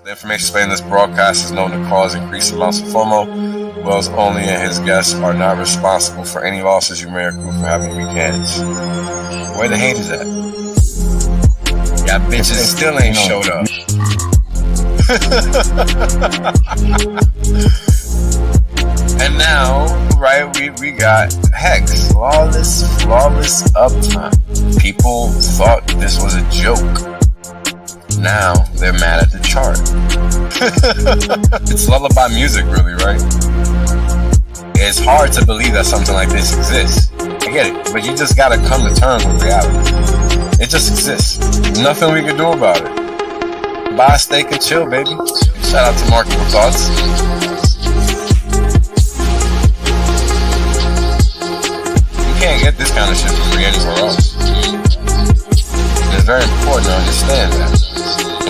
The information displayed in this broadcast is known to cause increased amounts of FOMO. Wells only and his guests are not responsible for any losses you may accrue for having weak hands. Where the haters at? Y'all bitches still ain't showed up. And now, right, we got Hex, flawless uptime. People thought this was a joke. Now they're mad at the chart. It's lullaby music, really, right? It's hard to believe that something like this exists. I get it, but you just gotta come to terms with reality. It just exists. Nothing we can do about it. Buy, stake, and chill, baby. Shout out to Marketable Thoughts. You can't get this kind of shit for free anywhere else. And it's very important to understand that.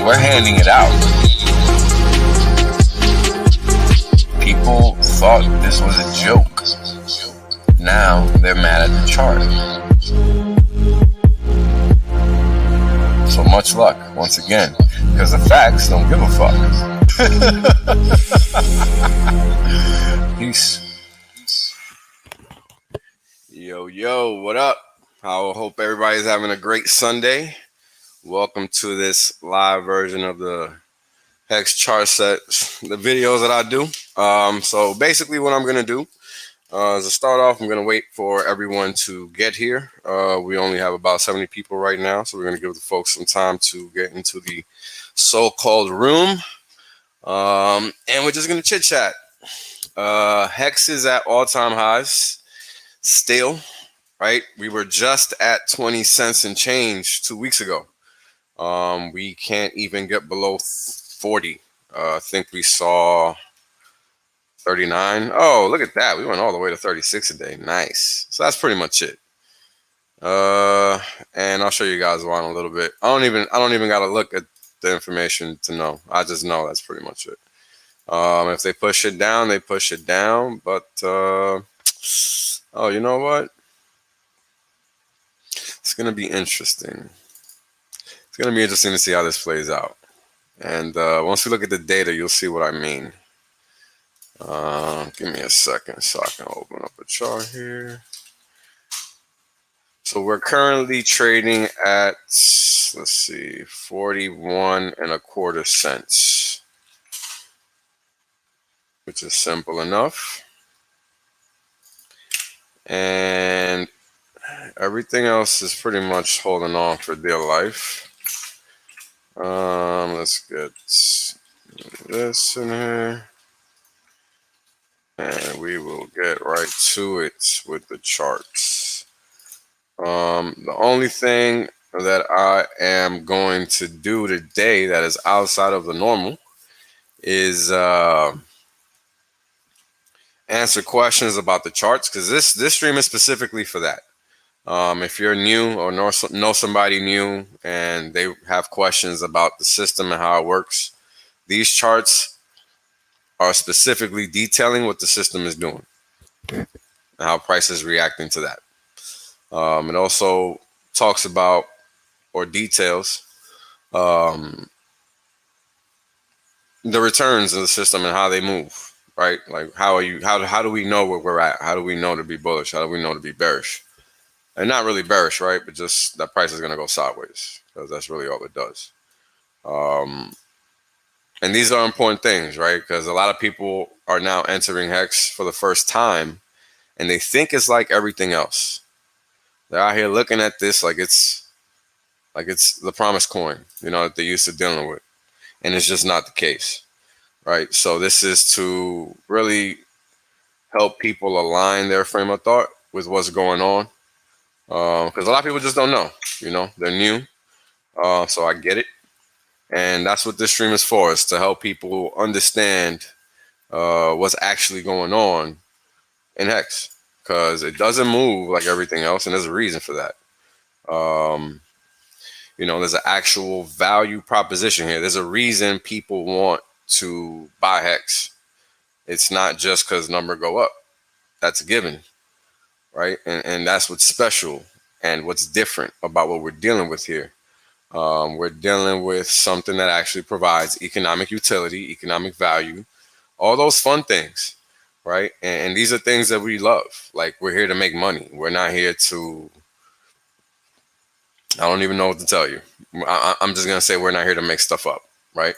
We're handing it out. People thought this was a joke. Now they're mad at the chart. So much luck, once again, because the facts don't give a fuck. Peace. Yo, what up? I hope everybody's having a great Sunday. Welcome to this live version of the Hex chart set, the videos that I do. So basically what I'm going to do is to start off, I'm going to wait for everyone to get here. We only have about 70 people right now, so we're going to give the folks some time to get into the so-called room. And we're just going to chit-chat. Hex is at all-time highs still, right? We were just at 20 cents and change 2 weeks ago. We can't even get below 40. I think we saw 39. Oh, look at that. We went all the way to 36 a day. Nice. So that's pretty much it. And I'll show you guys why in a little bit. I don't even got to look at the information to know. I just know that's pretty much it. If they push it down, they push it down. But, oh, you know what? It's going to be interesting. It's going to be interesting to see how this plays out. And once we look at the data, you'll see what I mean. Give me a second so I can open up a chart here. So we're currently trading at, let's see, 41.25 cents, which is simple enough. And everything else is pretty much holding on for dear life. Let's get this in here. And we will get right to it with the charts. The only thing that I am going to do today that is outside of the normal is answer questions about the charts, because this stream is specifically for that. If you're new or know somebody new and they have questions about the system and how it works, these charts are specifically detailing what the system is doing and how price is reacting to that. It also talks about or details the returns of the system and how they move, right? Like how do we know where we're at? How do we know to be bullish? How do we know to be bearish? And not really bearish, right? But just that price is going to go sideways, because that's really all it does. And these are important things, right? Because a lot of people are now entering Hex for the first time, and they think it's like everything else. They're out here looking at this like it's the promised coin, you know, that they're used to dealing with. And it's just not the case, right? So this is to really help people align their frame of thought with what's going on. Because a lot of people just don't know, you know, they're new. So I get it. And that's what this stream is for, is to help people understand what's actually going on in Hex. Because it doesn't move like everything else, and there's a reason for that. You know, there's an actual value proposition here. There's a reason people want to buy Hex. It's not just because number go up. That's a given, right? And that's what's special and what's different about what we're dealing with here. We're dealing with something that actually provides economic utility, economic value, all those fun things, right? And these are things that we love. Like, we're here to make money. We're not here to, I don't even know what to tell you. I'm just going to say we're not here to make stuff up, right?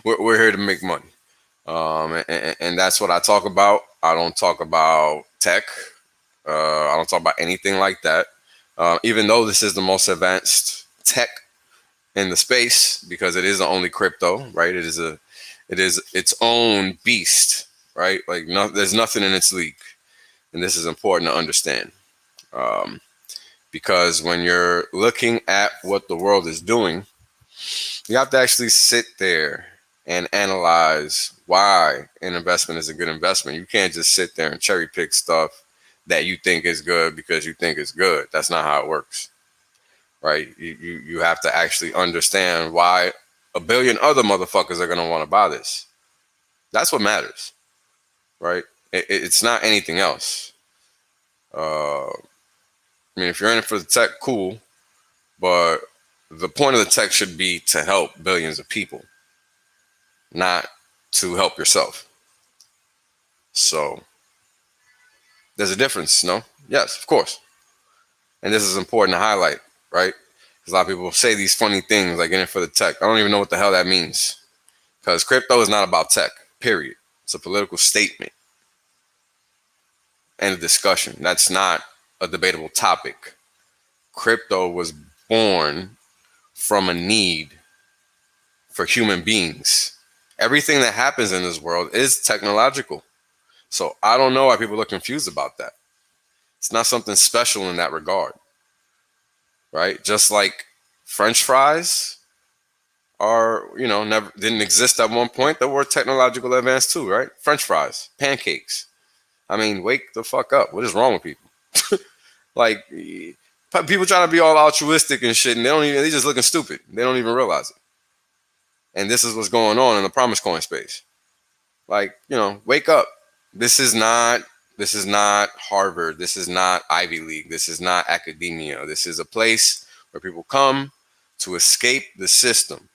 we're here to make money. And that's what I talk about. I don't talk about tech. I don't talk about anything like that. Even though this is the most advanced tech in the space, because it is the only crypto, right? It is its own beast, right? Like, no, there's nothing in its league, and this is important to understand. Because when you're looking at what the world is doing, you have to actually sit there and analyze why an investment is a good investment. You can't just sit there and cherry pick stuff that you think is good because you think it's good. That's not how it works, right? You have to actually understand why a billion other motherfuckers are going to want to buy this. That's what matters, right? It's not anything else. I mean, if you're in it for the tech, cool. But the point of the tech should be to help billions of people, not to help yourself. So there's a difference, no? Yes, of course. And this is important to highlight, right? Because a lot of people say these funny things like in it for the tech. I don't even know what the hell that means. Because crypto is not about tech, period. It's a political statement and a discussion. That's not a debatable topic. Crypto was born from a need for human beings. Everything that happens in this world is technological. So I don't know why people are confused about that. It's not something special in that regard, right? Just like French fries are, never didn't exist at one point. They were technological advance too, right? French fries, pancakes. I mean, wake the fuck up. What is wrong with people? Like, people trying to be all altruistic and shit, and they just looking stupid. They don't even realize it. And this is what's going on in the promise coin space. Like, wake up. This is not Harvard. This is not Ivy League. This is not academia. This is a place where people come to escape the system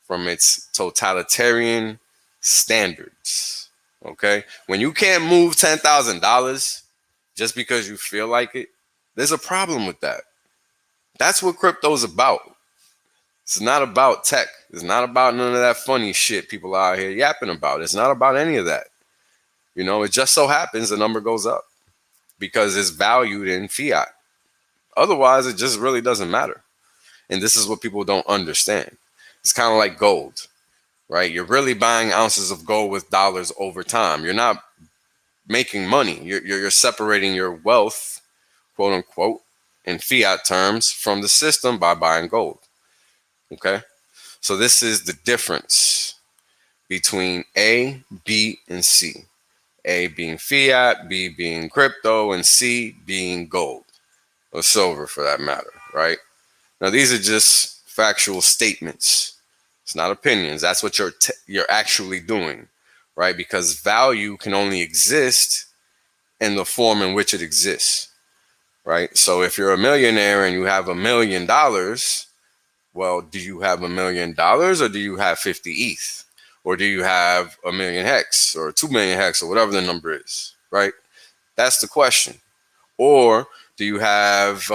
from its totalitarian standards. Okay? When you can't move $10,000 just because you feel like it, there's a problem with that. That's what crypto is about. It's not about tech. It's not about none of that funny shit people are out here yapping about. It's not about any of that. It just so happens the number goes up because it's valued in fiat. Otherwise, it just really doesn't matter. And this is what people don't understand. It's kind of like gold, right? You're really buying ounces of gold with dollars over time. You're not making money. You're separating your wealth, quote unquote, in fiat terms from the system by buying gold. Okay? So this is the difference between A, B, and C. A being fiat, B being crypto, and C being gold or silver for that matter, right? Now, these are just factual statements. It's not opinions. That's what you're actually doing, right? Because value can only exist in the form in which it exists, right? So if you're a millionaire and you have $1 million, well, do you have $1 million or do you have 50 ETH? Or do you have 1 million hex or 2 million hex or whatever the number is, right? That's the question. Or do you have,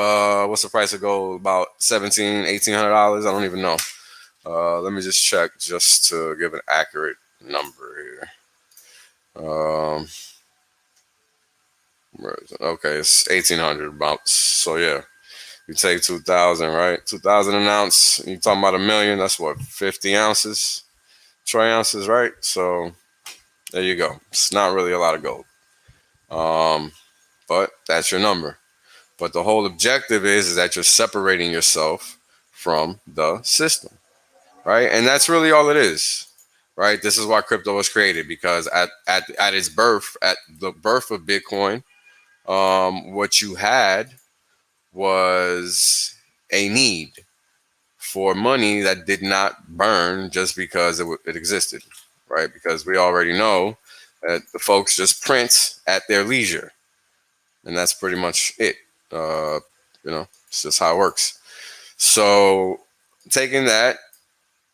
what's the price of gold? About $1,700, $1,800? I don't even know. Let me just check just to give an accurate number here. Okay, it's 1,800 about. So yeah, you take 2,000, right? 2,000 an ounce. You talking about $1 million? That's what, 50 ounces? 3 ounces, right? So there you go. It's not really a lot of gold, but that's your number. But the whole objective is that you're separating yourself from the system, right? And that's really all it is, right? This is why crypto was created, because at its birth, at the birth of Bitcoin, what you had was a need for money that did not burn just because it existed, right? Because we already know that the folks just print at their leisure, and that's pretty much it. It's just how it works. So taking that,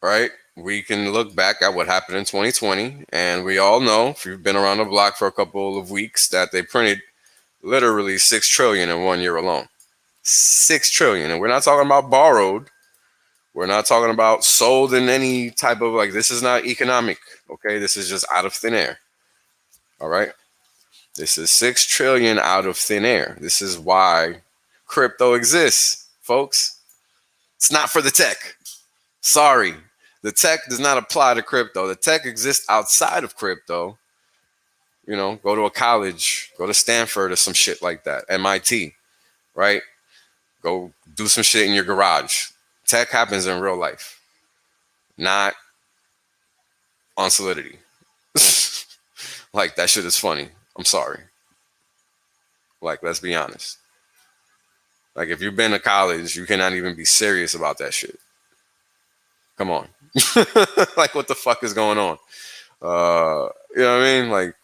right, we can look back at what happened in 2020, and we all know, if you've been around the block for a couple of weeks, that they printed literally 6 trillion in 1 year alone. 6 trillion. And we're not talking about borrowed. We're not talking about sold in any type of, like, this is not economic. Okay. This is just out of thin air. All right. This is 6 trillion out of thin air. This is why crypto exists, folks. It's not for the tech. Sorry. The tech does not apply to crypto. The tech exists outside of crypto. You know, go to a college, go to Stanford or some shit like that, MIT, right? Go do some shit in your garage. Tech happens in real life, not on Solidity. Like, that shit is funny. I'm sorry. Like, let's be honest. Like, if you've been to college, you cannot even be serious about that shit. Come on. Like, what the fuck is going on? You know what I mean? Like,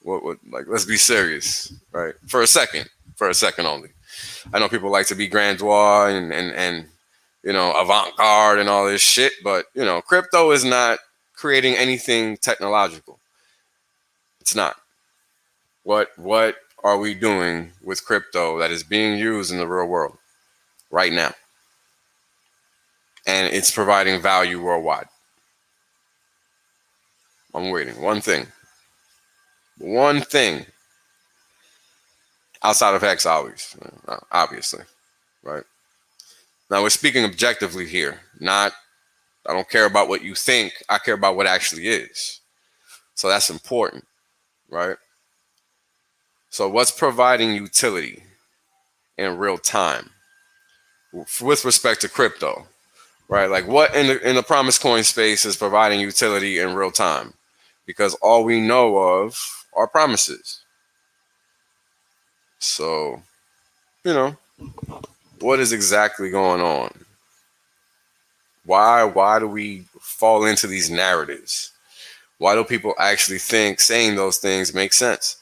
what, like, let's be serious, right? For a second only. I know people like to be grandiose and you know, avant-garde and all this shit, but, you know, crypto is not creating anything technological. It's not. What are we doing with crypto that is being used in the real world right now? And it's providing value worldwide. I'm waiting. One thing outside of HEX, obviously, right? Now, we're speaking objectively here. I don't care about what you think. I care about what actually is. So that's important, right? So what's providing utility in real time with respect to crypto, right? Like, what in the promise coin space is providing utility in real time? Because all we know of are promises. So, you know, what is exactly going on? Why do we fall into these narratives? Why do people actually think saying those things make sense?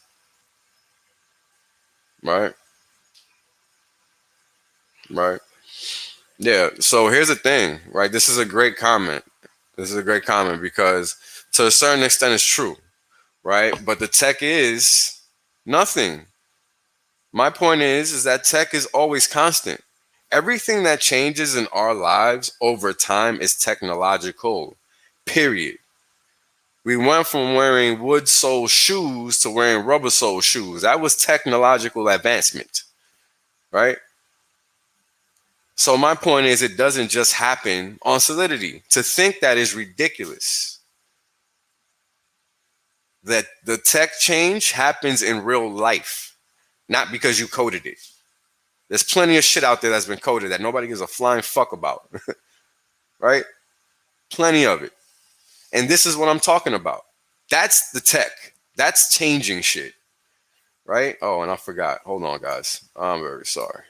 Right? Right. Yeah. So here's the thing, right? This is a great comment. Because to a certain extent it's true, right? But the tech is nothing. My point is that tech is always constant. Everything that changes in our lives over time is technological, period. We went from wearing wood sole shoes to wearing rubber sole shoes. That was technological advancement, right? So my point is, it doesn't just happen on Solidity. To think that is ridiculous. That the tech change happens in real life, not because you coded it. There's plenty of shit out there that's been coded that nobody gives a flying fuck about, right? Plenty of it. And this is what I'm talking about. That's the tech. That's changing shit, right? Oh, and I forgot. Hold on, guys. I'm very sorry.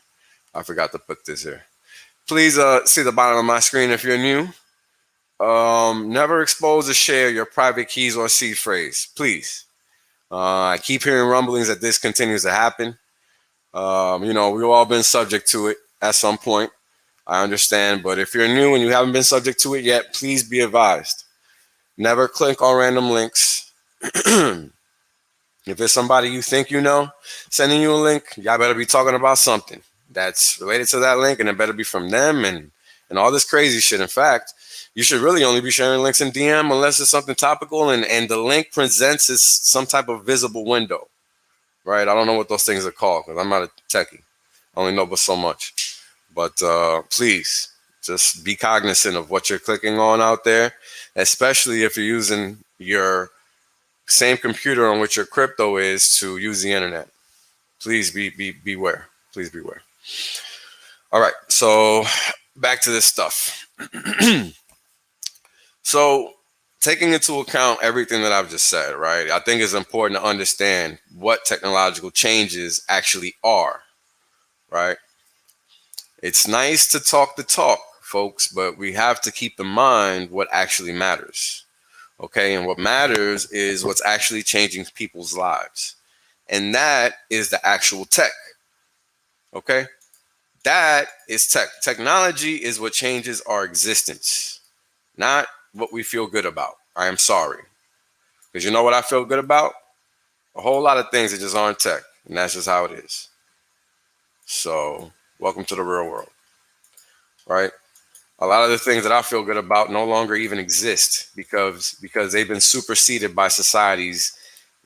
I forgot to put this here. Please see the bottom of my screen if you're new. Never expose or share your private keys or seed phrase, please. I keep hearing rumblings that this continues to happen. You know, we've all been subject to it at some point. I understand, but if you're new and you haven't been subject to it yet, please be advised. Never click on random links. If it's somebody you think you know sending you a link, y'all better be talking about something that's related to that link, and it better be from them and all this crazy shit. In fact, you should really only be sharing links in DM unless it's something topical and the link presents as some type of visible window, right? I don't know what those things are called because I'm not a techie. I only know but so much. But please, just be cognizant of what you're clicking on out there, especially if you're using your same computer on which your crypto is to use the internet. Please beware. Please beware. All right, so back to this stuff. So taking into account everything that I've just said, right, I think it's important to understand what technological changes actually are, right? It's nice to talk the talk, folks, but we have to keep in mind what actually matters, okay? And what matters is what's actually changing people's lives. And that is the actual tech, okay? That is tech. Technology is what changes our existence, not what we feel good about. I am sorry. Because you know what I feel good about? A whole lot of things that just aren't tech. And that's just how it is. So, welcome to the real world, right? A lot of the things that I feel good about no longer even exist because they've been superseded by society's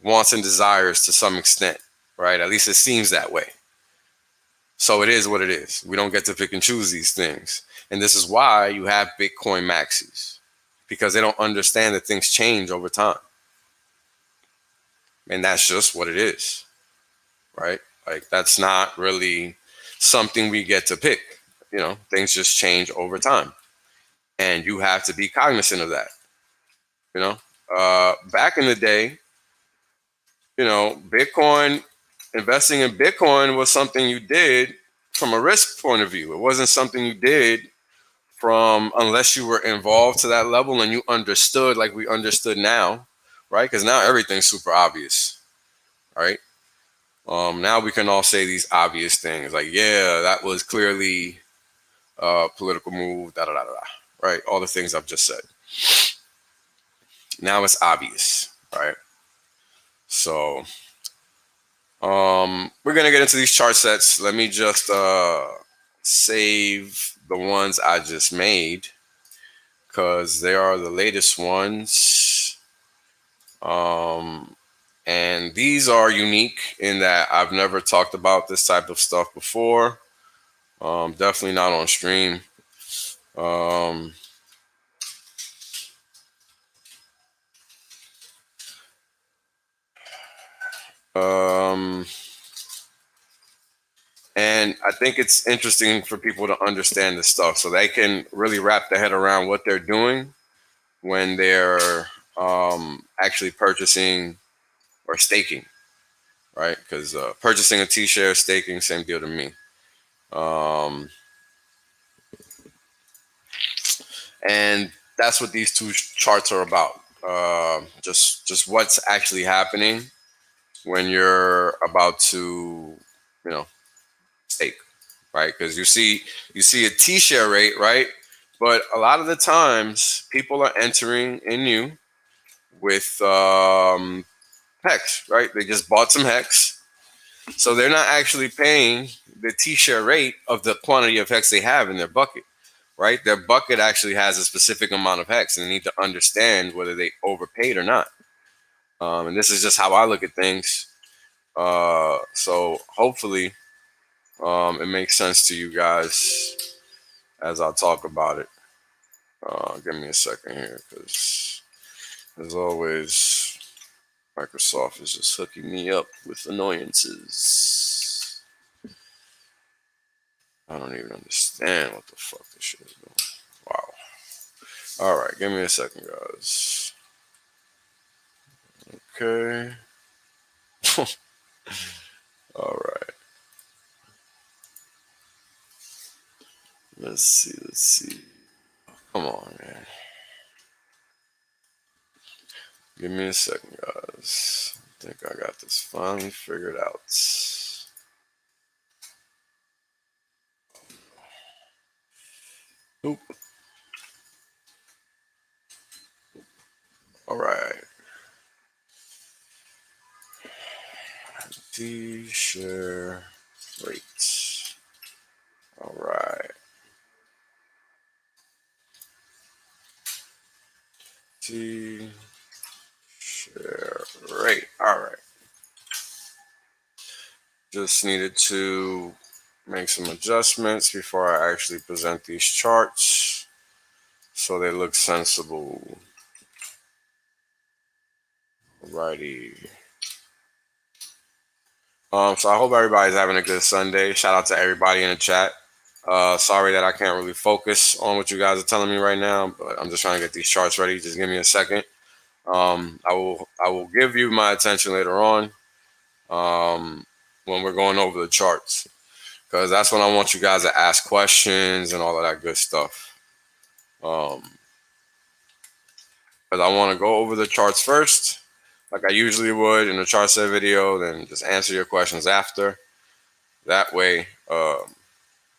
wants and desires to some extent, right? At least it seems that way. So it is what it is. We don't get to pick and choose these things. And this is why you have Bitcoin maxis, because they don't understand that things change over time. And that's just what it is, right? Like, that's not really something we get to pick. You know, things just change over time. And you have to be cognizant of that. You know, back in the day, you know, Bitcoin, investing in Bitcoin was something you did from a risk point of view. It wasn't something you did from, unless you were involved to that level and you understood like we understood now, right? Because now everything's super obvious, right? Now we can all say these obvious things like, yeah, that was clearly a political move, da da da da, right? All the things I've just said. Now it's obvious, right? So we're gonna get into these chart sets. Let me just save the ones I just made because they are the latest ones. And these are unique in that I've never talked about this type of stuff before. Definitely not on stream. And I think it's interesting for people to understand this stuff so they can really wrap their head around what they're doing when they're actually purchasing or staking, right? Because purchasing a T-share, staking, same deal to me. And that's what these two charts are about. Just what's actually happening when you're about to, you know, stake, right? Because you see a T-share rate, right? But a lot of the times, people are entering in you with HEX, right? They just bought some HEX, so they're not actually paying the T-share rate of the quantity of HEX they have in their bucket, right? Their bucket actually has a specific amount of HEX, and they need to understand whether they overpaid or not. And this is just how I look at things. So hopefully, it makes sense to you guys as I talk about it. Give me a second here, because as always, Microsoft is just hooking me up with annoyances. I don't even understand what the fuck this shit is doing. Wow. All right, give me a second, guys. Okay. All right. Let's see. Come on, man. Give me a second, guys. I think I got this finally figured out. Oop. All right. T-share rate. All right. T-share rate. All right. Just needed to make some adjustments before I actually present these charts so they look sensible. Alrighty. So I hope everybody's having a good Sunday. Shout out to everybody in the chat. Sorry that I can't really focus on what you guys are telling me right now, but I'm just trying to get these charts ready. Just give me a second. I will give you my attention later on when we're going over the charts, because that's when I want you guys to ask questions and all of that good stuff. Because I want to go over the charts first, like I usually would in a chart set video, then just answer your questions after. That way,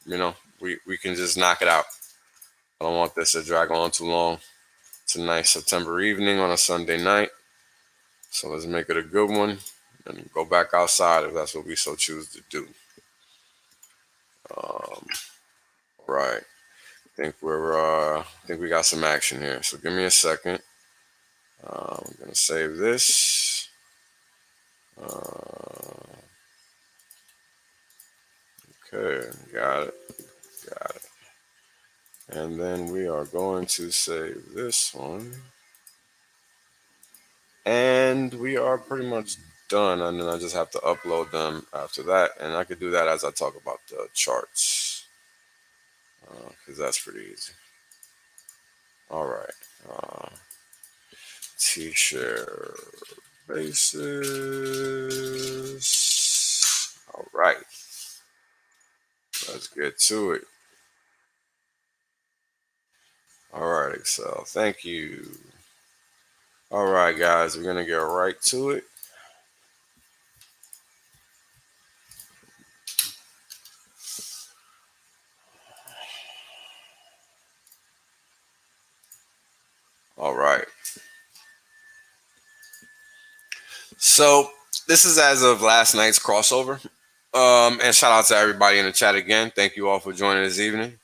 you know, we can just knock it out. I don't want this to drag on too long. It's a nice September evening on a Sunday night. So let's make it a good one and go back outside if that's what we so choose to do. Right. I think we got some action here. So give me a second. I'm gonna save this. Okay, got it. Got it. And then we are going to save this one. And we are pretty much done. And then I just have to upload them after that. And I could do that as I talk about the charts. Because that's pretty easy. All right. T-share basis. All right. Let's get to it. All right, Excel. Thank you. All right, guys. We're going to get right to it. All right. So this is as of last night's crossover. And shout out to everybody in the chat again. Thank you all for joining this evening.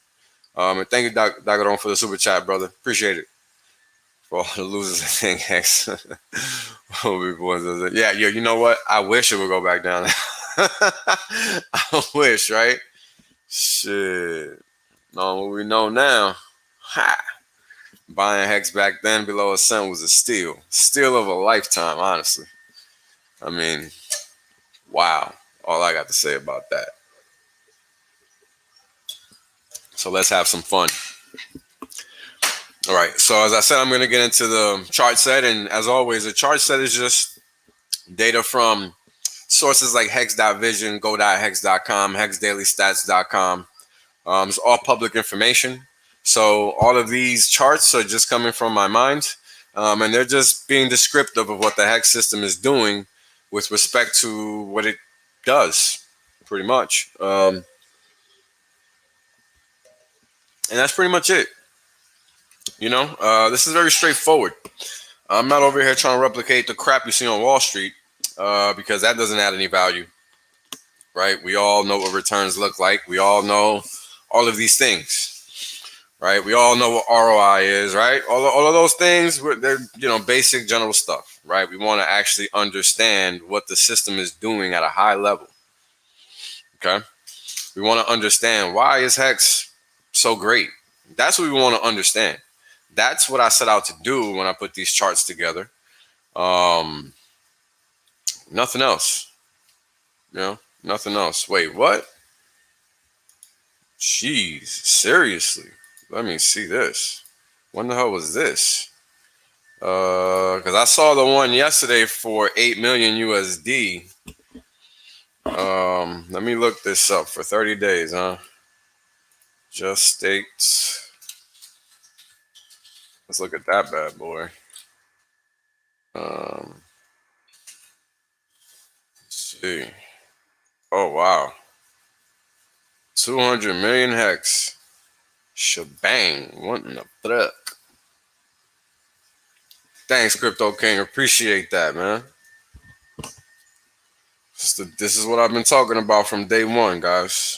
And thank you, Dagaron, for the super chat, brother. Appreciate it. For all the losers that think Hex. Yeah, you know what? I wish it would go back down. I wish, right? Shit. Knowing what we know now. Ha! Buying Hex back then below a cent was a steal. Steal of a lifetime, honestly. I mean, wow. All I got to say about that. So let's have some fun. All right. So as I said, I'm going to get into the chart set. And as always, the chart set is just data from sources like HEX.VISION, go.hex.com, hexdailystats.com. It's all public information. So all of these charts are just coming from my mind. And they're just being descriptive of what the HEX system is doing with respect to what it does, pretty much. And that's pretty much it. You know, this is very straightforward. I'm not over here trying to replicate the crap you see on Wall Street because that doesn't add any value, right? We all know what returns look like. We all know all of these things, right? We all know what ROI is, right? All of those things, they're, you know, basic general stuff, right? We want to actually understand what the system is doing at a high level, okay? We want to understand why is Hex so great. That's what we want to understand. That's what I set out to do when I put these charts together. Nothing else. You know, nothing else. Wait, what? Jeez, seriously. Let me see this. When the hell was this? Because I saw the one yesterday for 8 million USD. Let me look this up for 30 days, huh? Just staked. Let's look at that bad boy. Let's see. Oh, wow. 200 million Hex. Shebang. What in the fuck? Thanks, Crypto King. Appreciate that, man. This is what I've been talking about from day one, guys.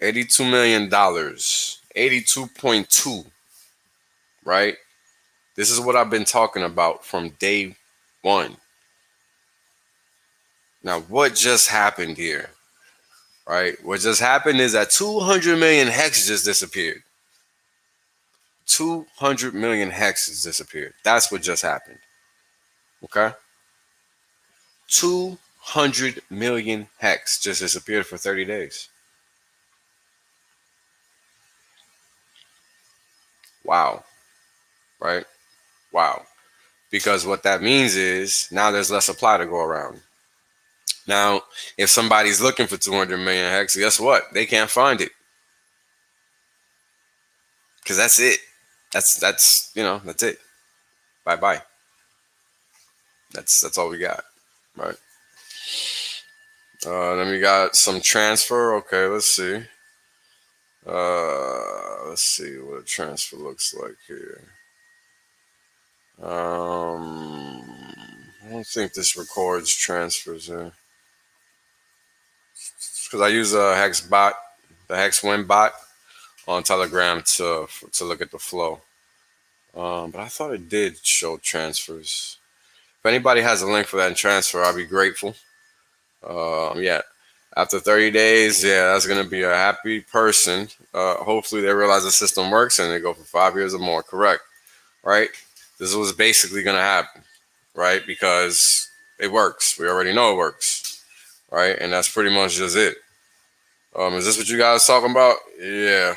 $82 million. 82.2. Right? This is what I've been talking about from day one. Now, what just happened here? Right? What just happened is that 200 million Hex just disappeared. 200 million Hexes disappeared. That's what just happened. Okay? 200 million Hex just disappeared for 30 days. Wow. Right? Wow. Because what that means is now there's less supply to go around. Now, if somebody's looking for 200 million Hex, guess what? They can't find it. Because that's it. That's you know, that's it. Bye-bye. That's all we got. Right? Then we got some transfer. Okay, let's see. Let's see what a transfer looks like here. I don't think this records transfers here, because I use a Hex bot, the HEX.WIN bot on Telegram to look at the flow. But I thought it did show transfers. If anybody has a link for that transfer, I'll be grateful. Yeah, after 30 days, yeah, that's gonna be a happy person. Hopefully they realize the system works and they go for 5 years or more. Correct, right? This was basically gonna happen, right? Because it works. We already know it works, right? And that's pretty much just it. Is this what you guys talking about? Yeah.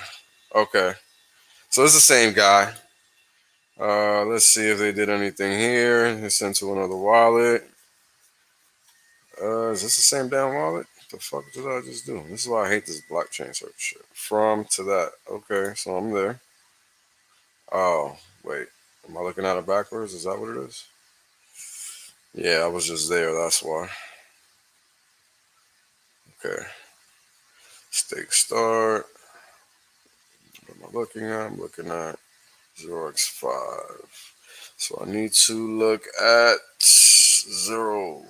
Okay. So it's the same guy. Let's see if they did anything here. They sent to another wallet. Is this the same damn wallet? What the fuck did I just do? This is why I hate this blockchain search shit. From to that. Okay, so I'm there. Oh, wait. Am I looking at it backwards? Is that what it is? Yeah, I was just there. That's why. Okay. Stake start. What am I looking at? I'm looking at 0x5. So I need to look at 019.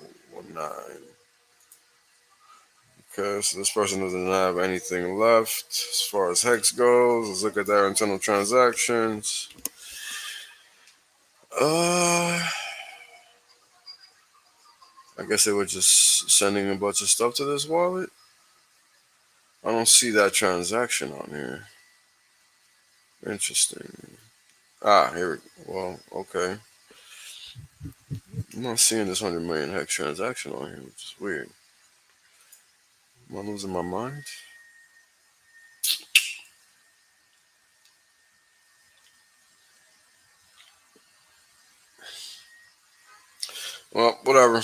Okay, so this person doesn't have anything left as far as Hex goes. Let's look at their internal transactions. I guess they were just sending a bunch of stuff to this wallet. I don't see that transaction on here. Interesting. Here. Well, okay. I'm not seeing this 100 million Hex transaction on here, which is weird. Am I losing my mind? Well, whatever.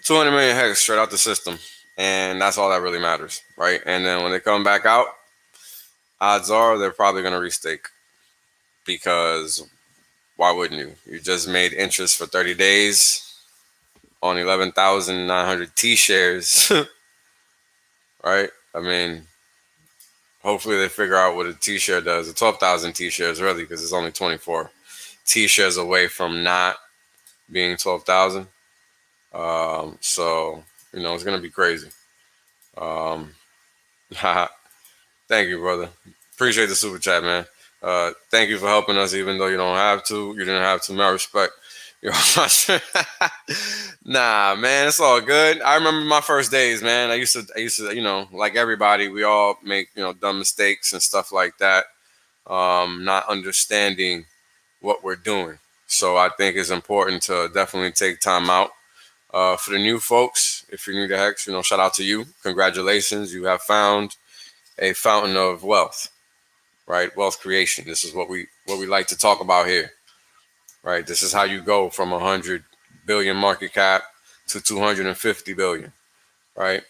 200 million Hex straight out the system. And that's all that really matters, right? And then when they come back out, odds are they're probably going to restake. Because why wouldn't you? You just made interest for 30 days on 11,900 T shares, right? I mean, hopefully they figure out what a T share does. The 12,000 T shares, really, because it's only 24 T shares away from not being 12,000. So, it's going to be crazy. Thank you, brother. Appreciate the super chat, man. Thank you for helping us, even though you don't have to. You didn't have to. My respect. Nah, man, it's all good. I remember my first days, man. I used to, like everybody, we all make, dumb mistakes and stuff like that. Not understanding what we're doing. So I think it's important to definitely take time out. For the new folks, if you're new to Hex, shout out to you. Congratulations. You have found a fountain of wealth, right? Wealth creation. This is what we like to talk about here, right? This is how you go from 100 billion market cap to 250 billion, right?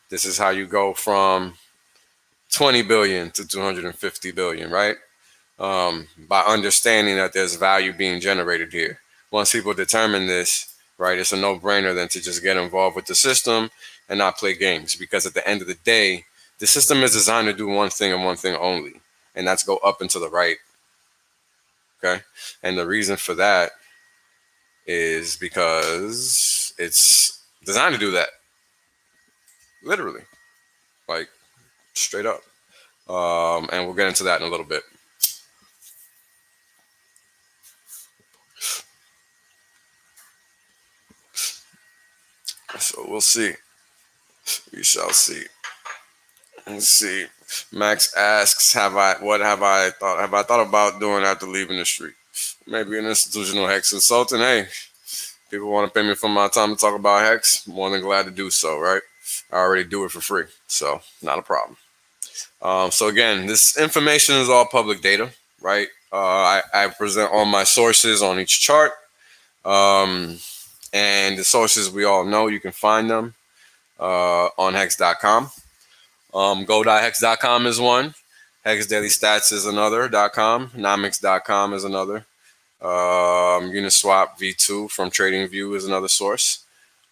This is how you go from 20 billion to 250 billion, right? By understanding that there's value being generated here. Once people determine this, right, it's a no-brainer then to just get involved with the system and not play games, because at the end of the day, the system is designed to do one thing and one thing only, and that's go up and to the right. Okay? And the reason for that is because it's designed to do that. Literally. Like, straight up. And we'll get into that in a little bit. So we'll see. We shall see. Let's see. Max asks, have I thought about doing after leaving the street? Maybe an institutional Hex consultant. Hey, people want to pay me for my time to talk about Hex, more than glad to do so, right? I already do it for free, so not a problem. So again, this information is all public data, right? I present all my sources on each chart. And the sources we all know, you can find them on hex.com. Go.hex.com is one. Hex Daily Stats is another. .com. Nomics.com is another. Uniswap V2 from TradingView is another source.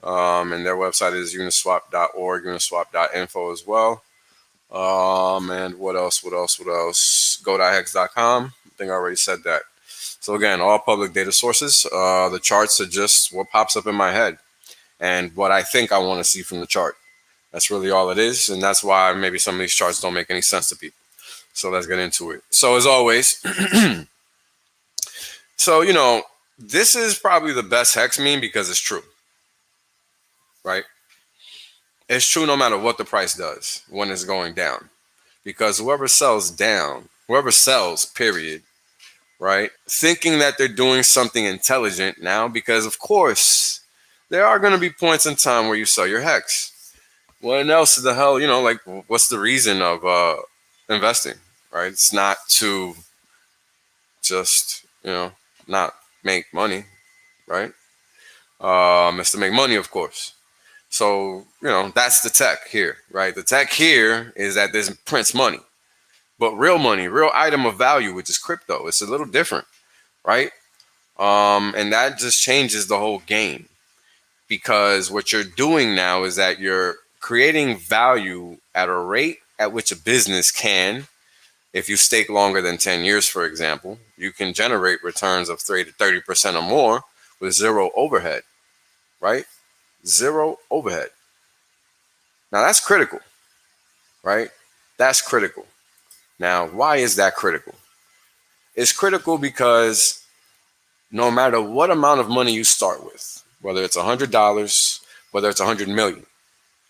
And their website is uniswap.org, uniswap.info as well. And what else? Go.hex.com. I think I already said that. So again, all public data sources. The charts are just what pops up in my head and what I think I want to see from the chart. That's really all it is, and that's why maybe some of these charts don't make any sense to people. So let's get into it. So as always, so this is probably the best hex meme because it's true, right? It's true no matter what the price does when it's going down, because whoever sells down, whoever sells, period, right? Thinking that they're doing something intelligent now, because of course there are going to be points in time where you sell your hex. What else the hell, like what's the reason of investing, right? It's not to just, not make money, right? It's to make money, of course. So, that's the tech here, right? The tech here is that this prints money, but real money, real item of value, which is crypto. It's a little different, right? And that just changes the whole game, because what you're doing now is that you're creating value at a rate at which a business can. If you stake longer than 10 years, for example, you can generate returns of 30% or more with zero overhead, right? Zero overhead. Now that's critical, right? That's critical. Now, why is that critical? It's critical because no matter what amount of money you start with, whether it's $100, whether it's 100 million,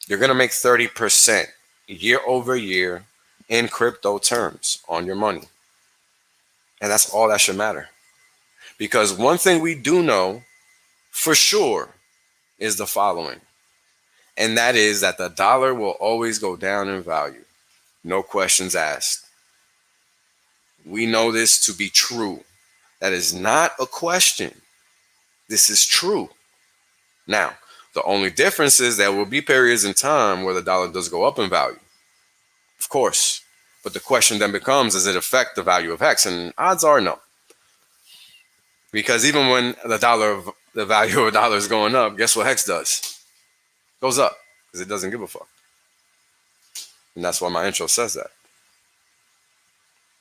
you're going to make 30% year over year in crypto terms on your money. And that's all that should matter. Because one thing we do know for sure is the following, and that is that the dollar will always go down in value. No questions asked. We know this to be true. That is not a question. This is true. Now, the only difference is there will be periods in time where the dollar does go up in value. Of course. But the question then becomes, does it affect the value of HEX? And odds are no. Because even when the value of a dollar is going up, guess what HEX does? Goes up, because it doesn't give a fuck. And that's why my intro says that.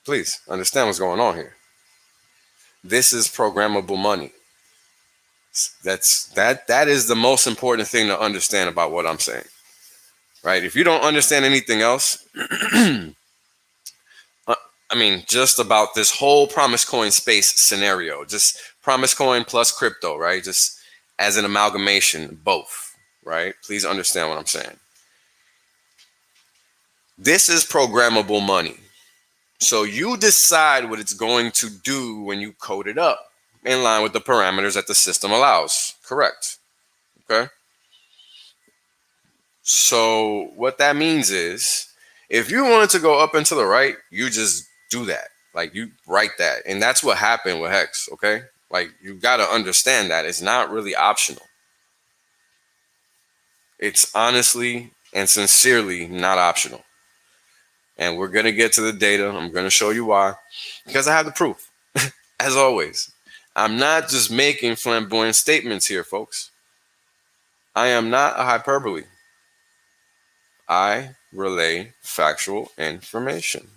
Please understand what's going on here. This is programmable money. That is the most important thing to understand about what I'm saying. Right? If you don't understand anything else, just about this whole promise coin space scenario, just promise coin plus crypto, right? Just as an amalgamation, both, right? Please understand what I'm saying. This is programmable money. So you decide what it's going to do when you code it up in line with the parameters that the system allows. Correct. Okay. So what that means is if you wanted to go up and to the right, you just do that. Like you write that. And that's what happened with HEX. Okay. Like you got to understand that it's not really optional. It's honestly and sincerely not optional. And we're going to get to the data. I'm going to show you why, because I have the proof. As always, I'm not just making flamboyant statements here, folks. I am not a hyperbole. I relay factual information.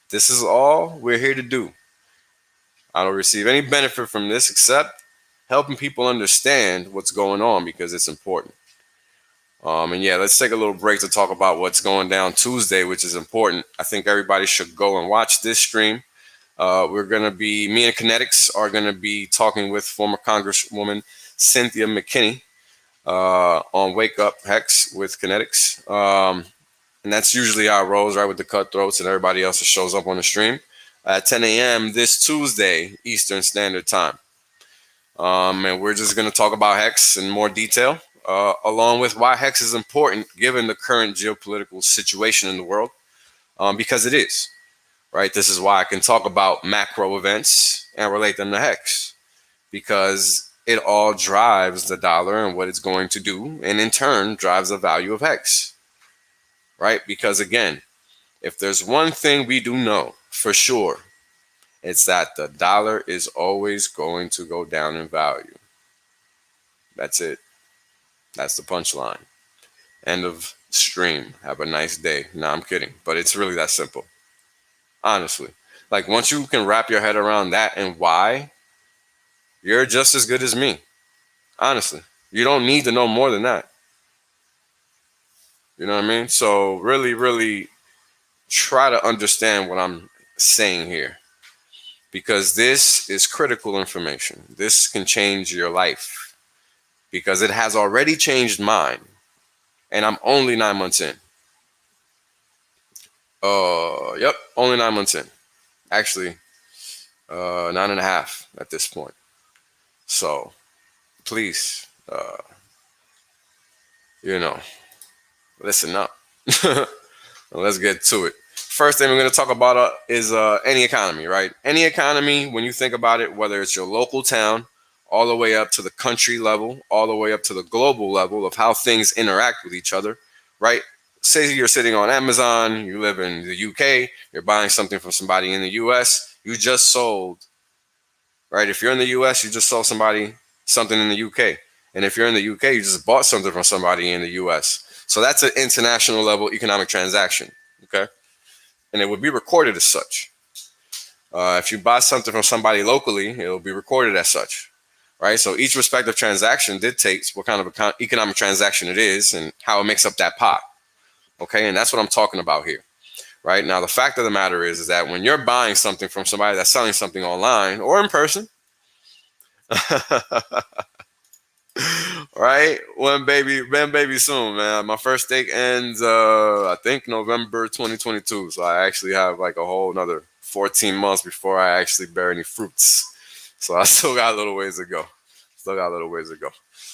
This is all we're here to do. I don't receive any benefit from this except helping people understand what's going on, because it's important. And yeah, let's take a little break to talk about what's going down Tuesday, which is important. I think everybody should go and watch this stream. Me and Kinetics are going to be talking with former Congresswoman Cynthia McKinney on Wake Up HEX with Kinetics. And that's usually how it rolls, right, with the cutthroats and everybody else that shows up on the stream at 10 a.m. this Tuesday, Eastern Standard Time. And we're just going to talk about HEX in more detail, along with why HEX is important given the current geopolitical situation in the world, because it is. Right. This is why I can talk about macro events and relate them to HEX, because it all drives the dollar and what it's going to do, and in turn drives the value of HEX. Right. Because again, if there's one thing we do know for sure, it's that the dollar is always going to go down in value. That's it. That's the punchline. End of stream. Have a nice day. Nah, I'm kidding. But it's really that simple. Honestly. Like once you can wrap your head around that and why, you're just as good as me. Honestly. You don't need to know more than that. You know what I mean? So really, really try to understand what I'm saying here. Because this is critical information. This can change your life. Because it has already changed mine. And I'm only 9 months in. Yep, only 9 months in. Actually, 9.5 at this point. So please, listen up. Let's get to it. First thing we're going to talk about is any economy, right? Any economy, when you think about it, whether it's your local town, all the way up to the country level, all the way up to the global level of how things interact with each other, right? Say you're sitting on Amazon, you live in the UK, you're buying something from somebody in the US, you just sold, right? If you're in the US, you just sold somebody something in the UK. And if you're in the UK, you just bought something from somebody in the US. So that's an international level economic transaction, okay? And it would be recorded as such. If you buy something from somebody locally, it will be recorded as such, right? So each respective transaction dictates what kind of economic transaction it is and how it makes up that pot, okay? And that's what I'm talking about here, right? Now, the fact of the matter is that when you're buying something from somebody that's selling something online or in person, right? One baby soon, man. My first stake ends, I think November 2022. So I actually have like a whole another 14 months before I actually bear any fruits. So I still got a little ways to go.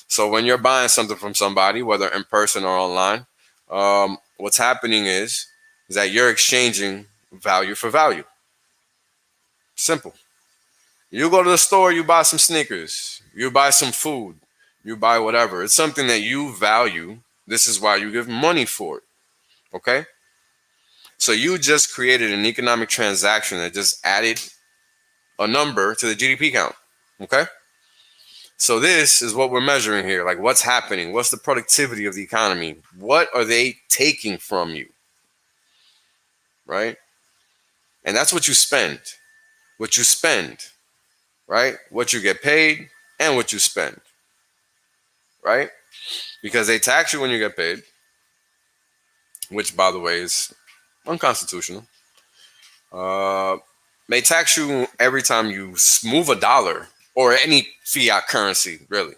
So when you're buying something from somebody, whether in person or online, what's happening is that you're exchanging value for value. Simple. You go to the store, you buy some sneakers, you buy some food, you buy whatever. It's something that you value. This is why you give money for it. Okay? So you just created an economic transaction that just added a number to the GDP count. Okay? So this is what we're measuring here. Like what's happening? What's the productivity of the economy? What are they taking from you? Right? And that's what you spend. What you spend. Right? What you get paid and what you spend. Right? Because they tax you when you get paid, which, by the way, is unconstitutional. They tax you every time you move a dollar or any fiat currency, really.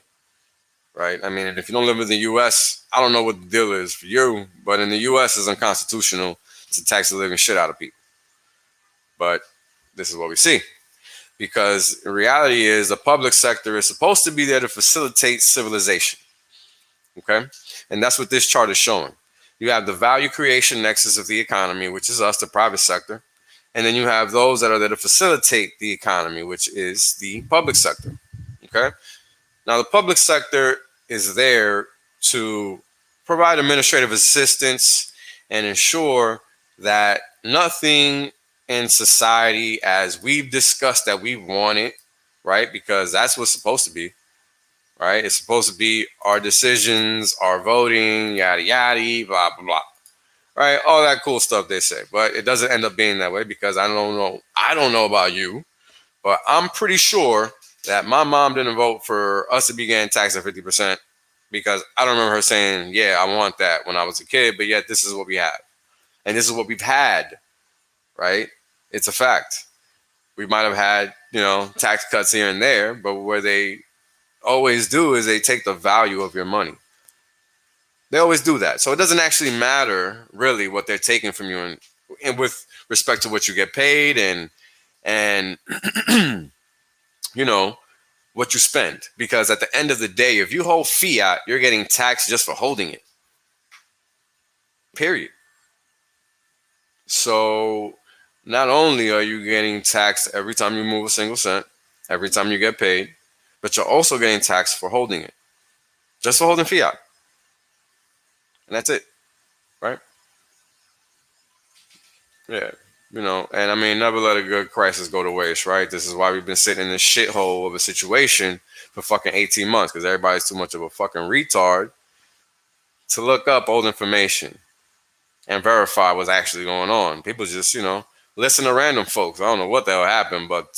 Right? I mean, if you don't live in the U.S., I don't know what the deal is for you, but in the U.S., it's unconstitutional to tax the living shit out of people. But this is what we see. Because the reality is the public sector is supposed to be there to facilitate civilization. Okay? And that's what this chart is showing. You have the value creation nexus of the economy, which is us, the private sector. And then you have those that are there to facilitate the economy, which is the public sector. Okay? Now, the public sector is there to provide administrative assistance and ensure that nothing in society, as we've discussed that we want it, right? Because that's what's supposed to be. Right? It's supposed to be our decisions, our voting, yada, yada, blah, blah, blah. Right? All that cool stuff they say. But it doesn't end up being that way because I don't know about you, but I'm pretty sure that my mom didn't vote for us to be getting taxed at 50% because I don't remember her saying, yeah, I want that when I was a kid, but yet this is what we have. And this is what we've had, right? It's a fact. We might have had, tax cuts here and there, but where they always do is they take the value of your money. They always do that. So it doesn't actually matter really what they're taking from you and with respect to what you get paid and what you spend. Because at the end of the day, if you hold fiat, you're getting taxed just for holding it. Period. So not only are you getting taxed every time you move a single cent, every time you get paid, but you're also getting taxed for holding it. Just for holding fiat. And that's it. Right? Yeah. And I mean, never let a good crisis go to waste, right? This is why we've been sitting in this shithole of a situation for fucking 18 months because everybody's too much of a fucking retard to look up old information and verify what's actually going on. People just, listen to random folks. I don't know what the hell happened, but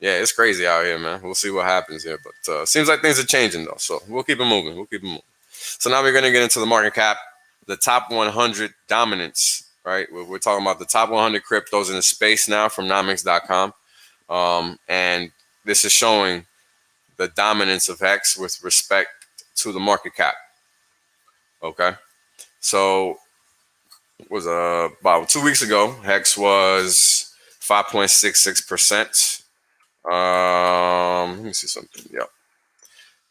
yeah, it's crazy out here, man. We'll see what happens here. But seems like things are changing, though. So we'll keep it moving. We'll keep it moving. So now we're going to get into the market cap, the top 100 dominance, right? We're talking about the top 100 cryptos in the space now from nomics.com. And this is showing the dominance of HEX with respect to the market cap. Okay. So it was about 2 weeks ago, HEX was 5.66%. Let me see something. Yep.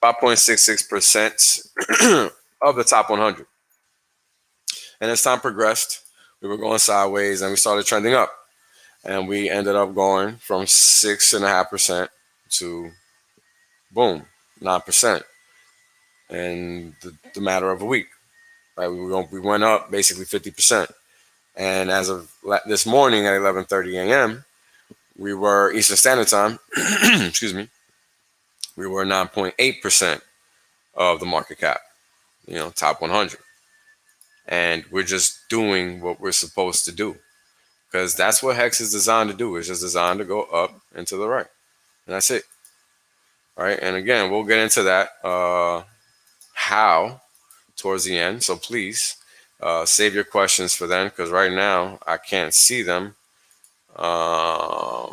5.66% of the top 100. And as time progressed, we were going sideways and we started trending up. And we ended up going from 6.5% to boom, 9% in the matter of a week. Right? We went up basically 50%. And as of this morning at 11:30 a.m., we were Eastern Standard Time, excuse me, we were 9.8% of the market cap, top 100. And we're just doing what we're supposed to do because that's what HEX is designed to do. It's just designed to go up and to the right. And that's it. All right. And again, we'll get into that how towards the end. So please save your questions for then because right now I can't see them. Yeah.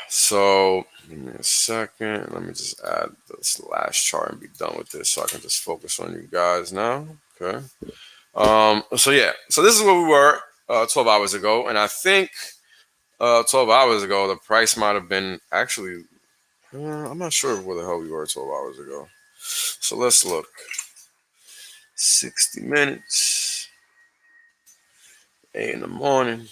So give me a second. Let me just add this last chart and be done with this so I can just focus on you guys now. Okay. So yeah. So this is where we were 12 hours ago. And I think 12 hours ago, the price might have been actually, I'm not sure where the hell we were 12 hours ago. So let's look. 60 minutes, 8 in the morning,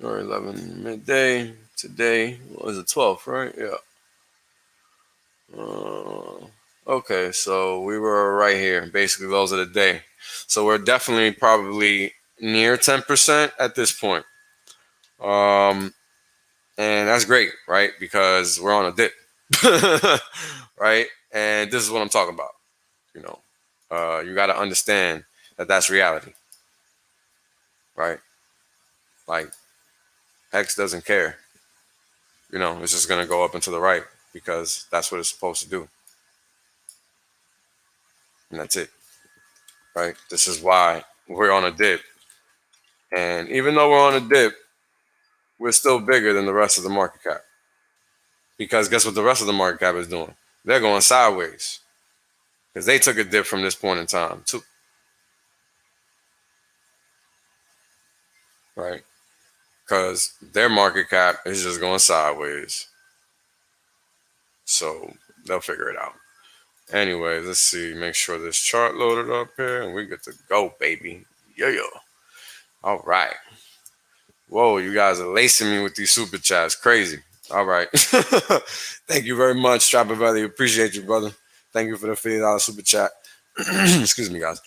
or 11 midday. Today was the 12th, right? Yeah. Okay, so we were right here, basically those of the day. So we're definitely probably near 10% at this point. And that's great, right? Because we're on a dip, right? And this is what I'm talking about. You got to understand that that's reality, right? Like X doesn't care. It's just going to go up and to the right because that's what it's supposed to do. And that's it, right? This is why we're on a dip. And even though we're on a dip, we're still bigger than the rest of the market cap. Because guess what the rest of the market cap is doing? They're going sideways because they took a dip from this point in time too. Right? Because their market cap is just going sideways. So they'll figure it out. Anyways, let's see. Make sure this chart loaded up here and we get to go, baby. Yeah. All right. Whoa, you guys are lacing me with these super chats. Crazy. All right. Thank you very much, Trapper Valley. Appreciate you, brother. Thank you for the $50 super chat. Excuse me, guys.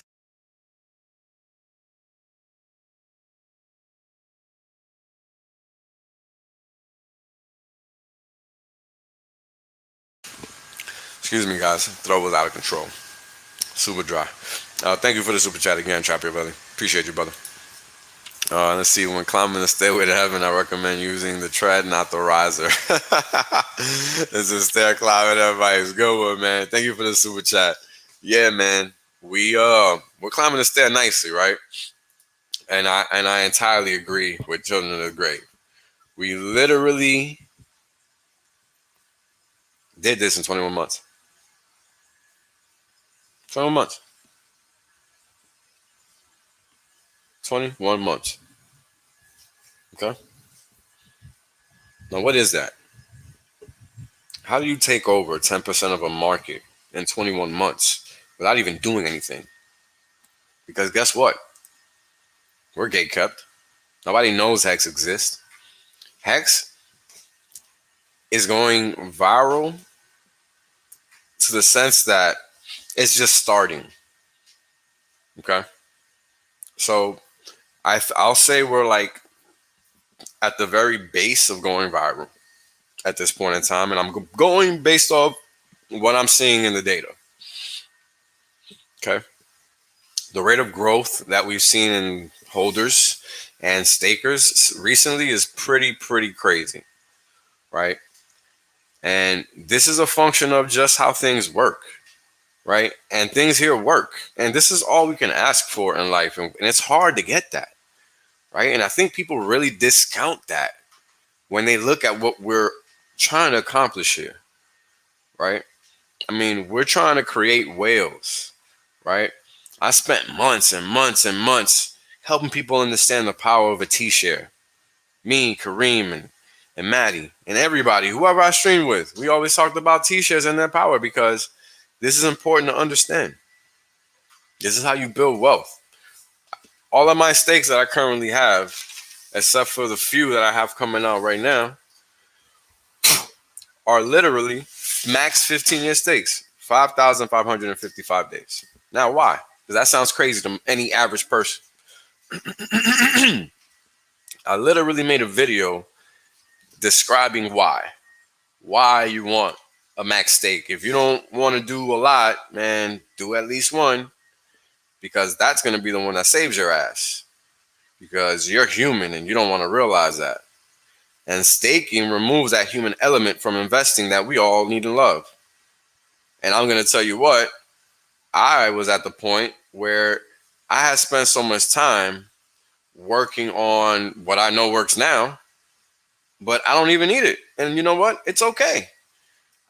Excuse me, guys. Throat was out of control. Super dry. Thank you for the super chat again, Trapper Valley. Appreciate you, brother. Let's see. When climbing the stairway to heaven, I recommend using the tread, not the riser. This is stair climbing advice. Good one, man. Thank you for the super chat. Yeah, man. We're climbing the stair nicely, right? And I entirely agree with Children of the Grave. We literally did this in 21 months. 21 months. 21 months. Okay. Now, what is that? How do you take over 10% of a market in 21 months without even doing anything? Because guess what? We're gate kept. Nobody knows Hex exists. Hex is going viral to the sense that it's just starting. Okay. So I'll say we're like at the very base of going viral at this point in time. And I'm going based off what I'm seeing in the data. Okay. The rate of growth that we've seen in holders and stakers recently is pretty crazy, right? And this is a function of just how things work, right? And things here work. And this is all we can ask for in life. And it's hard to get that, right? And I think people really discount that when they look at what we're trying to accomplish here, right? I mean, we're trying to create whales, right? I spent months and months and months helping people understand the power of a T-share. Me, Kareem, and Maddie, and everybody, whoever I streamed with, we always talked about T-shares and their power because this is important to understand. This is how you build wealth. All of my stakes that I currently have, except for the few that I have coming out right now, are literally max 15-year stakes, 5,555 days. Now, why? Because that sounds crazy to any average person. I literally made a video describing why you want a max stake. If you don't want to do a lot, man, do at least one, because that's going to be the one that saves your ass, because you're human and you don't want to realize that. And staking removes that human element from investing that we all need and love. And I'm going to tell you what, I was at the point where I had spent so much time working on what I know works now, but I don't even need it. And you know what? It's okay.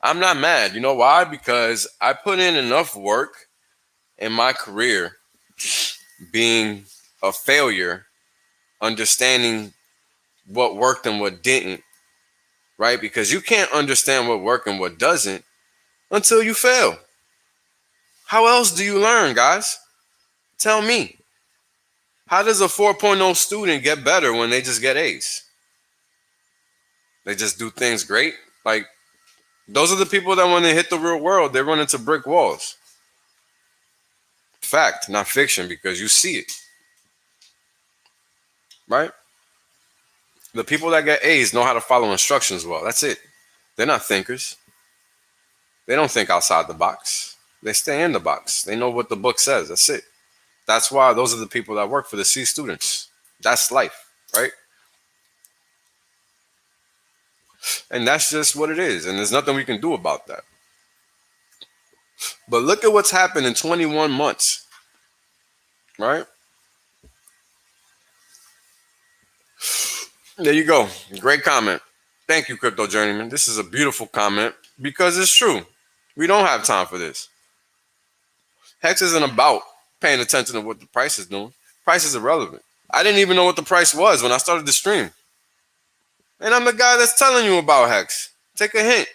I'm not mad. You know why? Because I put in enough work in my career being a failure, understanding what worked and what didn't, right? Because you can't understand what worked and what doesn't until you fail. How else do you learn, guys? Tell me. How does a 4.0 student get better when they just get A's? They just do things great? Like, those are the people that when they hit the real world, they run into brick walls. Fact, not fiction, because you see it. Right? The people that get A's know how to follow instructions well. That's it. They're not thinkers. They don't think outside the box. They stay in the box. They know what the book says. That's it. That's why those are the people that work for the C students. That's life, right? And that's just what it is. And there's nothing we can do about that. But look at what's happened in 21 months, right? There you go. Great comment. Thank you, Crypto Journeyman. This is a beautiful comment because it's true. We don't have time for this. Hex isn't about paying attention to what the price is doing. Price is irrelevant. I didn't even know what the price was when I started the stream. And I'm the guy that's telling you about Hex. Take a hint.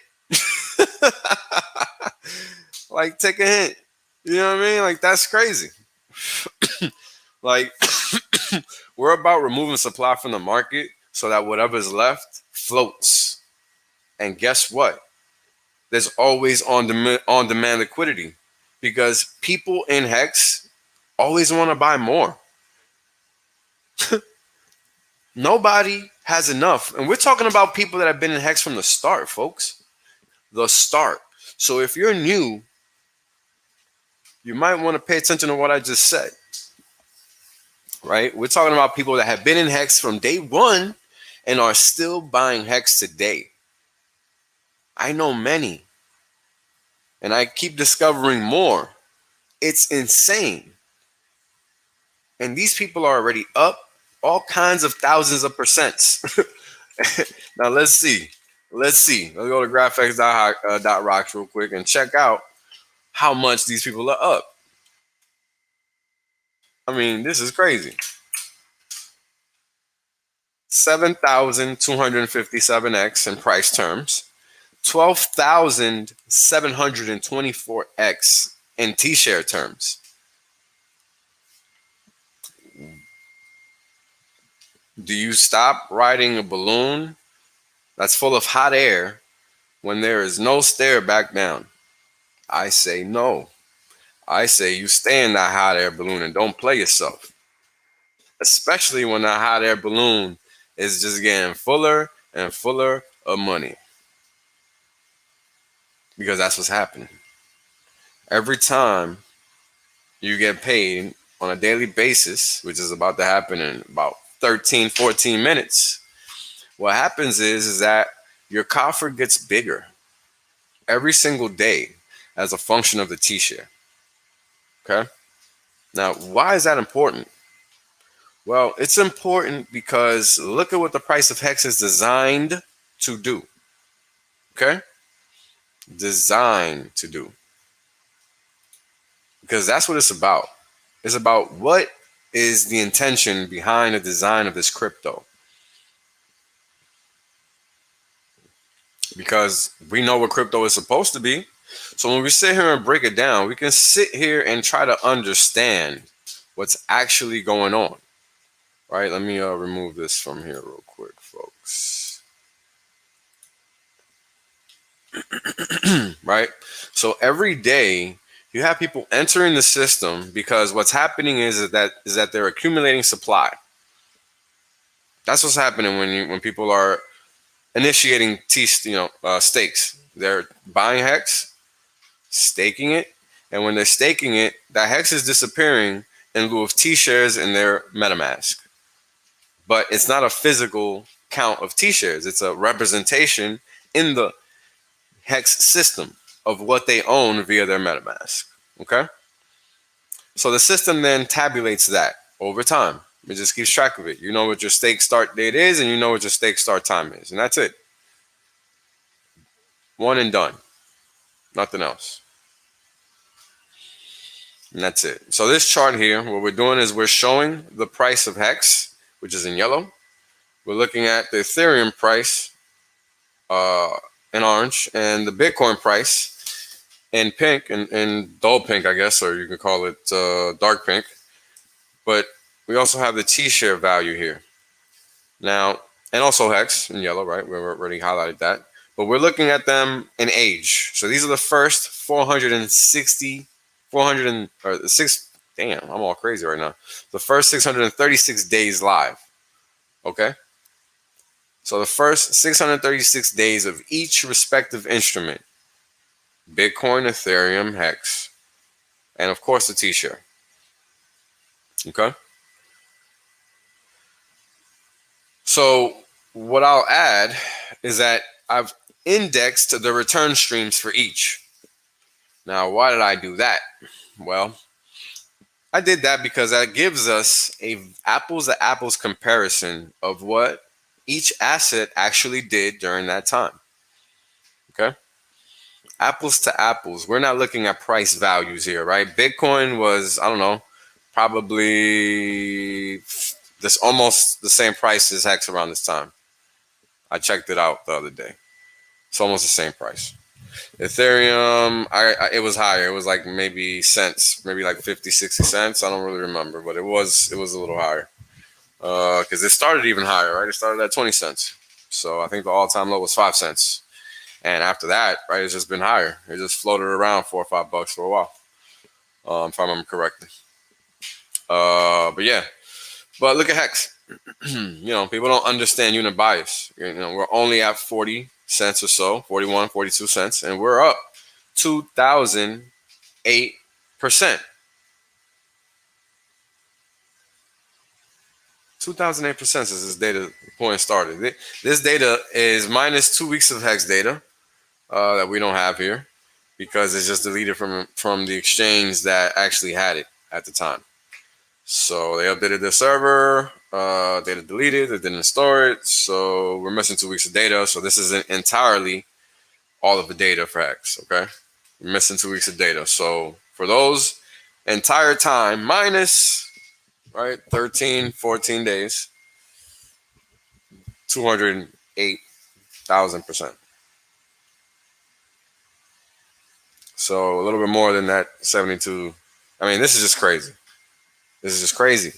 Like, take a hint. You know what I mean? Like, that's crazy. Like, we're about removing supply from the market so that whatever's left floats. And guess what? There's always on-demand liquidity because people in Hex always want to buy more. Nobody has enough. And we're talking about people that have been in Hex from the start, folks. The start. So if you're new, you might want to pay attention to what I just said. Right? We're talking about people that have been in Hex from day one and are still buying Hex today. I know many. And I keep discovering more. It's insane. And these people are already up all kinds of thousands of percents. Now let's see. Let's go to GRAPHHEX.ROCKS real quick and check out how much these people are up. I mean, this is crazy. 7,257x in price terms, 12,724x in T-share terms. Do you stop riding a balloon that's full of hot air when there is no stair back down? I say no. I say you stay in that hot air balloon and don't play yourself. Especially when that hot air balloon is just getting fuller and fuller of money. because that's what's happening. Every time you get paid on a daily basis, which is about to happen in about 13, 14 minutes, what happens is that your coffer gets bigger every single day as a function of the T-share. Okay? Now, why is that important? Well, it's important because look at what the price of HEX is designed to do. Okay? Designed to do. Because that's what it's about. It's about what is the intention behind the design of this crypto. Because we know what crypto is supposed to be. So when we sit here and break it down, we can sit here and try to understand what's actually going on. Right? Let me remove this from here real quick, folks. Right? So every day you have people entering the system because what's happening is that they're accumulating supply. That's what's happening when people are initiating stakes. They're buying HEX, staking it, and when they're staking it, that HEX is disappearing in lieu of T-shares in their MetaMask. But it's not a physical count of T-shares. It's a representation in the HEX system of what they own via their MetaMask. Okay? So the system then tabulates that over time. It just keeps track of it. You know what your stake start date is, and you know what your stake start time is. And that's it. One and done. Nothing else. And that's it. So this chart here, what we're doing is we're showing the price of HEX, which is in yellow. We're looking at the Ethereum price in orange, and the Bitcoin price in pink, and dull pink, I guess, or you can call it dark pink. But we also have the T-share value here. Now, and also HEX in yellow, right? We already highlighted that. But we're looking at them in age. So these are the first 6, damn, I'm all crazy right now. The first 636 days live. Okay? So the first 636 days of each respective instrument. Bitcoin, Ethereum, HEX, and of course the T-share. Okay? So what I'll add is that I've indexed the return streams for each. Now, why did I do that? Well, I did that because that gives us a apples to apples comparison of what each asset actually did during that time. Okay? Apples to apples. We're not looking at price values here, right? Bitcoin was, I don't know, probably this almost the same price as HEX around this time. I checked it out the other day. It's almost the same price. Ethereum, it was higher. It was like maybe cents, maybe like 50, 60 cents. I don't really remember, but it was a little higher. Because it started even higher, right? It started at 20 cents. So I think the all-time low was 5 cents. And after that, right, it's just been higher. It just floated around $4 or $5 for a while, if I remember correctly. But yeah, but look at HEX. People don't understand unit bias. We're only at 40 cents or so, 41, 42 cents, and we're up 2,008%. 2,008% since this data point started. This data is minus 2 weeks of HEX data that we don't have here because it's just deleted from the exchange that actually had it at the time. So they updated their server, data deleted, they didn't store it, so we're missing 2 weeks of data. So this isn't entirely all of the data for HEX, okay? We're missing 2 weeks of data. So for those entire time, minus, right, 13, 14 days, 208,000%. So a little bit more than that 72. I mean, this is just crazy. This is just crazy.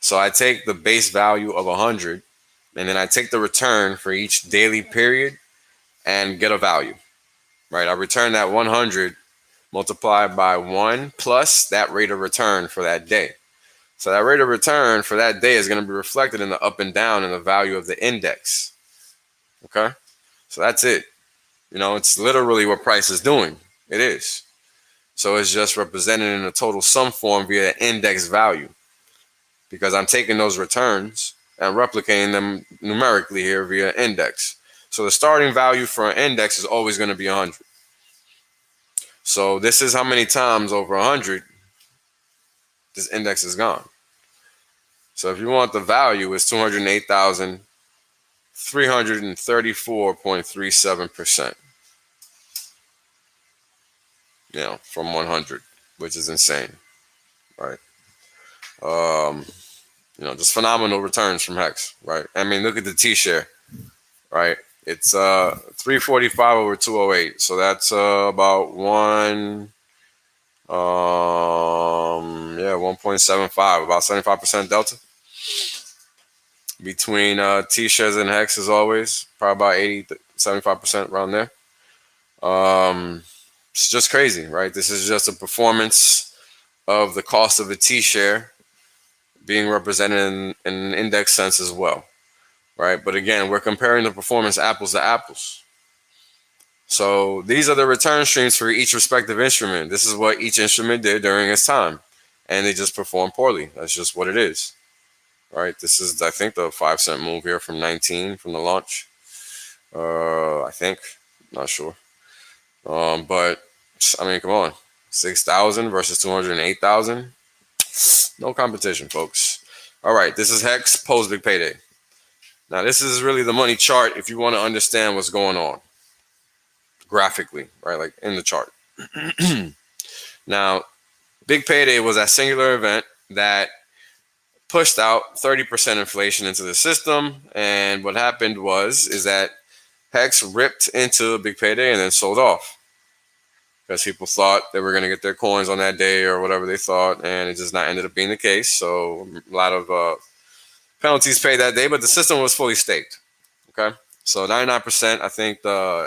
So I take the base value of 100, and then I take the return for each daily period and get a value, right? I return that 100 multiplied by 1 plus that rate of return for that day. So that rate of return for that day is going to be reflected in the up and down in the value of the index. Okay? So that's it. You know, it's literally what price is doing. It is. So it's just represented in a total sum form via index value, because I'm taking those returns and replicating them numerically here via index. So the starting value for an index is always going to be 100. So this is how many times over 100 this index is gone. So if you want the value, it's 208,334.37%. You know, from 100, which is insane, right? You know, just phenomenal returns from Hex, right? I mean, look at the T-share, right? It's 345 over 208, so that's about 1.75, about 75% delta between T-shares and Hex, as always, probably about 80 75% around there. It's just crazy, right? This is just a performance of the cost of a T-share being represented in an index sense as well, right? But again, we're comparing the performance apples to apples. So these are the return streams for each respective instrument. This is what each instrument did during its time, and they just performed poorly. That's just what it is, right? This is, I think, the 5-cent move here from 19 from the launch. I think, not sure. But I mean, come on, 6,000 versus 208,000. No competition, folks. All right, this is Hex post big payday. Now, this is really the money chart if you want to understand what's going on graphically, right? Like in the chart. Now, big payday was that singular event that pushed out 30% inflation into the system. And what happened is that Hex ripped into big payday and then sold off, because people thought they were going to get their coins on that day or whatever they thought, and it just not ended up being the case. So a lot of penalties paid that day, but the system was fully staked. Okay, so 99%. I think the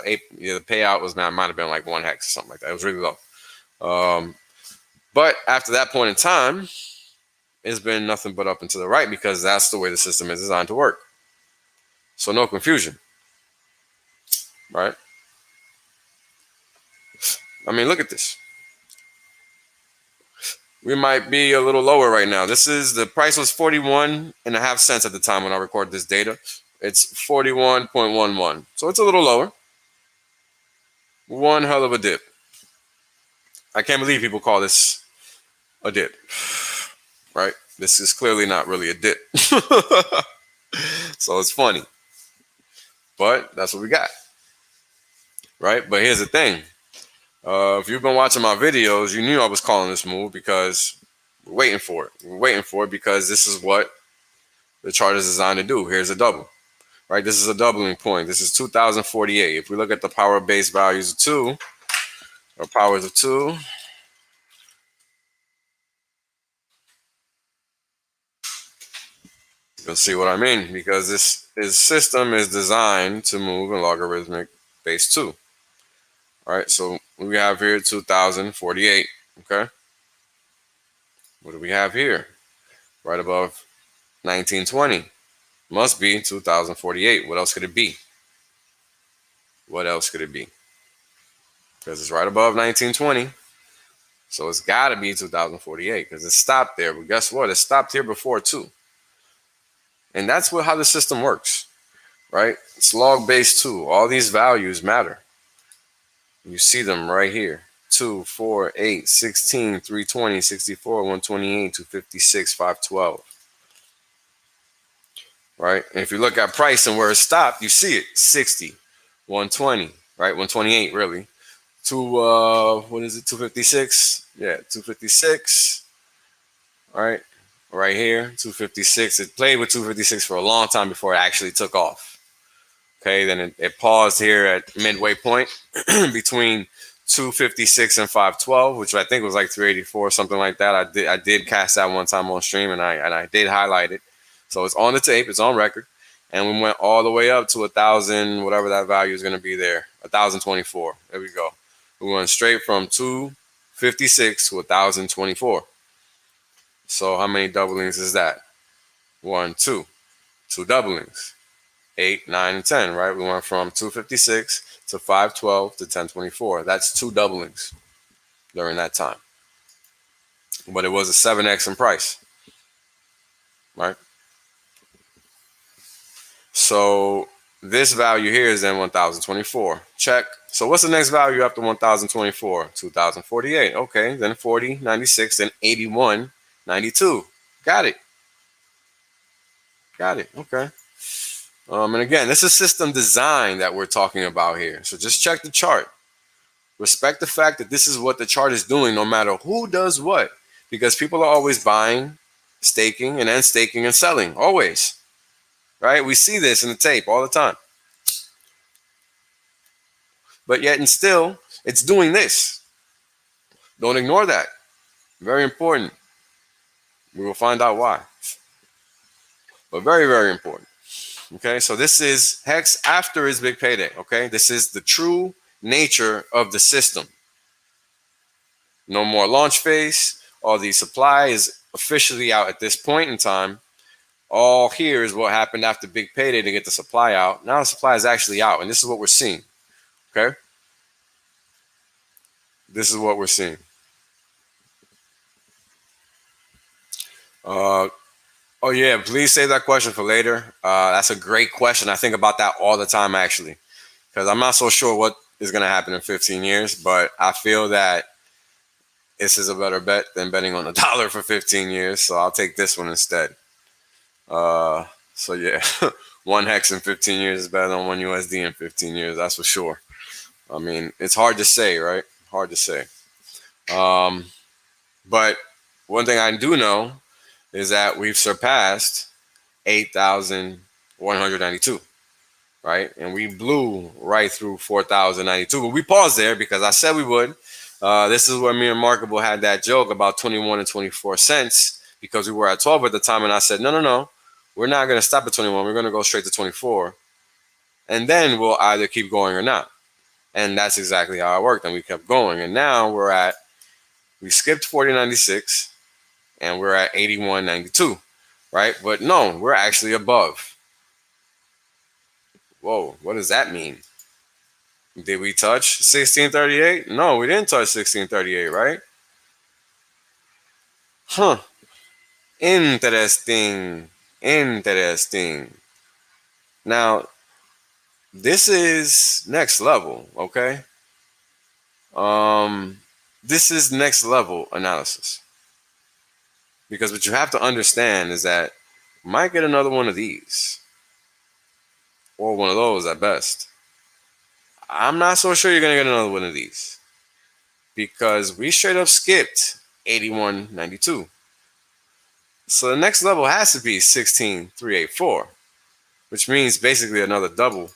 payout was might have been like 1 hex or something like that. It was really low. But after that point in time, it's been nothing but up and to the right, because that's the way the system is designed to work. So no confusion, right? I mean, look at this. We might be a little lower right now. This is, the price was 41.5 cents at the time when I record this data. It's 41.11. So it's a little lower. One hell of a dip. I can't believe people call this a dip, right? This is clearly not really a dip. So it's funny, but that's what we got, right? But here's the thing. If you've been watching my videos, you knew I was calling this move, because we're waiting for it. We're waiting for it because this is what the chart is designed to do. Here's a double, right? This is a doubling point. This is 2048. If we look at the power base values of 2, or powers of 2, you'll see what I mean, because this system is designed to move in logarithmic base 2. All right, so we have here 2048, okay? What do we have here? Right above 1920. Must be 2048. What else could it be? What else could it be? Because it's right above 1920. So it's got to be 2048, because it stopped there. But guess what? It stopped here before too. And that's how the system works, right? It's log base 2. All these values matter. You see them right here. 2, 4, 8, 16, 320, 64, 128, 256, 512. Right? And if you look at price and where it stopped, you see it. 60, 120, right? 128 really. What is it? 256? Yeah, 256. All right. Right here, 256. It played with 256 for a long time before it actually took off. Okay, then it paused here at midway point between 256 and 512, which I think was like 384, something like that. I did cast that one time on stream, and I did highlight it. So it's on the tape, it's on record. And we went all the way up to 1,000, whatever that value is going to be there, 1,024. There we go. We went straight from 256 to 1,024. So how many doublings is that? 1, 2. 2 doublings. 8, 9, and 10, right? We went from 256 to 512 to 1024. That's 2 doublings during that time. But it was a 7x in price, right? So this value here is then 1024. Check. So what's the next value after 1024? 2048. Okay, then 40, 96, then 81, 92. Got it. Got it. Okay. And again, this is system design that we're talking about here. So just check the chart. Respect the fact that this is what the chart is doing no matter who does what. Because people are always buying, staking, and then staking and selling. Always. Right? We see this in the tape all the time. But yet and still, it's doing this. Don't ignore that. Very important. We will find out why. But very, very important. Okay, so this is Hex after his big payday. Okay, this is the true nature of the system. No more launch phase. All the supply is officially out at this point in time. All here is what happened after big payday to get the supply out. Now the supply is actually out, and this is what we're seeing. Okay, this is what we're seeing. Oh yeah, please save that question for later. That's a great question. I think about that all the time actually, because I'm not so sure what is going to happen in 15 years, but I feel that this is a better bet than betting on the dollar for 15 years. So I'll take this one instead. So yeah, one hex in 15 years is better than one USD in 15 years. That's for sure. I mean, it's hard to say, right? Hard to say. But one thing I do know is that we've surpassed 8,192, right? And we blew right through 4,092. But we paused there because I said we would. This is where me and Markable had that joke about 21 and 24 cents because we were at 12 at the time. And I said, no. We're not going to stop at 21. We're going to go straight to 24. And then we'll either keep going or not. And that's exactly how it worked. And we kept going. And now we skipped 40.96 and we're at 81.92, right? But no, we're actually above. Whoa, what does that mean? Did we touch 1638? No, we didn't touch 1638, right? Huh. Interesting. Now, this is next level, okay? This is next level analysis. Because what you have to understand is that you might get another one of these. Or one of those at best. I'm not so sure you're going to get another one of these. Because we straight up skipped 81.92. So the next level has to be 16.384. Which means basically another double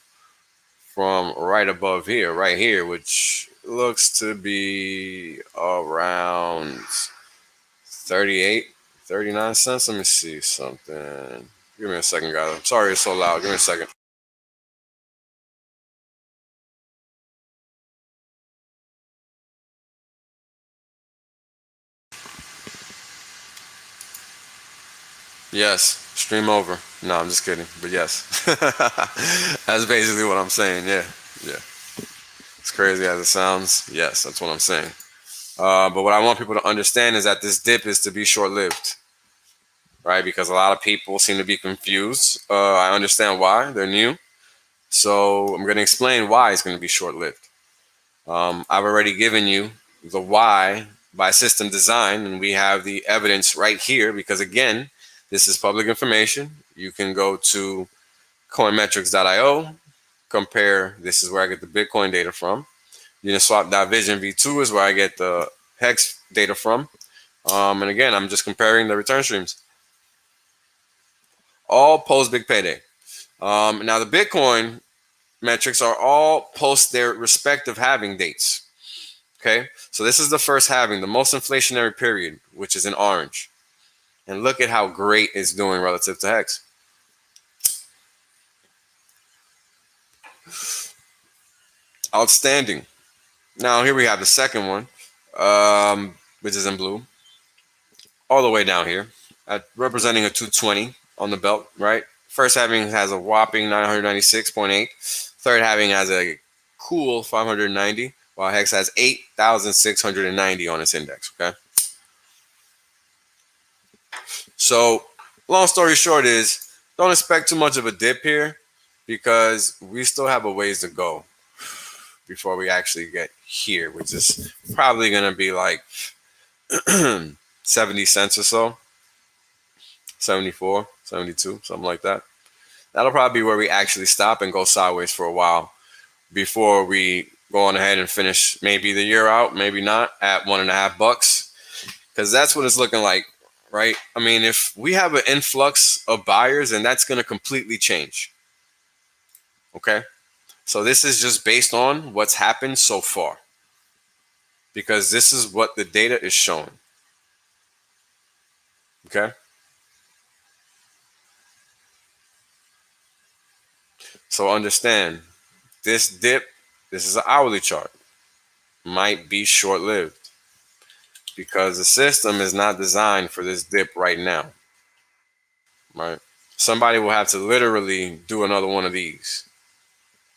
from right above here, right here, which looks to be around 38, 39 cents. Let me see something. Give me a second, guys. I'm sorry it's so loud. Give me a second. Yes, stream over. No, I'm just kidding. But yes, that's basically what I'm saying. Yeah. It's crazy as it sounds. Yes, that's what I'm saying. But what I want people to understand is that this dip is to be short-lived, right? Because a lot of people seem to be confused. I understand why. They're new. So I'm going to explain why it's going to be short-lived. I've already given you the why by system design, and we have the evidence right here because, again, this is public information. You can go to coinmetrics.io, compare. This is where I get the Bitcoin data from. Uniswap.vision v2 is where I get the HEX data from. And again, I'm just comparing the return streams. All post big payday. Now the Bitcoin metrics are all post their respective halving dates. Okay, so this is the first halving, the most inflationary period, which is in orange. And look at how great it's doing relative to HEX. Outstanding. Now here we have the second one, which is in blue, all the way down here, representing a 220 on the belt, right? First halving has a whopping 996.8. Third halving has a cool 590, while HEX has 8,690 on its index. Okay. So, long story short is, don't expect too much of a dip here because we still have a ways to go before we actually get here, which is probably going to be like 70 cents or so, 74, 72, something like that. That'll probably be where we actually stop and go sideways for a while before we go on ahead and finish maybe the year out, maybe not, at $1.50, because that's what it's looking like, right? I mean, if we have an influx of buyers, then that's going to completely change. Okay. So this is just based on what's happened so far, because this is what the data is showing. Okay. So understand, this dip, this is an hourly chart, might be short-lived because the system is not designed for this dip right now, right? Somebody will have to literally do another one of these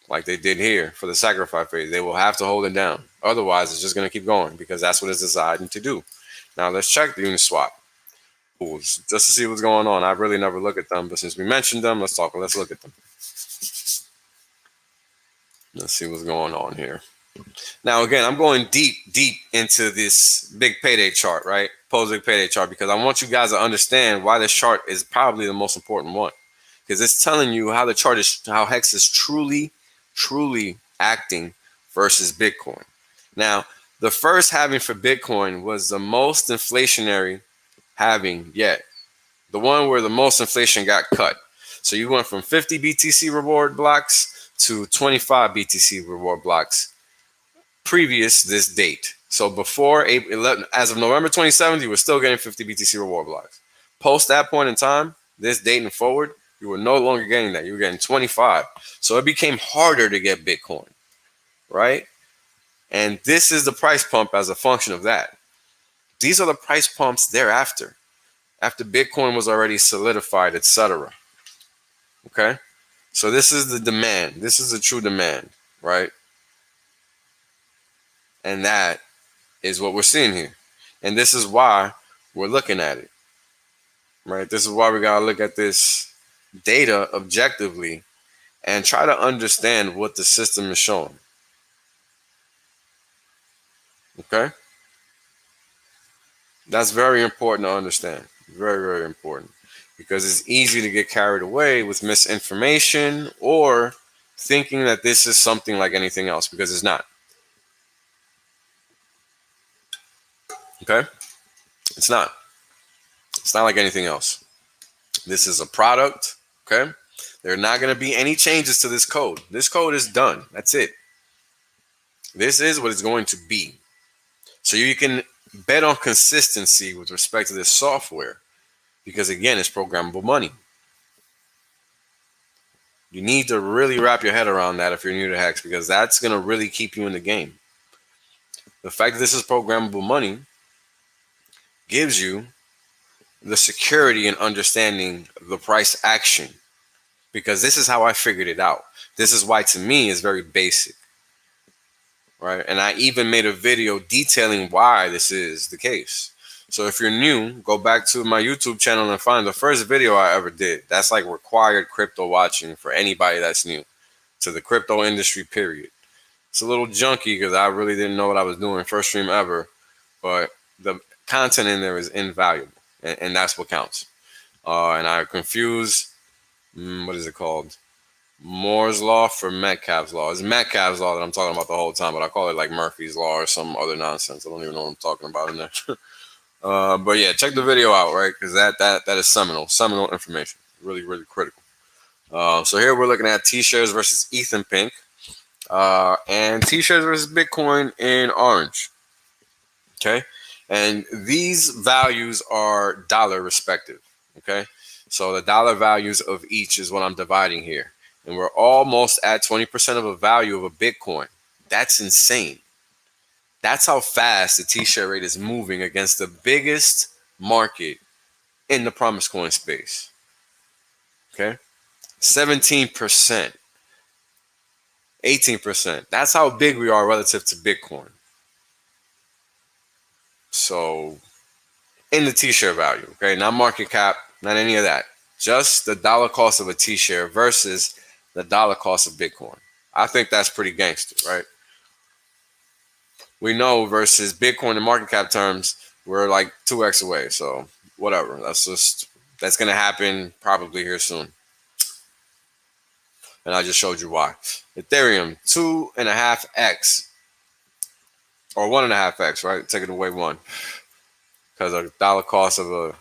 like they did here for the sacrifice phase. They will have to hold it down. Otherwise, it's just going to keep going because that's what it's designed to do. Now, let's check the Uniswap pools just to see what's going on. I've really never looked at them, but since we mentioned them, let's look at them. Let's see what's going on here. Now, again, I'm going deep into this big payday chart, right? Big payday chart, because I want you guys to understand why this chart is probably the most important one. Because it's telling you how the chart is, how HEX is truly acting versus Bitcoin. Now, the first halving for Bitcoin was the most inflationary halving yet. The one where the most inflation got cut. So you went from 50 BTC reward blocks to 25 BTC reward blocks previous this date. So before April 11, as of November 27th, you were still getting 50 BTC reward blocks. Post that point in time, this date and forward, you were no longer getting that. You were getting 25. So it became harder to get Bitcoin, right? And this is the price pump as a function of that. These are the price pumps thereafter, after Bitcoin was already solidified, etc. Okay? So this is the demand. This is the true demand, right? And that is what we're seeing here. And this is why we're looking at it, right? This is why we got to look at this data objectively and try to understand what the system is showing. Okay? That's very important to understand. Very important. Because it's easy to get carried away with misinformation or thinking that this is something like anything else, because it's not. Okay? It's not. It's not like anything else. This is a product. Okay? There are not going to be any changes to this code. This code is done. That's it. This is what it's going to be. So you can bet on consistency with respect to this software, because again, it's programmable money. You need to really wrap your head around that if you're new to HEX, because that's going to really keep you in the game. The fact that this is programmable money gives you the security in understanding the price action, because this is how I figured it out. This is why, to me, it's very basic, right? And I even made a video detailing why this is the case. So if you're new, go back to my YouTube channel and find the first video I ever did. That's like required crypto watching for anybody that's new to the crypto industry, period. It's a little junky because I really didn't know what I was doing. First stream ever. But the content in there is invaluable. And that's what counts. And I confuse, what is it called? Moore's Law for Metcalfe's Law. It's Metcalfe's Law that I'm talking about the whole time, but I call it like Murphy's Law or some other nonsense. I don't even know what I'm talking about in there. But yeah, check the video out, right? Because that is seminal information. Really critical. So here we're looking at T-shares versus Ethan pink, and T-shares versus Bitcoin in orange. Okay, and these values are dollar respective. Okay, so the dollar values of each is what I'm dividing here, and we're almost at 20% of a value of a Bitcoin. That's insane. That's how fast the T-share rate is moving against the biggest market in the promise coin space. Okay. 17%, 18%. That's how big we are relative to Bitcoin. So in the T-share value, okay, not market cap, not any of that. Just the dollar cost of a T-share versus the dollar cost of Bitcoin. I think that's pretty gangster, right? We know versus Bitcoin in market cap terms, we're like 2x away. So whatever. That's going to happen probably here soon. And I just showed you why. Ethereum, 2.5x or 1.5x, right? Taking away one. Because a dollar cost of a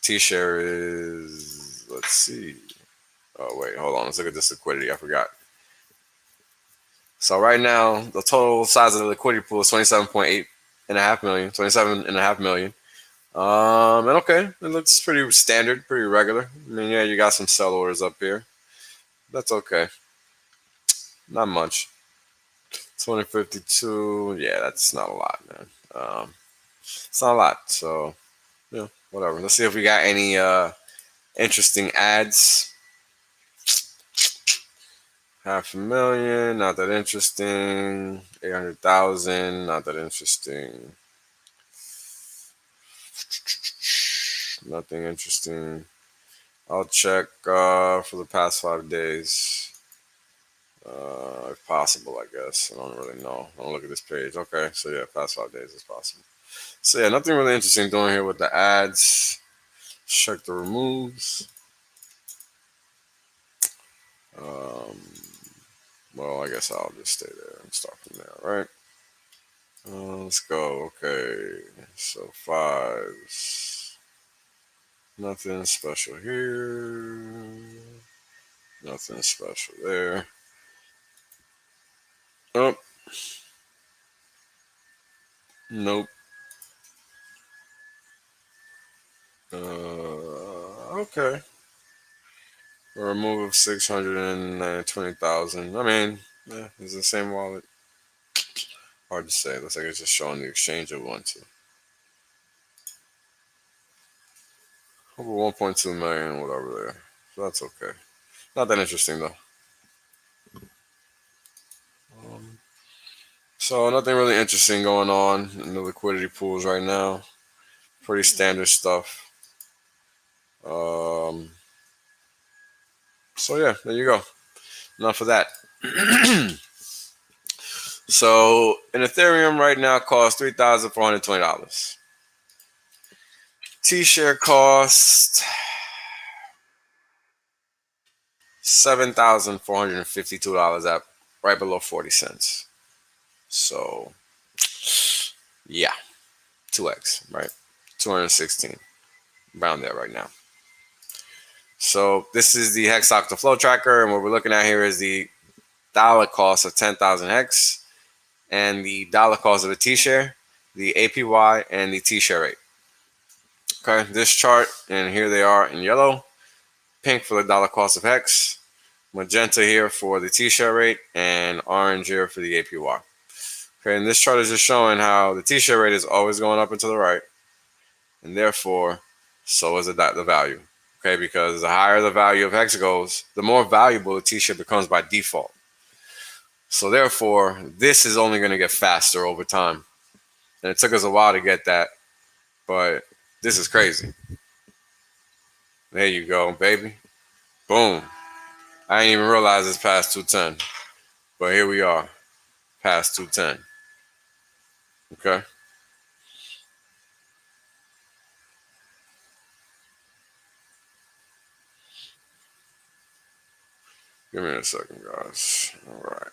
T-share is, let's see. Oh, wait, hold on. Let's look at this liquidity. I forgot. So right now, the total size of the liquidity pool is 27.5 million. And okay, it looks pretty standard, pretty regular. I mean, yeah, you got some sell orders up here. That's okay. Not much. 2052. Yeah, that's not a lot, man. It's not a lot. So, yeah, whatever. Let's see if we got any interesting ads. 500,000, not that interesting. 800,000, not that interesting. Nothing interesting. I'll check for the past 5 days. If possible, I guess. I don't really know. I'll look at this page. Okay, so yeah, past 5 days is possible. So yeah, nothing really interesting doing here with the ads. Check the removes. Well, I guess I'll just stay there and start from there, right? Let's go. Okay, so fives. Nothing special here. Nothing special there. Oh. Nope. Okay. A remove of 620,000. I mean, yeah, it's the same wallet. Hard to say. Looks like it's just showing the exchange of 1.2. Over 1.2 million, whatever there. So that's okay. Not that interesting though. So nothing really interesting going on in the liquidity pools right now. Pretty standard stuff. So yeah, there you go. Enough of that. So an Ethereum right now costs $3,420. T-share cost $7,452 at right below 40 cents. So yeah, 2x, right? 216, around there right now. So this is the Hex Octa Flow Tracker, and what we're looking at here is the dollar cost of 10,000 Hex and the dollar cost of a T-share, the APY, and the T-share rate. Okay, this chart, and here they are in yellow, pink for the dollar cost of Hex, magenta here for the T-share rate, and orange here for the APY. Okay, and this chart is just showing how the T-share rate is always going up and to the right, and therefore, so is the value. Okay, because the higher the value of Hex goes, the more valuable the T-share becomes by default. So therefore, this is only going to get faster over time. And it took us a while to get that, but this is crazy. There you go, baby. Boom. I didn't even realize it's past 210. But here we are, past 210. Okay. Give me a second, guys. All right.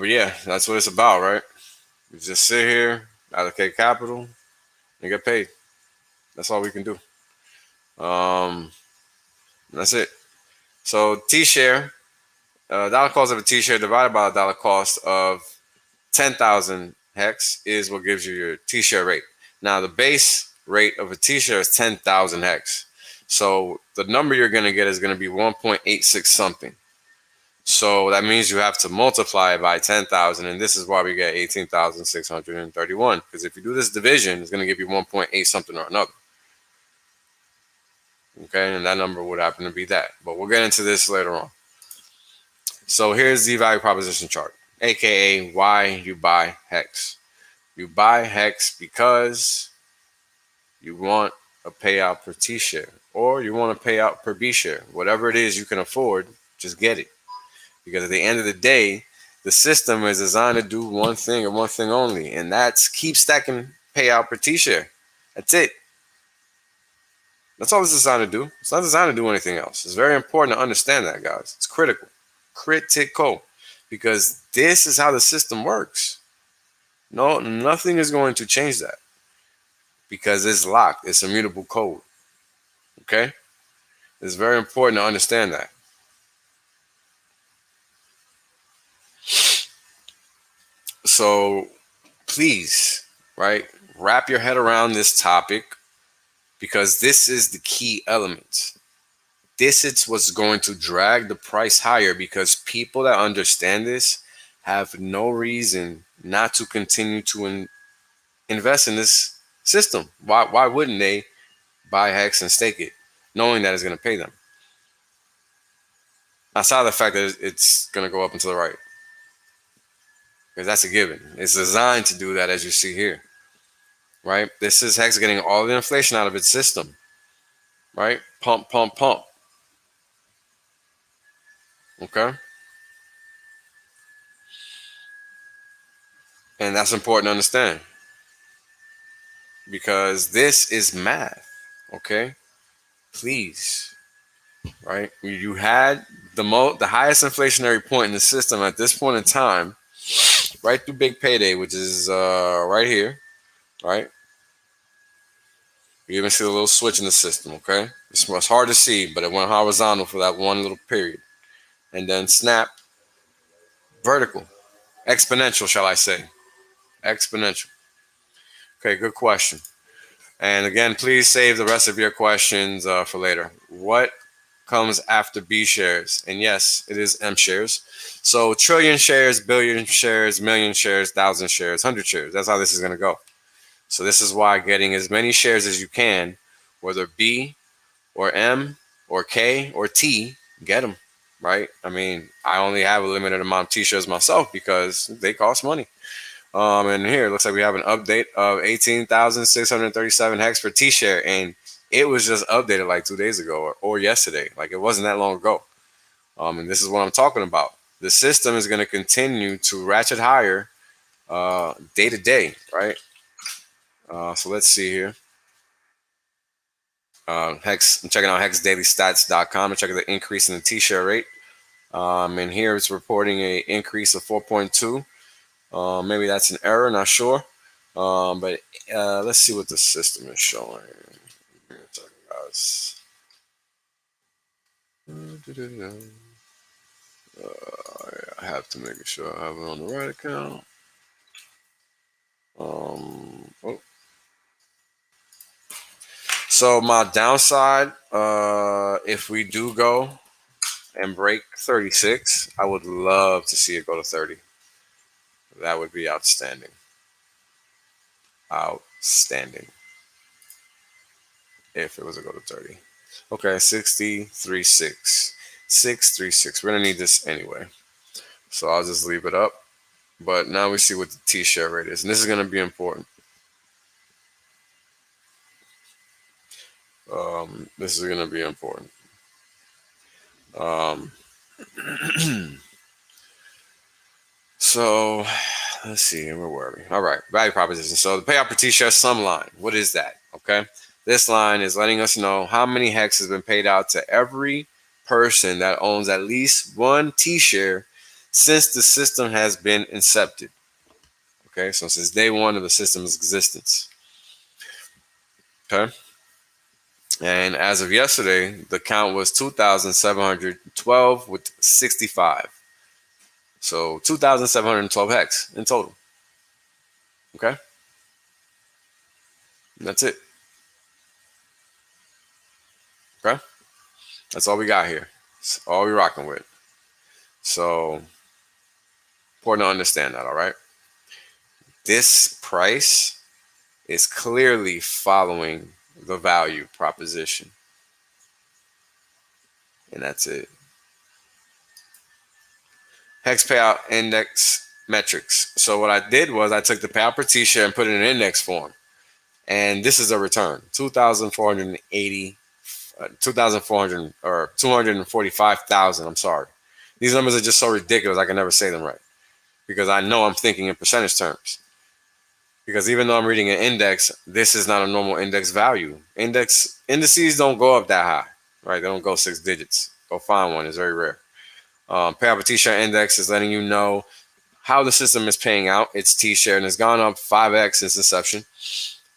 But yeah, that's what it's about, right? You just sit here, allocate capital, and get paid. That's all we can do. That's it. So T-share, dollar cost of a T-share divided by the dollar cost of 10,000 Hex is what gives you your T-share rate. Now the base rate of a T-share is 10,000 Hex. So the number you're going to get is going to be 1.86 something. So that means you have to multiply it by 10,000, and this is why we get 18,631. Because if you do this division, it's going to give you 1.8 something or another. Okay, and that number would happen to be that. But we'll get into this later on. So here's the value proposition chart, aka why you buy HEX. You buy HEX because you want a payout per T share, or you want a payout per B share. Whatever it is you can afford, just get it. Because at the end of the day, the system is designed to do one thing and one thing only, and that's keep stacking payout per T share. That's it. That's all it's designed to do. It's not designed to do anything else. It's very important to understand that, guys. It's critical. Critical. Because this is how the system works. No, nothing is going to change that. Because it's locked. It's immutable code. Okay? It's very important to understand that. So please, right, wrap your head around this topic, because this is the key element. This is what's going to drag the price higher, because people that understand this have no reason not to continue to invest in this system. Why wouldn't they buy HEX and stake it, knowing that it's going to pay them? Outside of the fact that it's going to go up and to the right, because that's a given. It's designed to do that, as you see here, right? This is HEX getting all the inflation out of its system, right? Pump, pump, pump. Okay? And that's important to understand, because this is math, okay? Please, right? You had the highest inflationary point in the system at this point in time, right through big payday, which is right here, right? You even see a little switch in the system, okay? It's hard to see, but it went horizontal for that one little period. And then snap, vertical, exponential, shall I say. Exponential. Okay, good question. And again, please save the rest of your questions for later. What comes after B shares? And yes, it is M shares. So trillion shares, billion shares, million shares, 1,000 shares, 100 shares. That's how this is going to go. So this is why getting as many shares as you can, whether B or M or K or T, get them, right? I mean, I only have a limited amount of T-shares myself because they cost money. And here it looks like we have an update of 18,637 HEX per T-share, and it was just updated like 2 days ago or yesterday. Like, it wasn't that long ago. And this is what I'm talking about. The system is going to continue to ratchet higher day to day, right? So let's see here. HEX, I'm checking out HEXDailyStats.com and checking the increase in the T-share rate. And here it's reporting a increase of 4.2. Maybe that's an error, not sure. But let's see what the system is showing. I have to make sure I have it on the right account. Oh. So my downside, if we do go and break 36, I would love to see it go to 30. That would be outstanding. Outstanding. If it was to go to 30. Okay, 63.6. 636. We're going to need this anyway. So I'll just leave it up. But now we see what the T-share rate is. And this is going to be important. This is going to be important. So let's see. Where were we? All right. Value proposition. So the payout per T-share sum line. What is that? Okay. This line is letting us know how many HEX has been paid out to every person that owns at least one T-share since the system has been incepted. Okay, so since day one of the system's existence. Okay, and as of yesterday, the count was 2,712 with 65. So 2,712 HEX in total. Okay, and that's it. Okay, that's all we got here. That's all we're rocking with. So important to understand that. All right, this price is clearly following the value proposition. And that's it. HEX payout index metrics. So what I did was I took the payout per T-share and put it in index form. And this is a return, 2,480, 2,400 or 245,000. I'm sorry. These numbers are just so ridiculous I can never say them right because I know I'm thinking in percentage terms. Because even though I'm reading an index, this is not a normal index value. Indices don't go up that high, right? They don't go 6 digits. Go find one. It's very rare. Payout per T-share index is letting you know how the system is paying out its T-share, and it's gone up 5x since inception.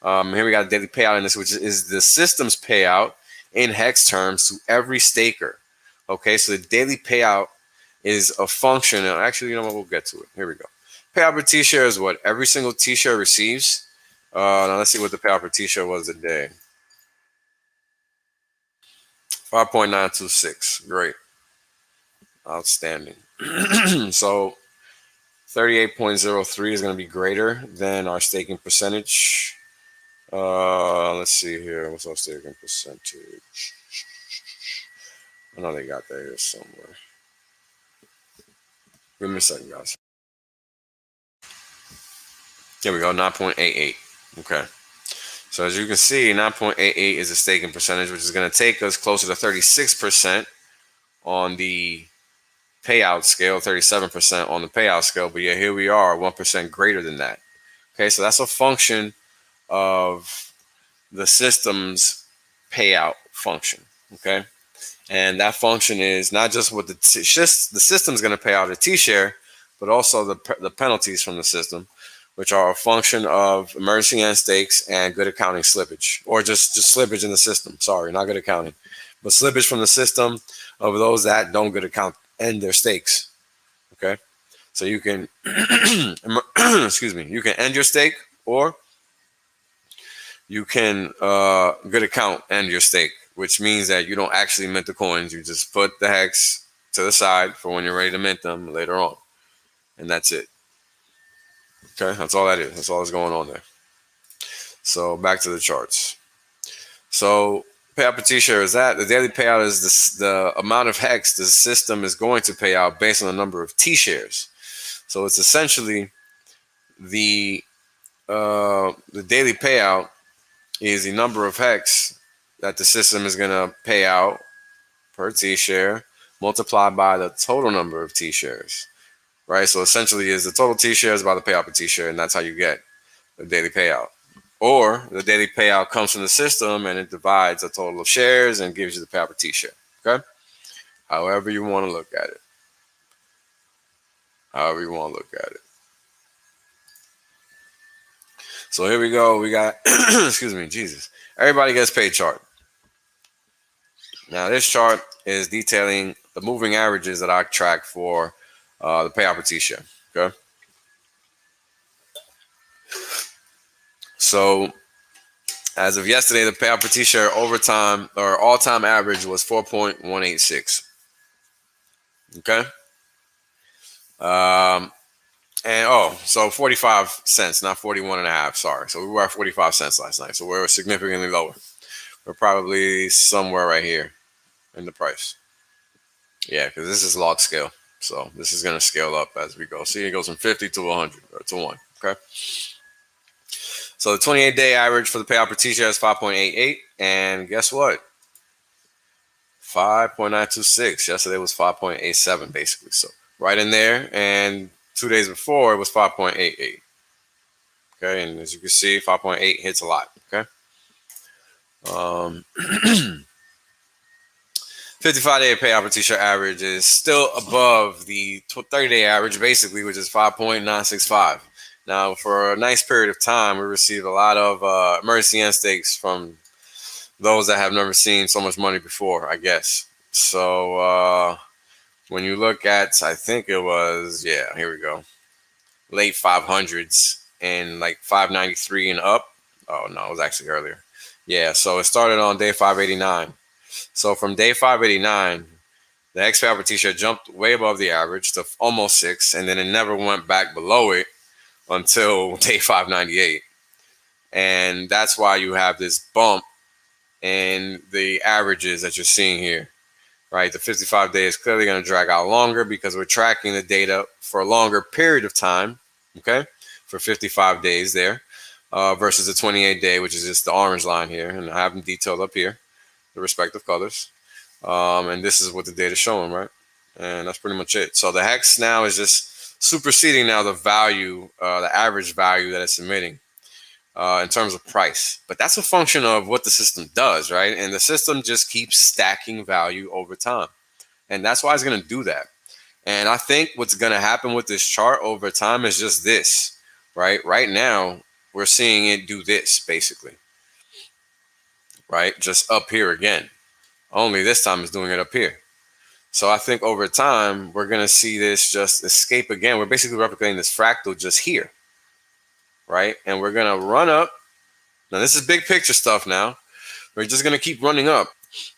Here we got a daily payout index, which is the system's payout in HEX terms to every staker. Okay, so the daily payout is a function. And actually, you know what? We'll get to it. Here we go. Payout per T-share is what every single T-share receives. Now let's see what the payout per T-share was today. 5.926. Great. Outstanding. So 38.03 is going to be greater than our staking percentage. Let's see here. What's our staking percentage? I know they got that here somewhere. Give me a second, guys. Here we go, 9.88. Okay. So as you can see, 9.88 is a staking percentage, which is going to take us closer to 36% on the payout scale, 37% on the payout scale. But yeah, here we are, 1% greater than that. Okay, so that's a function of the system's payout function. Okay, and that function is not just what the system's going to pay out a T-share, but also the penalties from the system, which are a function of emergency end stakes and good accounting slippage, or just slippage in the system. Sorry, not good accounting, but slippage from the system of those that don't good account end their stakes. Okay, so you can excuse me, you can end your stake, or you can good account end your stake, which means that you don't actually mint the coins. You just put the HEX to the side for when you're ready to mint them later on, and that's it. Okay, that's all that is. That's all that's going on there. So back to the charts. So payout per T-share is that. The daily payout is the amount of HEX the system is going to pay out based on the number of T-shares. So it's essentially the daily payout is the number of HEX that the system is going to pay out per T-share multiplied by the total number of T-shares. Right, so essentially is the total T-shares by the payout per T-share, and that's how you get the daily payout. Or the daily payout comes from the system and it divides the total of shares and gives you the payout per T-share. Okay, however you want to look at it. However you want to look at it. So here we go. We got excuse me, Jesus. Everybody gets paid chart. Now this chart is detailing the moving averages that I track for the payout per T-share. Okay. So as of yesterday, the payout per T-share overtime or all-time average was 4.186. Okay. And so 45 cents, not 41 and a half. Sorry. So we were at 45 cents last night. So we're significantly lower. We're probably somewhere right here in the price. Yeah, because this is log scale. So this is going to scale up as we go. See, it goes from 50 to 100 or to 1. Okay. So the 28-day average for the payout per T-share is 5.88. And guess what? 5.926. Yesterday was 5.87 basically. So right in there. And 2 days before it was 5.88. Okay. And as you can see, 5.8 hits a lot. Okay. 55-day payout per T-share average is still above the 30-day average, basically, which is 5.965. Now, for a nice period of time, we received a lot of emergency end stakes from those that have never seen so much money before, I guess. So when you look at, I think it was, yeah, here we go, late 500s and like 593 and up. Oh, no, it was actually earlier. Yeah, so it started on day 589. So from day 589, the HEX payout per T-share jumped way above the average to almost 6, and then it never went back below it until day 598. And that's why you have this bump in the averages that you're seeing here, right? The 55 day is clearly going to drag out longer because we're tracking the data for a longer period of time, okay, for 55 days there, versus the 28 day, which is just the orange line here, and I have them detailed up here, the respective colors, and this is what the data is showing, right? And that's pretty much it. So the hex now is just superseding now the value, the average value that it's emitting. In terms of price, but that's a function of what the system does, right? And the system just keeps stacking value over time, and that's why it's going to do that. And I think what's going to happen with this chart over time is just this, right? Right now, we're seeing it do this basically, right? Just up here again. Only this time it's doing it up here. So I think over time, we're going to see this just escape again. We're basically replicating this fractal just here, right? And we're going to run up. Now, this is big picture stuff now. We're just going to keep running up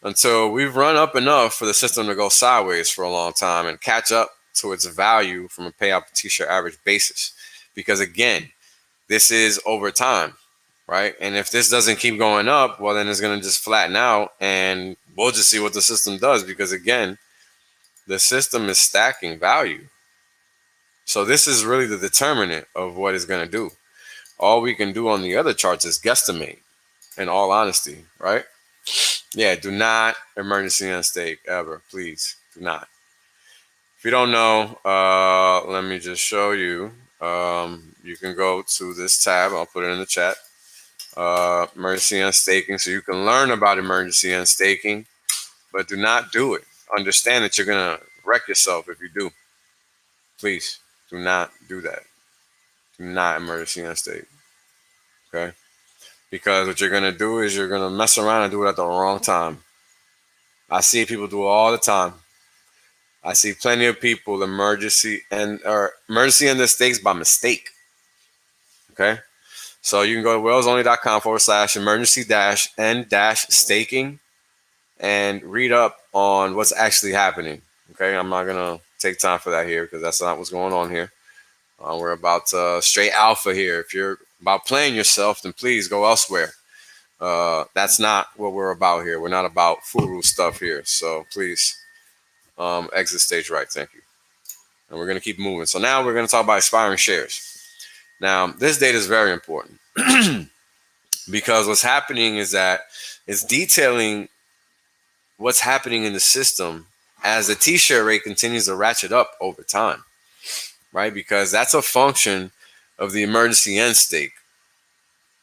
until we've run up enough for the system to go sideways for a long time and catch up to its value from a payout per t-shirt average basis. Because again, this is over time, right? And if this doesn't keep going up, well, then it's going to just flatten out and we'll just see what the system does. Because again, the system is stacking value. So this is really the determinant of what it's going to do. All we can do on the other charts is guesstimate, in all honesty, right? Yeah, do not emergency unstake ever, please. Do not. If you don't know, let me just show you. You can go to this tab. I'll put it in the chat. Emergency unstaking, so you can learn about emergency unstaking, but do not do it. Understand that you're going to wreck yourself if you do. Please, do not do that. Do not emergency unstake. Okay? Because what you're going to do is you're going to mess around and do it at the wrong time. I see people do it all the time. I see plenty of people emergency end the stakes by mistake. Okay? So you can go to whalesonly.com/emergency-and-staking and read up on what's actually happening. Okay? I'm not going to take time for that here because that's not what's going on here. We're about straight alpha here. If you're about playing yourself, then please go elsewhere. That's not what we're about here. We're not about furu stuff here. So please exit stage right. Thank you. And we're going to keep moving. So now we're going to talk about expiring shares. Now, this data is very important because what's happening is that it's detailing what's happening in the system as the T-share rate continues to ratchet up over time. Right? Because that's a function of the emergency end stake.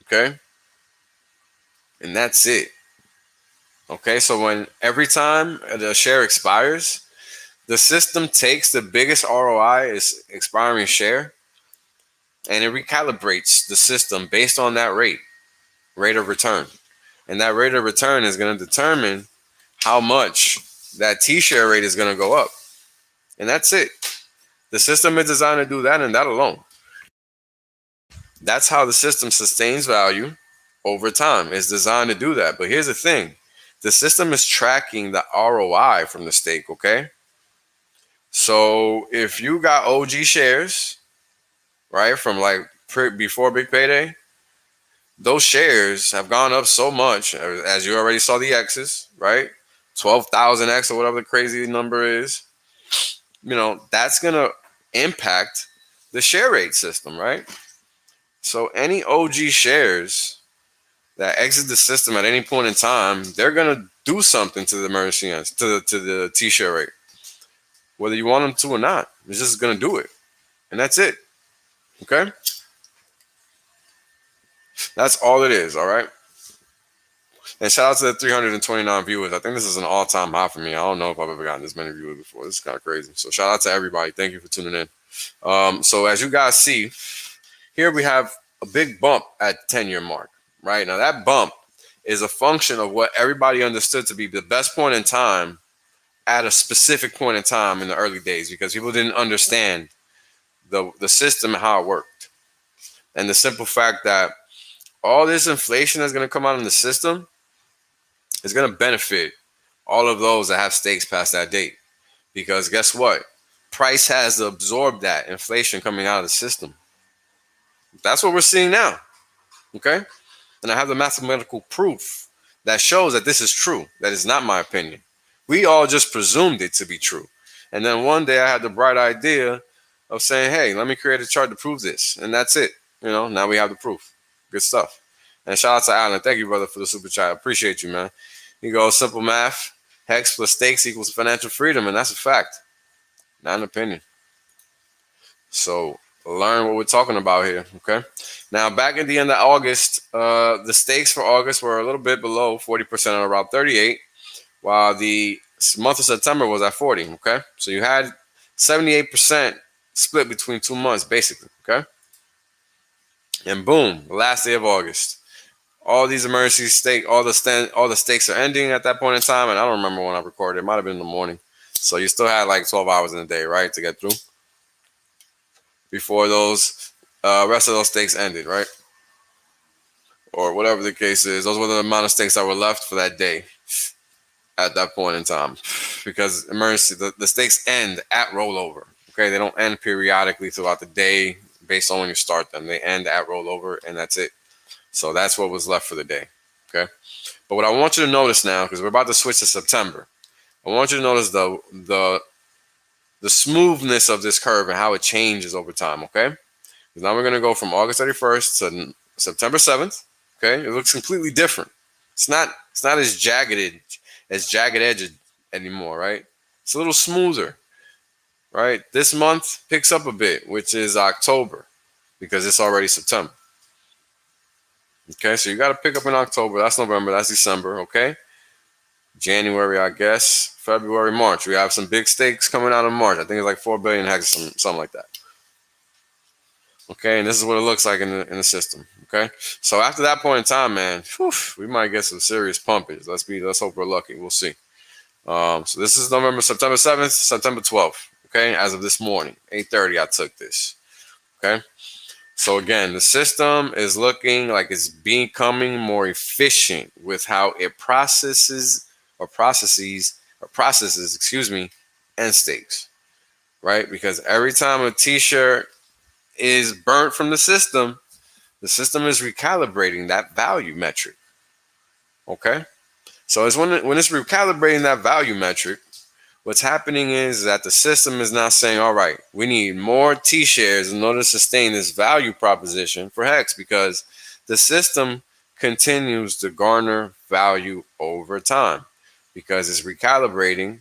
Okay? And that's it. Okay, so when every time the share expires, the system takes the biggest ROI is expiring share and it recalibrates the system based on that rate of return. And that rate of return is going to determine how much that T-share rate is going to go up. And that's it. The system is designed to do that and that alone. That's how the system sustains value over time. It's designed to do that. But here's the thing. The system is tracking the ROI from the stake, okay? So if you got OG shares, right, from like before big payday, those shares have gone up so much, as you already saw the X's, right? 12,000X or whatever the crazy number is. You know, that's going to impact the share rate system, right? So any OG shares that exit the system at any point in time, they're going to do something to the emergency to the T-share rate, whether you want them to or not. It's just going to do it, and that's it. Okay, that's all it is. All right. And shout out to the 329 viewers. I think this is an all-time high for me. I don't know if I've ever gotten this many viewers before. This is kind of crazy. So shout out to everybody. Thank you for tuning in. So as you guys see, here we have a big bump at the 10-year mark. Right now, that bump is a function of what everybody understood to be the best point in time at a specific point in time in the early days, because people didn't understand the system and how it worked. And the simple fact that all this inflation that's going to come out in the system is going to benefit all of those that have stakes past that date. Because guess what? Price has absorbed that inflation coming out of the system. That's what we're seeing now. Okay? And I have the mathematical proof that shows that this is true. That is not my opinion. We all just presumed it to be true. And then one day I had the bright idea of saying, hey, let me create a chart to prove this. And that's it. Now we have the proof. Good stuff. And shout out to Alan. Thank you, brother, for the super chat. I appreciate you, man. You go, simple math. Hex plus stakes equals financial freedom. And that's a fact, not an opinion. So learn what we're talking about here, okay? Now, back at the end of August, the stakes for August were a little bit below 40% or around 38, while the month of September was at 40, okay? So you had 78% split between 2 months, basically, okay? And boom, the last day of August. All these emergency stakes, all the stakes are ending at that point in time, and I don't remember when I recorded. It might have been in the morning. So you still had like 12 hours in a day, right, to get through before those rest of those stakes ended, right? Or whatever the case is. Those were the amount of stakes that were left for that day at that point in time. Because emergency, the stakes end at rollover. Okay, they don't end periodically throughout the day based on when you start them. They end at rollover, and that's it. So that's what was left for the day. Okay. But what I want you to notice now, because we're about to switch to September, I want you to notice the smoothness of this curve and how it changes over time. Okay. Because now we're going to go from August 31st to September 7th. Okay. It looks completely different. It's not as jagged edge anymore, right? It's a little smoother, right? This month picks up a bit, which is October, because it's already September. Okay, so you got to pick up in October. That's November. That's December. Okay, January, I guess. February, March. We have some big stakes coming out in March. I think it's like 4 billion hex, something like that. Okay, and this is what it looks like in the system. Okay, so after that point in time, man, we might get some serious pumpage. Let's hope we're lucky. We'll see. So this is September 7th, September 12th. Okay, as of this morning, 8:30, I took this. Okay. So again, the system is looking like it's becoming more efficient with how it processes, end stakes, right? Because every time a t-shirt is burnt from the system is recalibrating that value metric. Okay, so it's when it's recalibrating that value metric, what's happening is that the system is now saying, all right, we need more T-shares in order to sustain this value proposition for HEX, because the system continues to garner value over time because it's recalibrating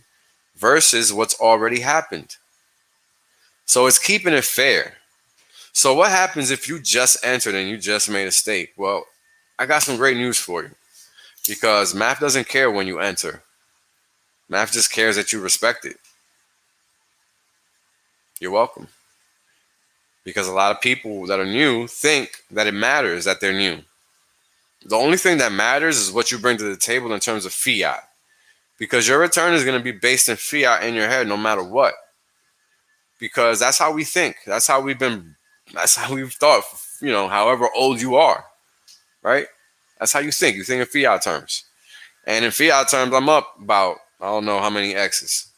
versus what's already happened. So it's keeping it fair. So what happens if you just entered and you just made a stake? Well, I got some great news for you, because math doesn't care when you enter. Math just cares that you respect it. You're welcome. Because a lot of people that are new think that it matters that they're new. The only thing that matters is what you bring to the table in terms of fiat. Because your return is going to be based in fiat in your head no matter what. Because that's how we think. That's how we've thought, however old you are. Right? That's how you think. You think in fiat terms. And in fiat terms, I'm up about, I don't know how many X's.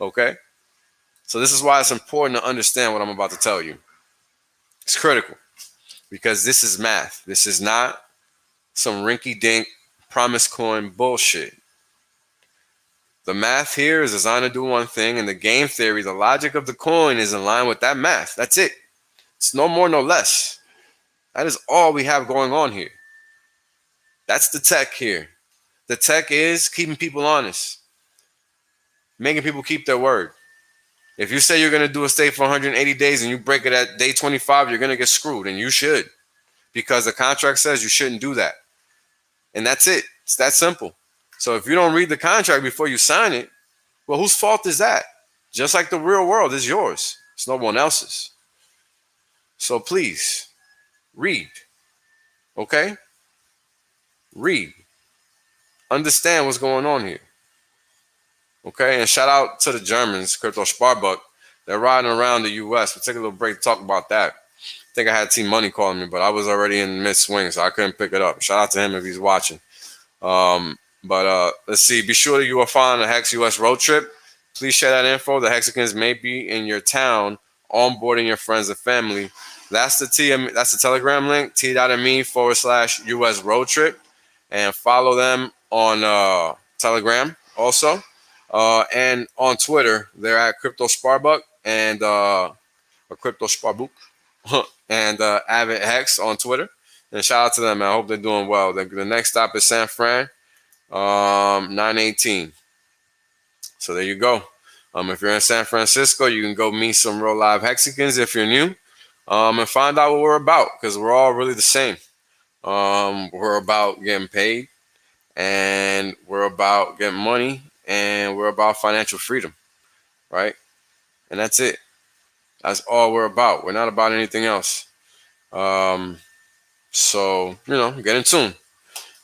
Okay? So this is why it's important to understand what I'm about to tell you. It's critical. Because this is math. This is not some rinky-dink promise coin bullshit. The math here is designed to do one thing, and the game theory, the logic of the coin is in line with that math. That's it. It's no more, no less. That is all we have going on here. That's the tech here. The tech is keeping people honest, making people keep their word. If you say you're going to do a stake for 180 days and you break it at day 25, you're going to get screwed, and you should, because the contract says you shouldn't do that. And that's it. It's that simple. So if you don't read the contract before you sign it, well, whose fault is that? Just like the real world is yours. It's no one else's. So please, read. Okay? Read. Understand what's going on here. Okay? And shout out to the Germans, Crypto Sparbuck. They're riding around the U.S. We'll take a little break to talk about that. I think I had Team Money calling me, but I was already in mid-swing, so I couldn't pick it up. Shout out to him if he's watching. Let's see. Be sure that you are following the HEX US road trip. Please share that info. The Hexicans may be in your town, onboarding your friends and family. That's the Telegram link, t.me/US road trip. And follow them on Telegram also. And on Twitter, they're at Crypto Sparbuck and or Crypto Sparbook and Avid Hex on Twitter. And shout out to them, man. I hope they're doing well. The next stop is San Fran, 9/18. So there you go. If you're in San Francisco, you can go meet some real live Hexicans if you're new, and find out what we're about, because we're all really the same. We're about getting paid, and we're about getting money, and we're about financial freedom, right? And that's it. That's all we're about. We're not about anything else. So, get in tune.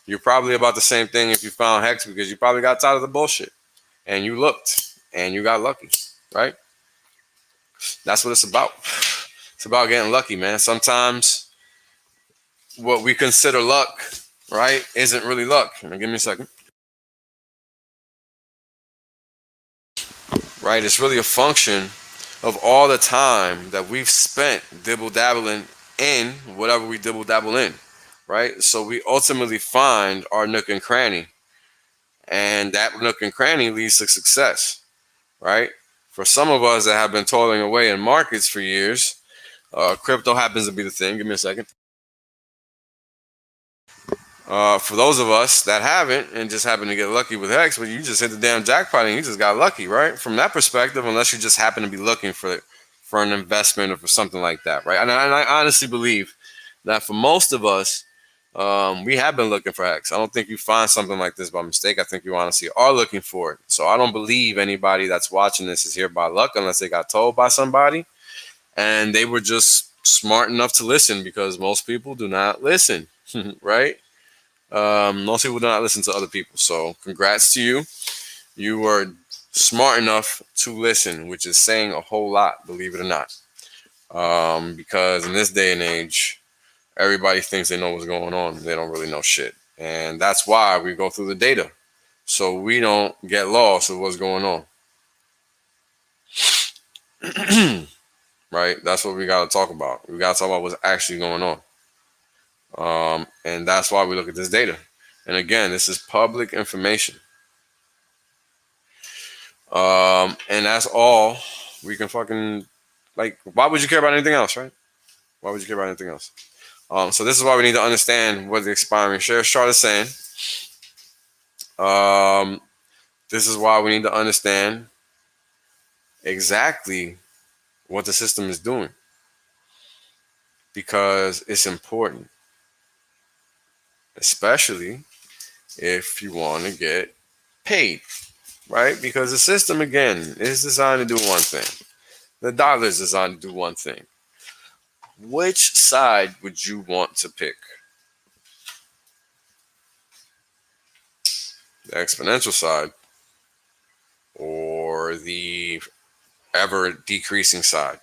You're probably about the same thing if you found Hex, because you probably got tired of the bullshit and you looked and you got lucky, right? That's what it's about. It's about getting lucky, man. Sometimes what we consider luck, right, isn't really luck. Give me a second. Right? It's really a function of all the time that we've spent dibble-dabbling in whatever we dibble-dabble in, right? So we ultimately find our nook and cranny, and that nook and cranny leads to success, right? For some of us that have been toiling away in markets for years, crypto happens to be the thing. Give me a second. For those of us that haven't and just happen to get lucky with Hex, well, you just hit the damn jackpot and you just got lucky, right? From that perspective, unless you just happen to be looking for an investment or for something like that, right? And I honestly believe that for most of us, we have been looking for Hex. I don't think you find something like this by mistake. I think you honestly are looking for it. So I don't believe anybody that's watching this is here by luck, unless they got told by somebody and they were just smart enough to listen, because most people do not listen, right? Most people do not listen to other people. So congrats to you. You were smart enough to listen, which is saying a whole lot, believe it or not. Because in this day and age, everybody thinks they know what's going on. They don't really know shit. And that's why we go through the data, so we don't get lost with what's going on. Right? That's what we got to talk about. We got to talk about what's actually going on. And that's why we look at this data. And again, this is public information. And that's all we can fucking, like, why would you care about anything else, right? Why would you care about anything else? So this is why we need to understand what the expiring shares chart is saying. This is why we need to understand exactly what the system is doing, because it's important, especially if you want to get paid, right? Because the system, again, is designed to do one thing. The dollar is designed to do one thing. Which side would you want to pick? The exponential side or the ever decreasing side?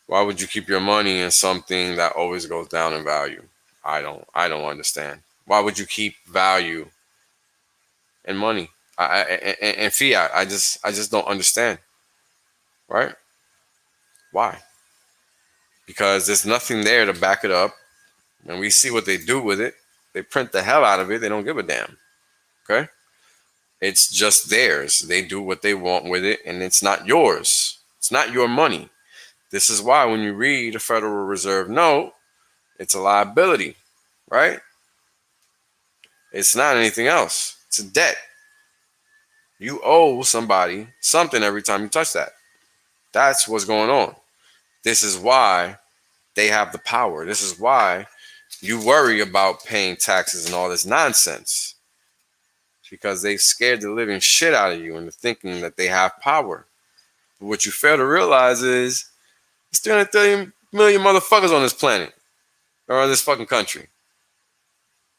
Why would you keep your money in something that always goes down in value? I don't understand. Why would you keep value in money and fiat? I just don't understand. Right? Why? Because there's nothing there to back it up. And we see what they do with it. They print the hell out of it. They don't give a damn. Okay? It's just theirs. They do what they want with it, and it's not yours. It's not your money. This is why when you read a Federal Reserve note, it's a liability, right? It's not anything else. It's a debt. You owe somebody something every time you touch that. That's what's going on. This is why they have the power. This is why you worry about paying taxes and all this nonsense. Because they've scared the living shit out of you into thinking that they have power. But what you fail to realize is there's 330 million motherfuckers on this planet or on this fucking country.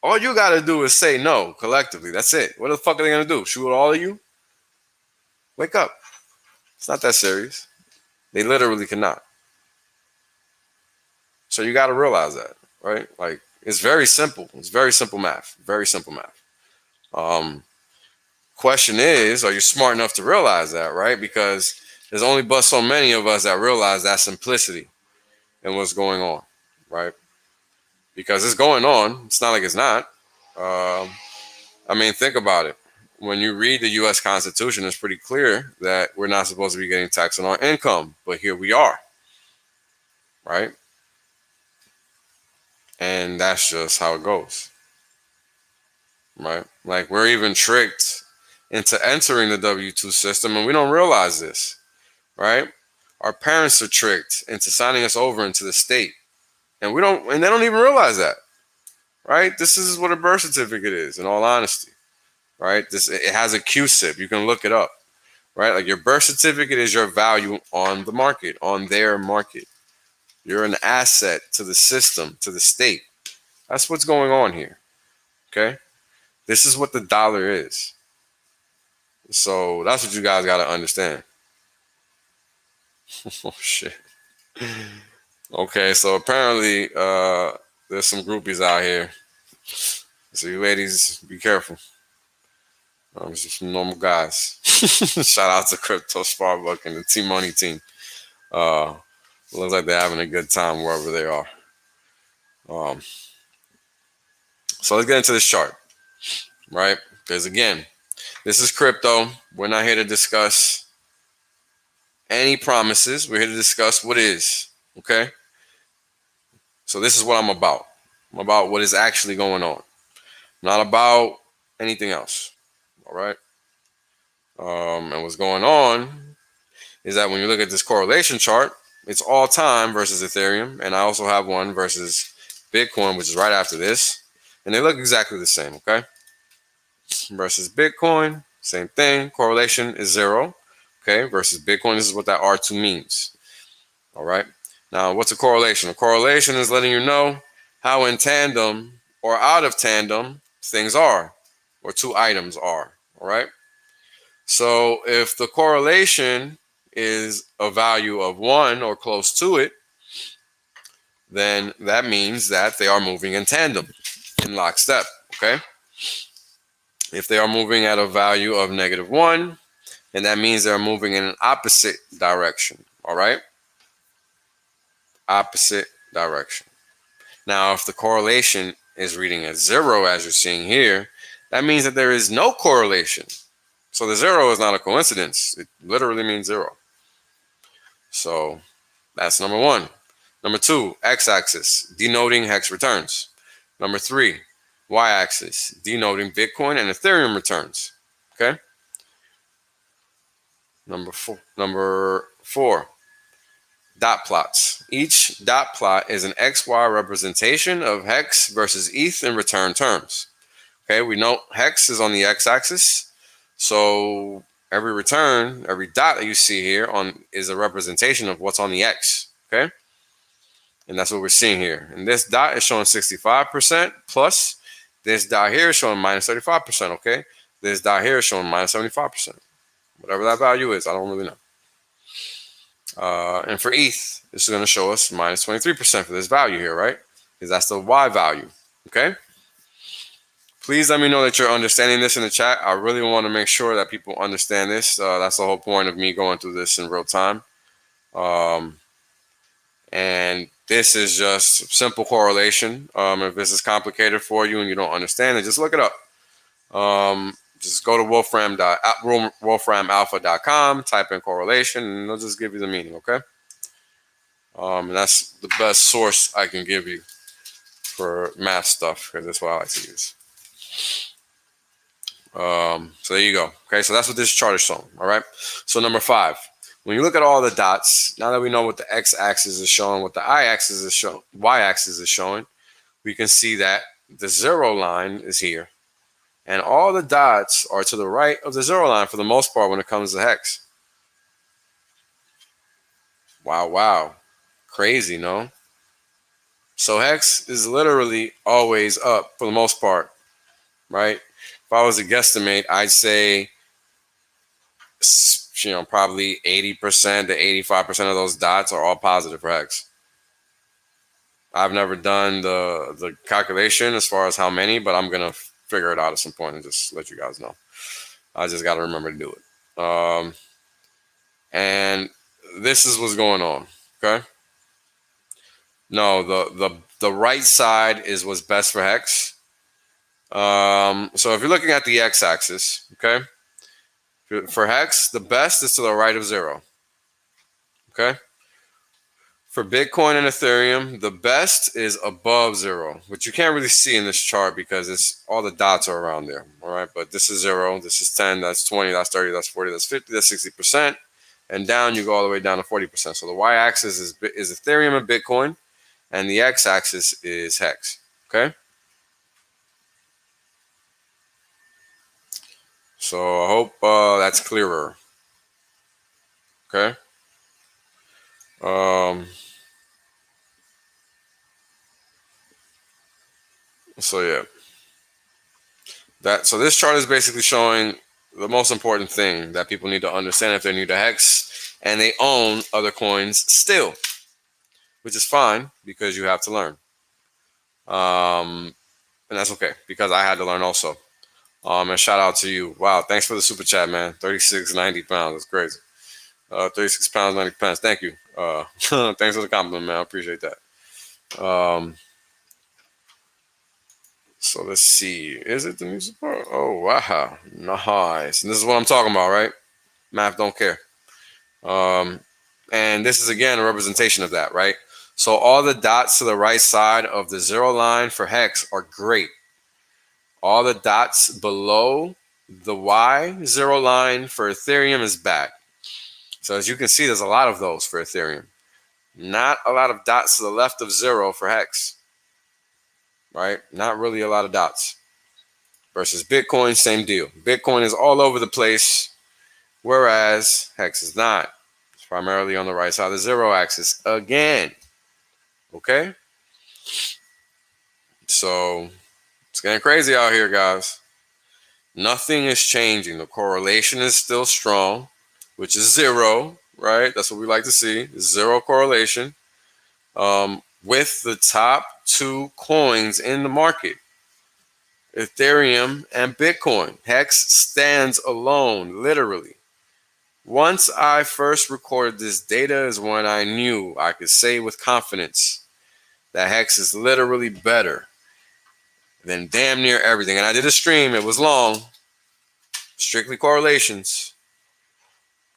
All you got to do is say no collectively. That's it. What the fuck are they going to do? Shoot all of you? Wake up. It's not that serious. They literally cannot. So you got to realize that, right? Like, it's very simple. It's very simple math. Very simple math. Question is, are you smart enough to realize that, right? Because there's only but so many of us that realize that simplicity and what's going on, right? Because it's going on. It's not like it's not. I mean, think about it. when you read the U.S. Constitution, it's pretty clear that we're not supposed to be getting taxed on our income, but here we are, right? And that's just how it goes, right? Like, we're even tricked into entering the W-2 system, and we don't realize this, right? Our parents are tricked into signing us over into the state, and they don't even realize that, right? This is what a birth certificate is, in all honesty, right? It has a QSIP. You can look it up, right? Like, your birth certificate is your value on the market, on their market. You're an asset to the system, to the state. That's what's going on here, okay? This is what the dollar is. So that's what you guys got to understand. Oh, shit. Okay, so apparently there's some groupies out here. So you ladies, be careful. It's just some normal guys. Shout out to Crypto Sparbuck and the T-Money team. Looks like they're having a good time wherever they are. So let's get into this chart, right? Because again, this is crypto. We're not here to discuss any promises. We're here to discuss what is, okay? So this is what I'm about. I'm about what is actually going on. Not about anything else, all right? And what's going on is that when you look at this correlation chart, it's all time versus Ethereum. And I also have one versus Bitcoin, which is right after this. And they look exactly the same, okay? Versus Bitcoin, same thing. Correlation is 0, okay? Versus Bitcoin, this is what that R2 means, all right? Now, what's a correlation? A correlation is letting you know how in tandem or out of tandem things are, or two items are, all right? So if the correlation is a value of 1 or close to it, then that means that they are moving in tandem, in lockstep, okay? If they are moving at a value of -1, then that means they're moving in an opposite direction, all right? Opposite direction. Now, if the correlation is reading at 0, as you're seeing here, that means that there is no correlation. So the 0 is not a coincidence. It literally means 0. So that's number 1. Number 2, x-axis, denoting hex returns. Number 3, y-axis, denoting Bitcoin and Ethereum returns. Okay. Number four, dot plots. Each dot plot is an XY representation of hex versus ETH in return terms. Okay, we know hex is on the x-axis, so every return, every dot that you see here is a representation of what's on the x. Okay, and that's what we're seeing here. And this dot is showing 65% plus. This dot here is showing -35%. Okay, this dot here is showing -75%. Whatever that value is, I don't really know. And for ETH, this is going to show us -23% for this value here, right? Because that's the Y value. Okay. Please let me know that you're understanding this in the chat. I really want to make sure that people understand this. That's the whole point of me going through this in real time. And this is just simple correlation. If this is complicated for you and you don't understand it, just look it up. Just go to wolframalpha.com, type in correlation, and it'll just give you the meaning, okay? And that's the best source I can give you for math stuff, because that's what I like to use. So there you go. Okay, so that's what this chart is showing, all right? So number 5, when you look at all the dots, now that we know what the x-axis is showing, what the y-axis is showing, we can see that the 0 line is here. And all the dots are to the right of the 0 line for the most part when it comes to hex. Wow. Crazy, no? So hex is literally always up for the most part, right? If I was to guesstimate, I'd say, probably 80% to 85% of those dots are all positive for hex. I've never done the calculation as far as how many, but I'm going to figure it out at some point and just let you guys know. I just got to remember to do it. And this is what's going on, okay? No, the right side is what's best for hex. So if you're looking at the x-axis, Okay. For Hex, the best is to the right of 0. Okay. For Bitcoin and Ethereum, the best is above 0, which you can't really see in this chart because it's all the dots are around there. All right. But this is 0. This is 10. That's 20. That's 30. That's 40. That's 50. That's 60%. And down, you go all the way down to 40%. So the y-axis is Ethereum and Bitcoin, and the x-axis is Hex. Okay. So I hope that's clearer. Okay. So yeah, so this chart is basically showing the most important thing that people need to understand if they're new to Hex and they own other coins still, which is fine because you have to learn. And that's okay because I had to learn also. And shout out to you. Wow, thanks for the super chat, man. 36.90 pounds. That's crazy. 36 pounds, 90 pence. Thank you. Thanks for the compliment, man. I appreciate that. So let's see. Is it the new support? Oh, wow. Nice. And this is what I'm talking about, right? Math don't care. And this is, again, a representation of that, right? So all the dots to the right side of the 0 line for Hex are great. All the dots below the Y0 line for Ethereum is bad. So as you can see, there's a lot of those for Ethereum. Not a lot of dots to the left of 0 for Hex, right? Not really a lot of dots. Versus Bitcoin, same deal. Bitcoin is all over the place, whereas Hex is not. It's primarily on the right side of the 0 axis again. Okay? So it's getting crazy out here, guys. Nothing is changing. The correlation is still strong, which is 0, right? That's what we like to see, 0 correlation with the top 2 coins in the market, Ethereum and Bitcoin. Hex stands alone, literally. Once I first recorded this data is when I knew I could say with confidence that Hex is literally better than damn near everything. And I did a stream. It was long. Strictly correlations.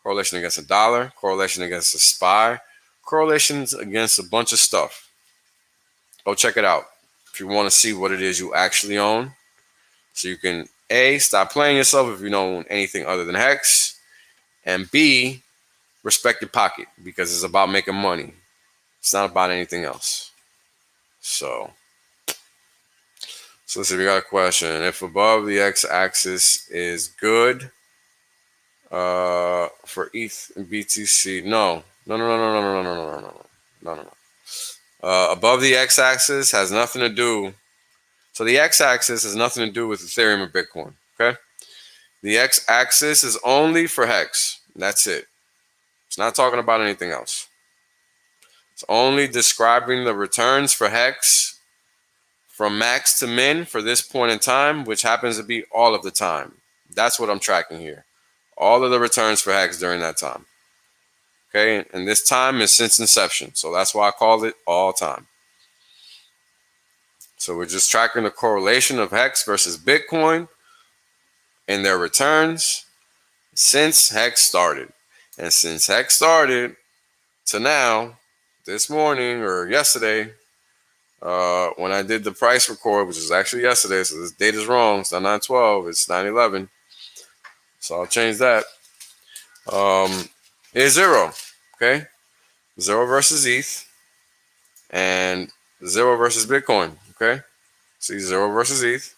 Correlation against a dollar. Correlation against a SPY. Correlations against a bunch of stuff. Go check it out if you want to see what it is you actually own. So you can, A, stop playing yourself if you don't own anything other than Hex. And B, respect your pocket because it's about making money. It's not about anything else. So let's see, we got a question. If above the x-axis is good for ETH and BTC, no. Above the x-axis has nothing to do. So the x-axis has nothing to do with Ethereum or Bitcoin. Okay. The x-axis is only for Hex. That's it. It's not talking about anything else. It's only describing the returns for Hex from max to min for this point in time, which happens to be all of the time. That's what I'm tracking here. All of the returns for Hex during that time. Okay, and this time is since inception. So that's why I called it all time. So we're just tracking the correlation of Hex versus Bitcoin and their returns since Hex started. And since Hex started to now, this morning or yesterday, when I did the price record, which was actually yesterday, so this date is wrong. It's not 9/12, it's 9/11. So I'll change that. It's 0. Okay, 0 versus ETH and 0 versus Bitcoin. Okay, see 0 versus ETH,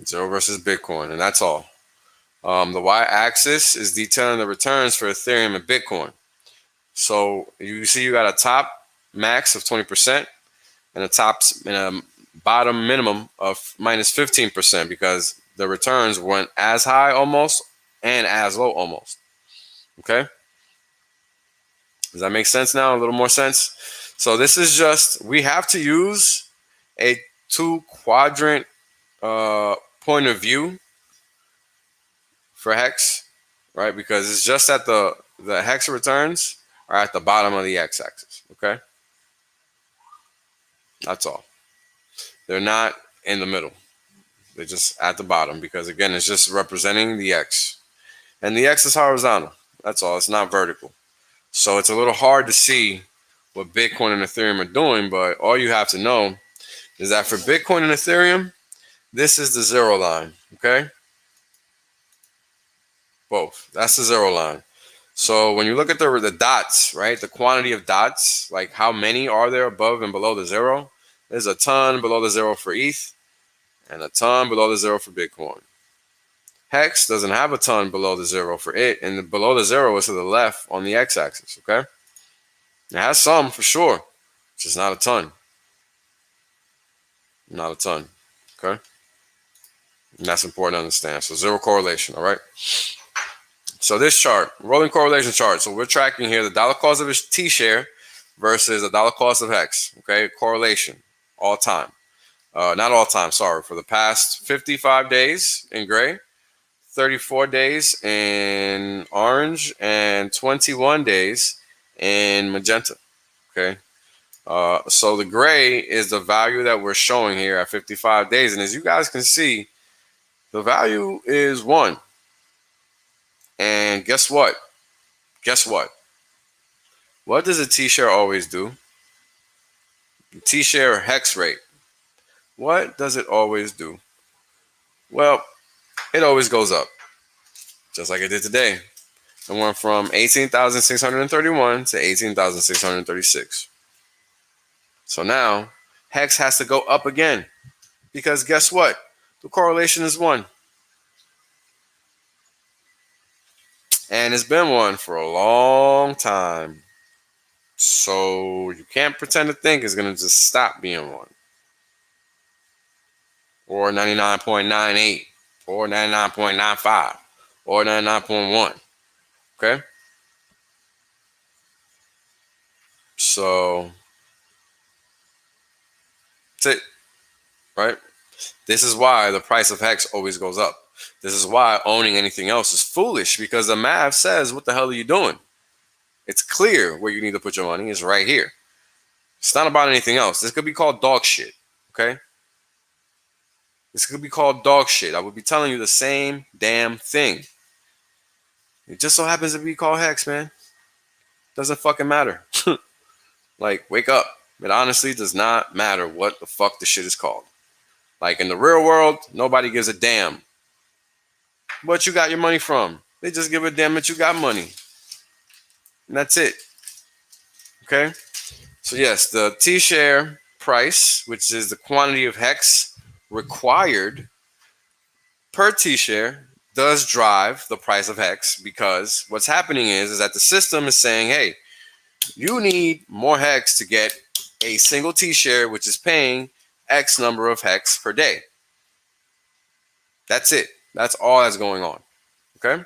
0 versus Bitcoin, and that's all. The y-axis is detailing the returns for Ethereum and Bitcoin. So you see you got a top max of 20% and a bottom minimum of minus 15% because the returns went as high almost and as low almost. Okay? Does that make sense now? A little more sense? So this is just, we have to use a 2-quadrant point of view for Hex, right? Because it's just at the Hex returns are at the bottom of the x-axis, okay? That's all. They're not in the middle. They're just at the bottom because, again, it's just representing the X. And the X is horizontal. That's all. It's not vertical. So it's a little hard to see what Bitcoin and Ethereum are doing, but all you have to know is that for Bitcoin and Ethereum, this is the zero line, okay? Both. That's the zero line. So when you look at the dots, right, the quantity of dots, like how many are there above and below the zero, there's a ton below the zero for ETH and a ton below the zero for Bitcoin. Hex doesn't have a ton below the zero for it, and below the zero is to the left on the x-axis, okay? It has some for sure, just not a ton. Not a ton, okay? And that's important to understand. So zero correlation, all right? So this chart, rolling correlation chart. So we're tracking here the dollar cost of a T-share versus the dollar cost of Hex, okay? Correlation, all time. Not all time, sorry. For the past 55 days in gray, 34 days in orange, and 21 days in magenta, okay? So the gray is the value that we're showing here at 55 days. And as you guys can see, the value is 1. And guess what? Guess what? What does a T-share always do? The T-share hex rate. What does it always do? Well, it always goes up, just like it did today. It went from 18,631 to 18,636. So now Hex has to go up again because guess what? The correlation is 1. And it's been 1 for a long time. So you can't pretend to think it's going to just stop being 1. Or 99.98 or 99.95 or 99.1. Okay? So that's it, right? This is why the price of Hex always goes up. This is why owning anything else is foolish, because the math says, what the hell are you doing? It's clear where you need to put your money. It's right here. It's not about anything else. This could be called dog shit, okay? This could be called dog shit. I would be telling you the same damn thing. It just so happens to be called Hex, man. Doesn't fucking matter. Like, wake up. It honestly does not matter what the fuck the shit is called. Like, in the real world, nobody gives a damn what you got your money from. They just give a damn that you got money. And that's it. Okay? So yes, the T-share price, which is the quantity of Hex required per T-share, does drive the price of Hex, because what's happening is that the system is saying, hey, you need more Hex to get a single T-share, which is paying X number of Hex per day. That's it. That's all that's going on. Okay?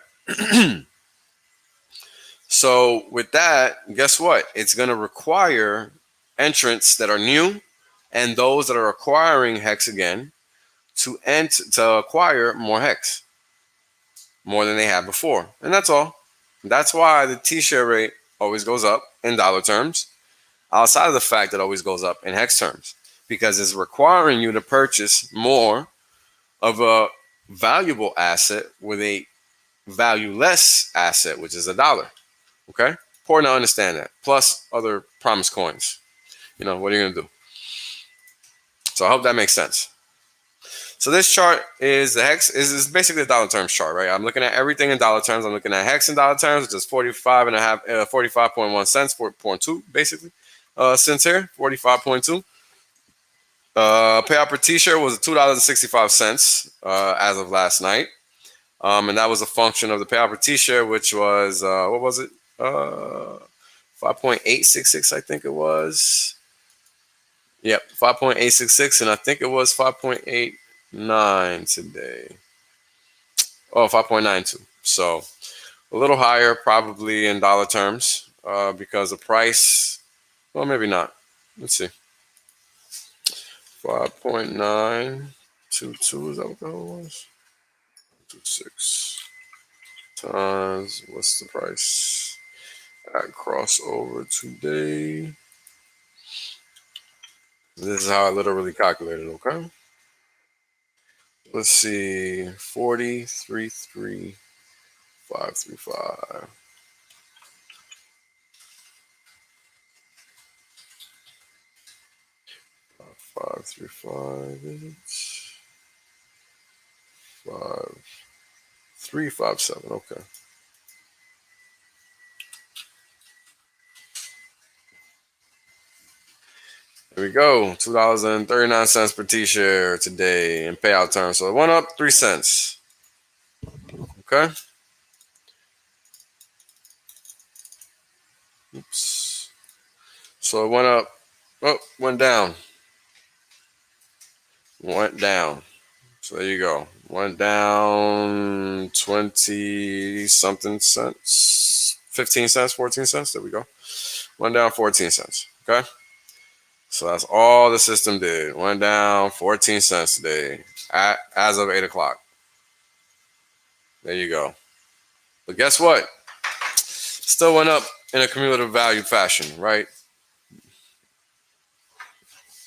So with that, guess what? It's going to require entrants that are new and those that are acquiring Hex again to acquire more Hex, more than they had before. And that's all. That's why the T-share rate always goes up in dollar terms, outside of the fact that it always goes up in Hex terms, because it's requiring you to purchase more of a valuable asset with a valueless asset, which is a dollar. Okay? Important to understand that. Plus other promise coins. You know, what are you going to do? So I hope that makes sense. So this chart is the Hex is basically a dollar terms chart, right? I'm looking at everything in dollar terms. I'm looking at Hex in dollar terms, which is 45.1 cents, 4.2 basically. Cents here, 45.2. Payout per T-shirt was $2.65 as of last night. And that was a function of the payout per T-shirt, which was, what was it? 5.866, I think it was. Yep, 5.866, and I think it was 5.89 today. Oh, 5.92. So a little higher probably in dollar terms because the price, well, maybe not. Let's see. 5.922, is that what the hell was? 26 times, what's the price at crossover today? This is how I literally calculated, okay? Let's see, 40,33535. 535, 5357. Okay. Here we go. $2.39 per T-share today in payout terms. So it went up 3 cents. Okay. Oops. So it went up. Oh, went down. Went down. So there you go. Went down 20 something cents. 15 cents, 14 cents. There we go. Went down 14 cents. Okay. So that's all the system did. Went down 14 cents today as of 8 o'clock. There you go. But guess what? Still went up in a cumulative value fashion, right?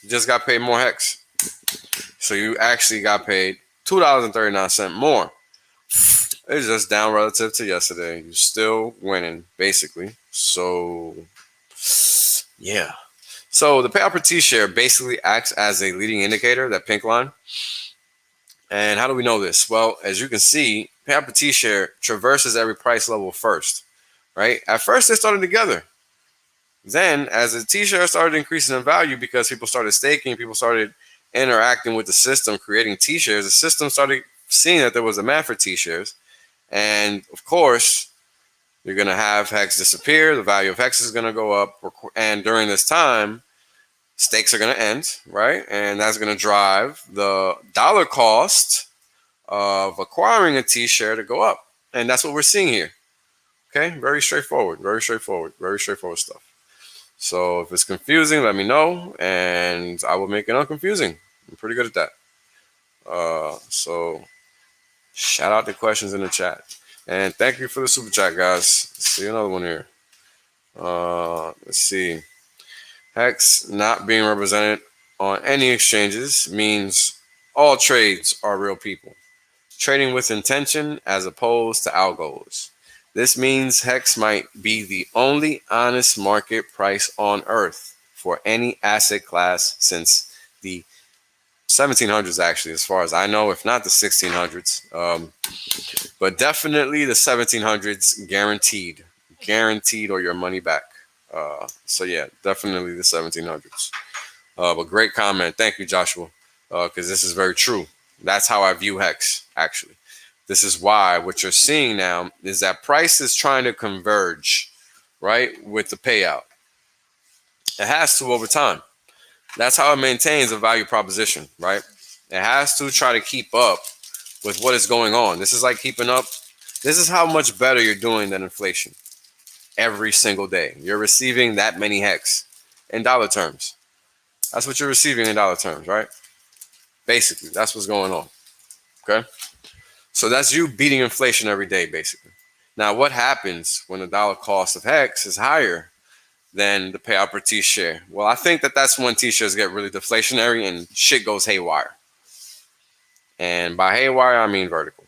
You just got paid more HEX. So you actually got paid $2.39 more. It's just down relative to yesterday. You're still winning, basically. So, yeah. So the payout per T-share basically acts as a leading indicator, that pink line. And how do we know this? Well, as you can see, payout per T-share traverses every price level first, right? At first, they started together. Then, as the T-share started increasing in value because people started staking, people started interacting with the system, creating T-shares, the system started seeing that there was a demand for T-shares. And, of course, you're going to have HEX disappear. The value of HEX is going to go up. And during this time, stakes are going to end, right? And that's going to drive the dollar cost of acquiring a T-share to go up. And that's what we're seeing here. Okay, very straightforward, very straightforward stuff. So if it's confusing, let me know, and I will make it unconfusing. I'm pretty good at that. So shout out the questions in the chat. And thank you for the super chat, guys. Let's see another one here. Let's see. HEX not being represented on any exchanges means all trades are real people trading with intention as opposed to algos. This means HEX might be the only honest market price on earth for any asset class since the 1700s, actually, as far as I know, if not the 1600s. But definitely the 1700s, guaranteed or your money back. So yeah, definitely the 1700s. But great comment. Thank you, Joshua, because this is very true. That's how I view HEX, actually. This is why what you're seeing now is that price is trying to converge, right, with the payout. It has to over time. That's how it maintains a value proposition, right? It has to try to keep up with what is going on. This is like keeping up. This is how much better you're doing than inflation every single day. You're receiving that many HEX in dollar terms. That's what you're receiving in dollar terms, right? Basically, that's what's going on. Okay. So that's you beating inflation every day, basically. Now, what happens when the dollar cost of HEX is higher than the payout per T-share? Well, I think that that's when T-shares get really deflationary and shit goes haywire. And by haywire, I mean vertical.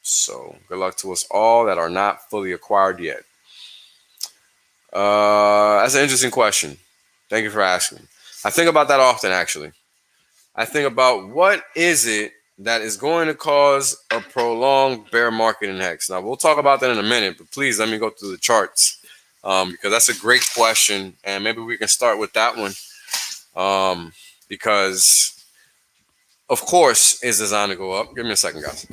So good luck to us all that are not fully acquired yet. That's an interesting question. Thank you for asking. I think about that often, actually. I think about what is it that is going to cause a prolonged bear market in HEX. Now, we'll talk about that in a minute, but please let me go through the charts because that's a great question, and maybe we can start with that one because, of course, it's designed to go up. Give me a second, guys.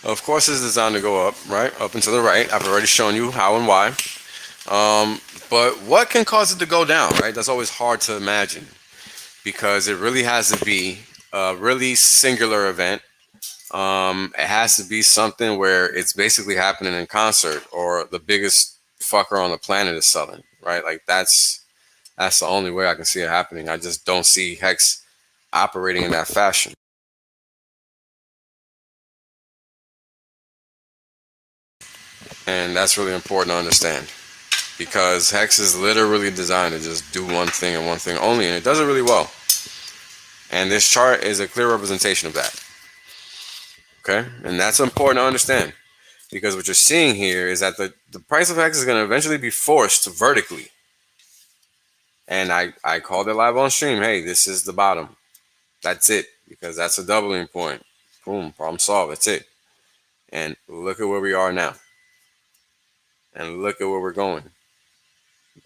Of course, it's designed to go up, right? Up and to the right. I've already shown you how and why. But what can cause it to go down, right? That's always hard to imagine because it really has to be a really singular event. It has to be something where it's basically happening in concert or the biggest fucker on the planet is selling, right? Like that's the only way I can see it happening. I just don't see HEX operating in that fashion. And that's really important to understand, because Hex is literally designed to just do one thing and one thing only, and it does it really well. And this chart is a clear representation of that. Okay, and that's important to understand, because what you're seeing here is that the price of Hex is going to eventually be forced vertically. And I called it live on stream. Hey, this is the bottom. That's it, because that's a doubling point. Boom, problem solved. That's it. And look at where we are now. And look at where we're going.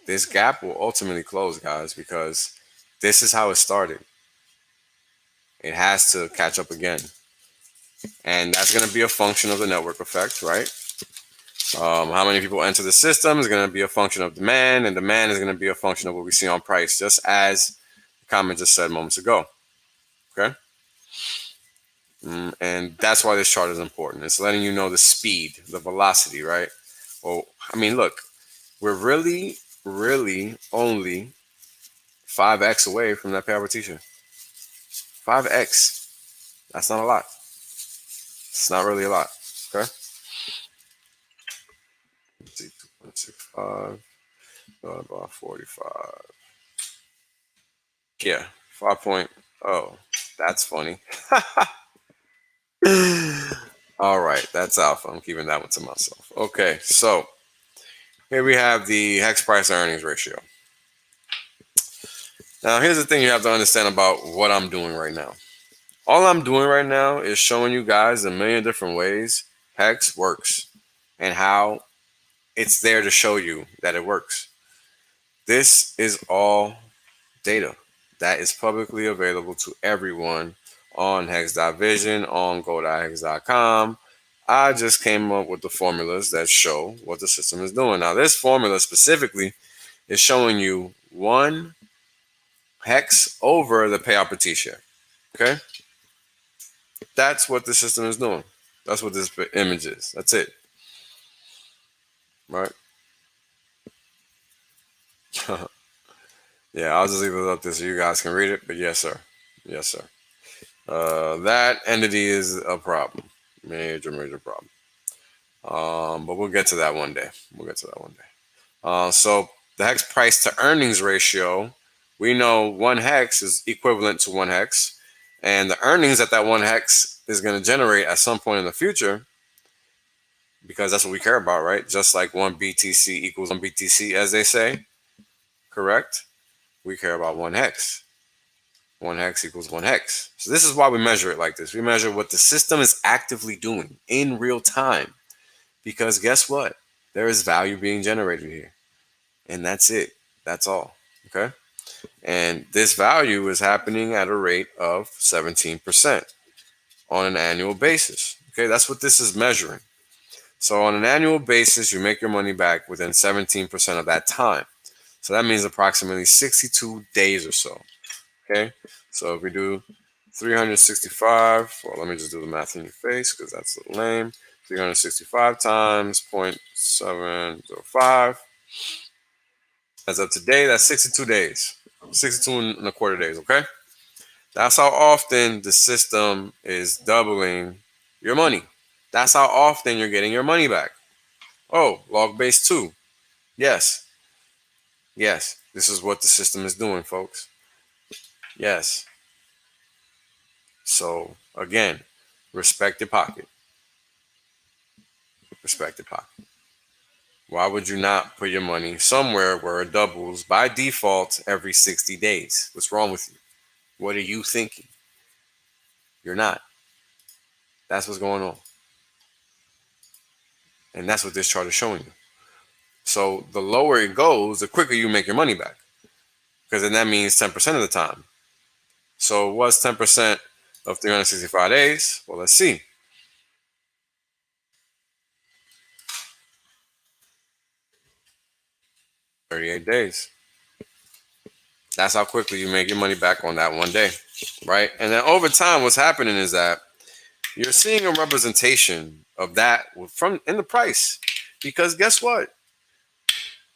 This gap will ultimately close, guys, because this is how it started. It has to catch up again. And that's going to be a function of the network effect, right? How many people enter the system is going to be a function of demand, and demand is going to be a function of what we see on price, just as the comment just said moments ago. Okay? And that's why this chart is important. It's letting you know the speed, the velocity, right? Well, I mean, look, we're really only 5x away from that payout teacher. 5x. That's not a lot. It's not really a lot. Okay. Let's see, 2.65 divided by 45. Yeah, 5.0. That's funny. All right, that's alpha. I'm keeping that one to myself. Okay, so here we have the Hex price to earnings ratio. Now, here's the thing you have to understand about what I'm doing right now. All I'm doing right now is showing you guys a million different ways Hex works and how it's there to show you that it works. This is all data that is publicly available to everyone on HEX.VISION, on go.hex.com. I just came up with the formulas that show what the system is doing. Now, this formula specifically is showing you one hex over the payout per t-share. Okay? That's what the system is doing. That's what this image is. That's it. Right? Yeah, I'll just leave it up there so you guys can read it. But yes, sir. Yes, sir. That entity is a problem. Major problem. But we'll get to that one day. So the hex price to earnings ratio, we know one hex is equivalent to one hex, and the earnings that one hex is going to generate at some point in the future, because that's what we care about, right? Just like one BTC equals one BTC, as they say, correct? We care about one hex. One hex equals one hex. So this is why we measure it like this. We measure what the system is actively doing in real time, because guess what? There is value being generated here. And that's it. That's all. Okay. And this value is happening at a rate of 17% on an annual basis. Okay. That's what this is measuring. So on an annual basis, you make your money back within 17% of that time. So that means approximately 62 days or so. Okay. So if we do 365, well, let me just do the math in your face because that's a little lame. 365 times 0.705. As of today, that's 62 days. 62 and a quarter days, okay? That's how often the system is doubling your money. That's how often you're getting your money back. Oh, log base 2. Yes. Yes, this is what the system is doing, folks. Yes. So, again, respect your pocket. Respect your pocket. Why would you not put your money somewhere where it doubles by default every 60 days? What's wrong with you? What are you thinking? You're not. That's what's going on. And that's what this chart is showing you. So the lower it goes, the quicker you make your money back. Because then that means 10% of the time. So what's 10% of 365 days? Well, let's see. 38 days. That's how quickly you make your money back on that one day, right? And then over time, what's happening is that you're seeing a representation of that from in the price. Because guess what?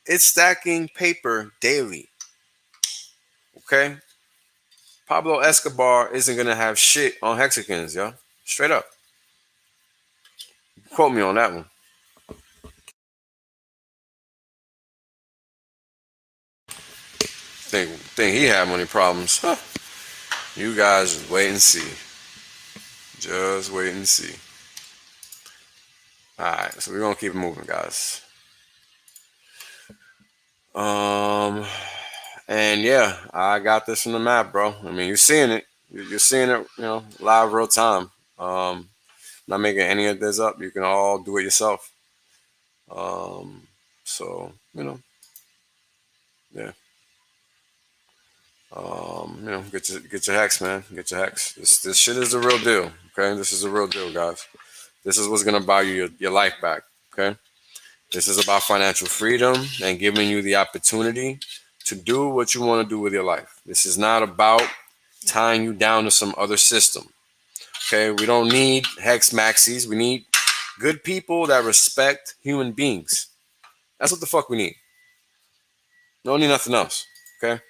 It's stacking paper daily. Okay? Pablo Escobar isn't going to have shit on hexagons, yo. Straight up. Quote me on that one. think he had money problems. Huh. You guys just wait and see. Just wait and see. Alright, so we're gonna keep it moving, guys. And yeah, I got this from the map, bro. I mean, you're seeing it. You're seeing it, live, real time. Not making any of this up. You can all do it yourself. So yeah. Get your hex, man. Get your hex. This shit is the real deal. Okay, this is the real deal, guys. This is what's gonna buy you your life back. Okay, this is about financial freedom and giving you the opportunity to do what you want to do with your life. This is not about tying you down to some other system. Okay, we don't need hex maxis. We need good people that respect human beings. That's what the fuck we need. We don't need nothing else. Okay.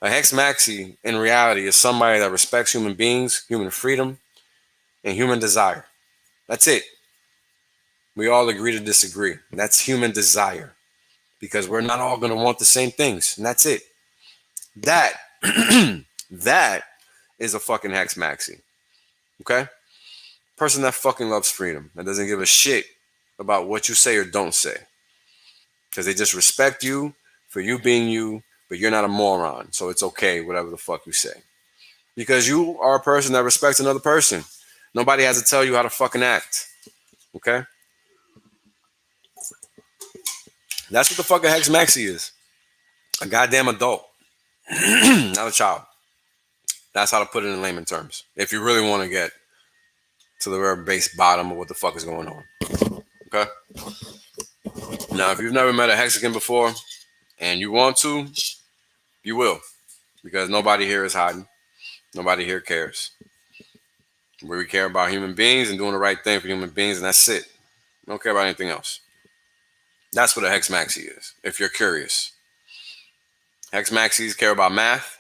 A hex maxi in reality is somebody that respects human beings, human freedom, and human desire. That's it. We all agree to disagree. That's human desire, because we're not all going to want the same things, and that's it. That that is a fucking hex maxi. Okay? Person that fucking loves freedom, that doesn't give a shit about what you say or don't say, because they just respect you for you being you, but you're not a moron, so it's okay whatever the fuck you say, because you are a person that respects another person. Nobody has to tell you how to fucking act. Okay? That's what the fucking hex maxi is. A goddamn adult. Not a child. That's how to put it in layman terms, if you really want to get to the very base bottom of what the fuck is going on. Okay? Now, if you've never met a Hexican before and you want to, you will, because nobody here is hiding. Nobody here cares. We care about human beings and doing the right thing for human beings, and that's it. We don't care about anything else. That's what a hex maxi is, if you're curious. Hex maxis care about math.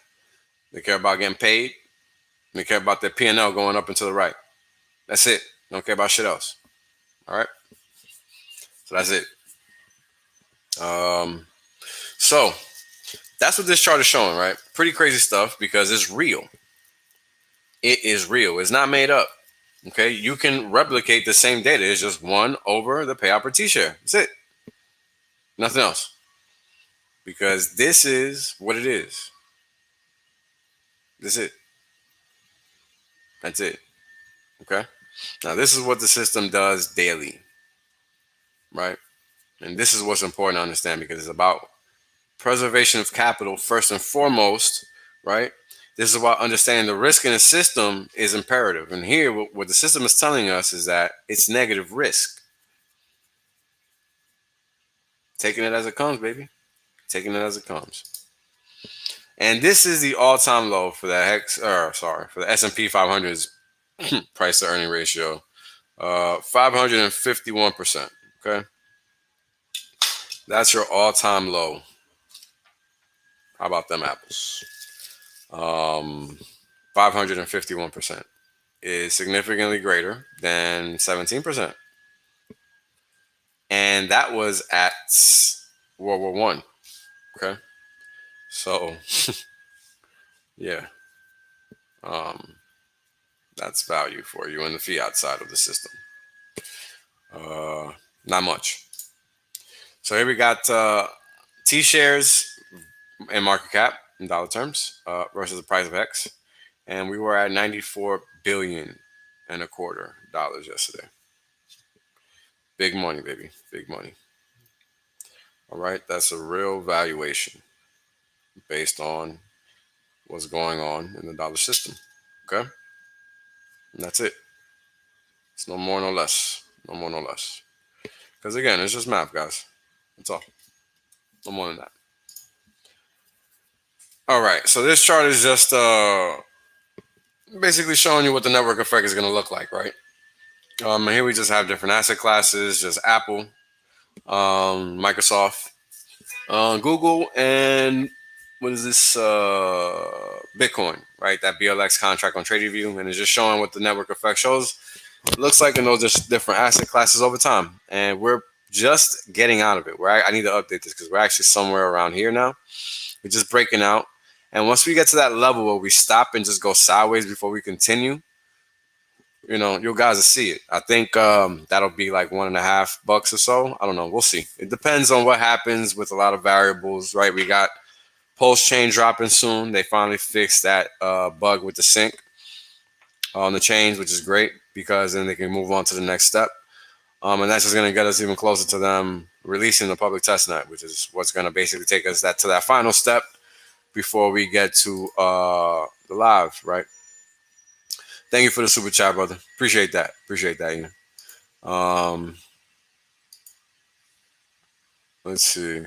They care about getting paid. They care about their P&L going up and to the right. That's it. They don't care about shit else. All right? So that's it. So that's what this chart is showing, right? Pretty crazy stuff, because it's real. It is real. It's not made up. Okay? You can replicate the same data. It's just 1 over the payout per T-share. That's it. Nothing else. Because this is what it is. That's it. That's it. Okay? Now, this is what the system does daily. Right? And this is what's important to understand, because it's about preservation of capital first and foremost. Right? This is about understanding the risk in the system is imperative. And here, what the system is telling us is that it's negative risk. Taking it as it comes, baby. Taking it as it comes. And this is the all-time low for the for the S&P 500's price to earning ratio, 551%. Okay, that's your all-time low. How about them apples? 551% is significantly greater than 17%, and that was at World War I. Okay. So, yeah, that's value for you in the fiat side of the system. Not much. So here we got T-shares in market cap in dollar terms versus the price of X, and we were at $94.25 billion yesterday. Big money, baby, big money. All right, that's a real valuation based on what's going on in the dollar system. Okay, and that's it. It's no more, no less. No more, no less. Because again, it's just math, guys. That's all. No more than that. All right, so this chart is just basically showing you what the network effect is going to look like, right? And here we just have different asset classes, just Apple, Microsoft, Google, and what is this? Bitcoin, right? That BLX contract on TradingView, and it's just showing what the network effect shows. It looks like in those just different asset classes over time, and we're just getting out of it. I need to update this because we're actually somewhere around here now. We're just breaking out. And once we get to that level where we stop and just go sideways before we continue, you know, you guys will see it. I think that'll be like $1.5 or so. I don't know. We'll see. It depends on what happens with a lot of variables, right? We got Pulse chain dropping soon. They finally fixed that bug with the sync on the chains, which is great because then they can move on to the next step. And that's just going to get us even closer to them releasing the public testnet, which is what's going to basically take us to that final step before we get to the live, right? Thank you for the super chat, brother. Appreciate that. Appreciate that, Ian. Let's see.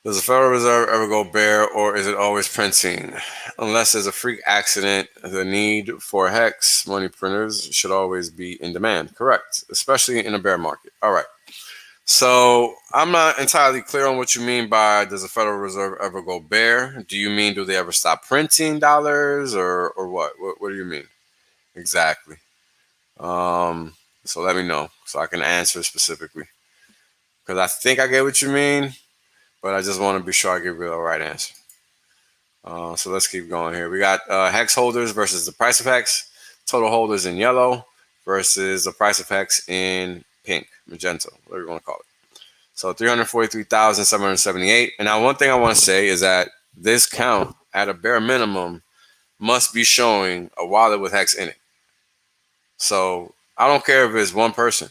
Does the Federal Reserve ever go bear, or is it always printing? Unless there's a freak accident, the need for HEX money printers should always be in demand. Correct, especially in a bear market. All right. So I'm not entirely clear on what you mean by does the Federal Reserve ever go bear? Do you mean do they ever stop printing dollars, or what? What do you mean exactly? So let me know so I can answer specifically, because I think I get what you mean, but I just want to be sure I give you the right answer. So let's keep going here. We got HEX holders versus the price of HEX, total holders in yellow versus the price of HEX in pink, magenta, whatever you want to call it. So 343,778. And now one thing I want to say is that this count at a bare minimum must be showing a wallet with HEX in it. So I don't care if it's one person.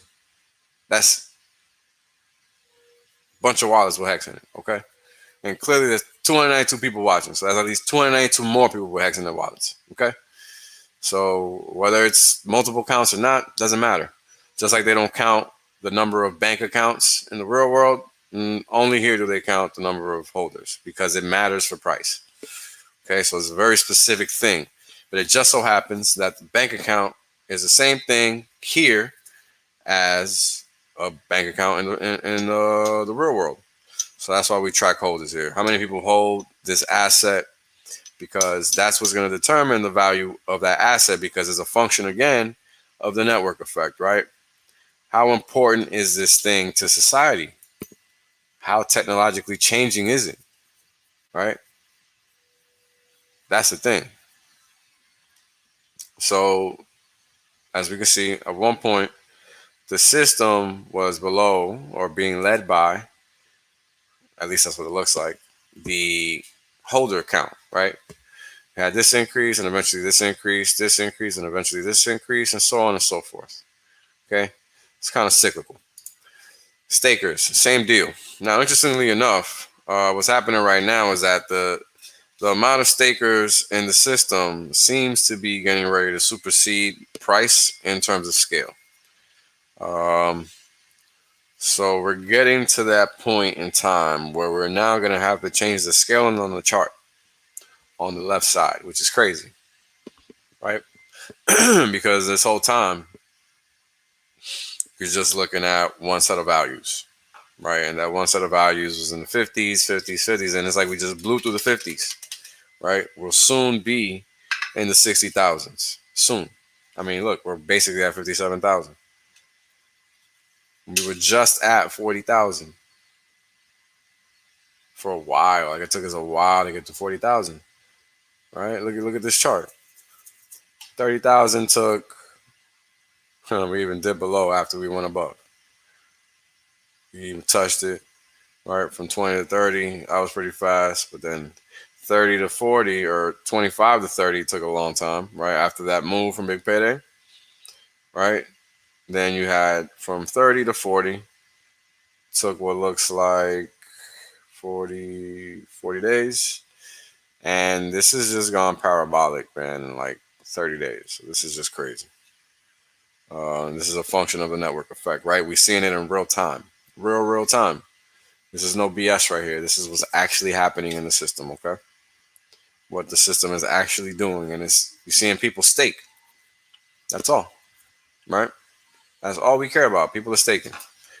That's a bunch of wallets with HEX in it, okay? And clearly there's 292 people watching. So that's at least 292 more people with HEX in their wallets, okay? So whether it's multiple counts or not, doesn't matter. Just like they don't count the number of bank accounts in the real world, only here do they count the number of holders because it matters for price. Okay, so it's a very specific thing. But it just so happens that the bank account is the same thing here as a bank account in the real world. So that's why we track holders here. How many people hold this asset? Because that's what's going to determine the value of that asset, because it's a function, again, of the network effect, right? How important is this thing to society? How technologically changing is it, right? That's the thing. So as we can see, at one point, the system was below or being led by, at least that's what it looks like, the holder count, right? It had this increase and eventually this increase, and eventually this increase, and so on and so forth. Okay, it's kind of cyclical. Stakers, same deal. Now, interestingly enough, what's happening right now is that the amount of stakers in the system seems to be getting ready to supersede price in terms of scale. So we're getting to that point in time where we're now going to have to change the scaling on the chart on the left side, which is crazy, right? Because this whole time you're just looking at one set of values, right? And that one set of values was in the 50s, 50s, 50s, and it's like we just blew through the 50s, right? We'll soon be in the 60,000s, soon. I mean, look, we're basically at 57,000. We were just at 40,000 for a while. Like, it took us a while to get to 40,000, right? Look at this chart. 30,000 took, we even dipped below after we went above. We even touched it, right? From 20 to 30, I was pretty fast, but then 30 to 40 or 25 to 30 took a long time, right? After that move from Big Payday, right? Then you had from 30 to 40, took what looks like 40 days. And this has just gone parabolic, man, in like 30 days. So this is just crazy. This is a function of the network effect, right? We're seeing it in real time. Real time. This is no BS right here. This is what's actually happening in the system, okay? What the system is actually doing. And it's you're seeing people stake. That's all, right? That's all we care about. People are staking.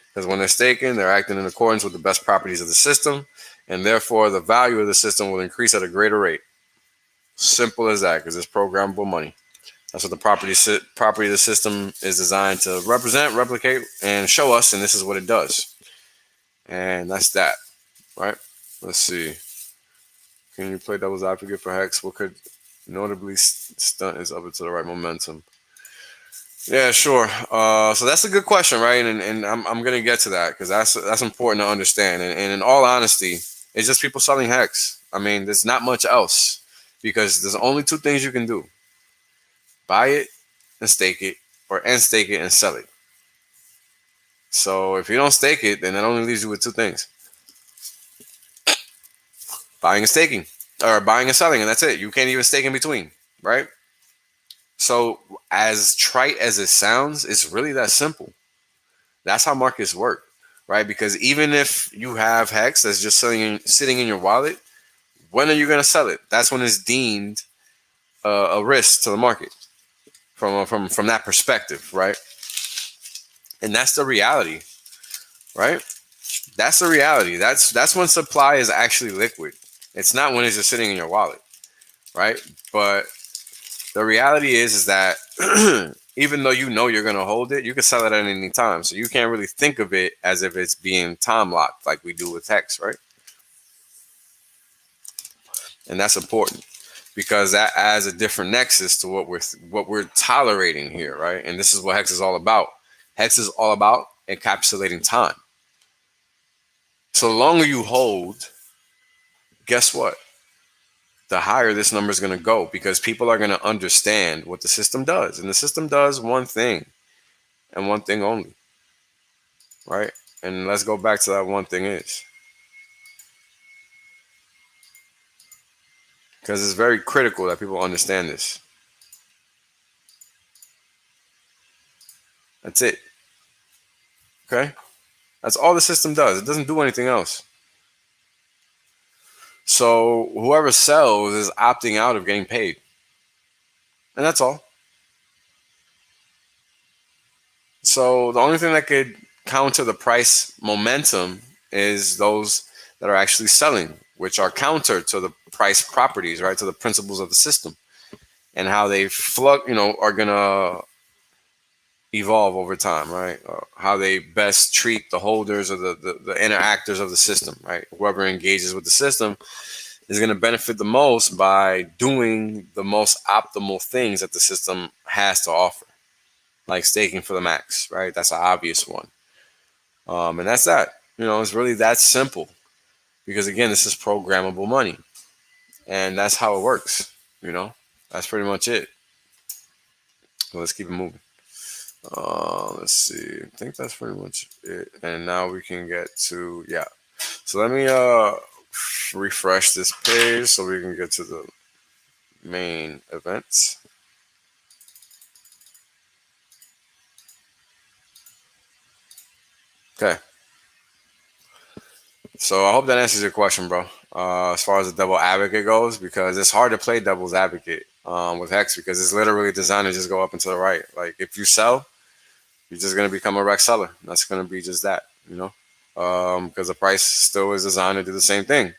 Because when they're staking, they're acting in accordance with the best properties of the system, and therefore the value of the system will increase at a greater rate. Simple as that, because it's programmable money. That's what the property of the system is designed to represent, replicate, and show us, and this is what it does. And that's that, right? Let's see. Can you play devil's advocate for Hex? What could notably stunt is up to the right momentum? Yeah, sure. So that's a good question, right? And I'm gonna get to that because that's important to understand. And in all honesty, it's just people selling Hex. I mean, there's not much else because there's only two things you can do: buy it and stake it, or and stake it and sell it. So if you don't stake it, then that only leaves you with two things: buying and staking, or buying and selling, and that's it. You can't even stake in between, right? So as trite as it sounds, it's really that simple. That's how markets work, right? Because even if you have Hex that's just sitting in your wallet, when are you going to sell it? That's when it's deemed a risk to the market from that perspective, right? And that's the reality, right? That's the reality. That's when supply is actually liquid. It's not when it's just sitting in your wallet, right? But the reality is that even though you know you're going to hold it, you can sell it at any time. So you can't really think of it as if it's being time locked like we do with Hex, right? And that's important because that adds a different nexus to what we're tolerating here, right? And this is what Hex is all about. Hex is all about encapsulating time. So the longer you hold, guess what? The higher this number is going to go because people are going to understand what the system does. And the system does one thing and one thing only, right? And let's go back to that one thing is. Because it's very critical that people understand this. That's it. Okay? That's all the system does. It doesn't do anything else. So whoever sells is opting out of getting paid. And that's all. So the only thing that could counter the price momentum is those that are actually selling, which are counter to the price properties, right? To the principles of the system and how they are gonna evolve over time, right? How they best treat the holders or the interactors of the system, right? Whoever engages with the system is going to benefit the most by doing the most optimal things that the system has to offer, like staking for the max, right? That's an obvious one. And that's that. It's really that simple because, again, this is programmable money. And that's how it works, That's pretty much it. So let's keep it moving. Let's see. I think that's pretty much it. And now we can get to, yeah. So let me refresh this page so we can get to the main events. Okay. So I hope that answers your question, bro. As far as the double advocate goes, because it's hard to play devil's advocate with Hex because it's literally designed to just go up and to the right. Like if you sell, you're just gonna become a rec seller. That's gonna be just that, because the price still is designed to do the same thing.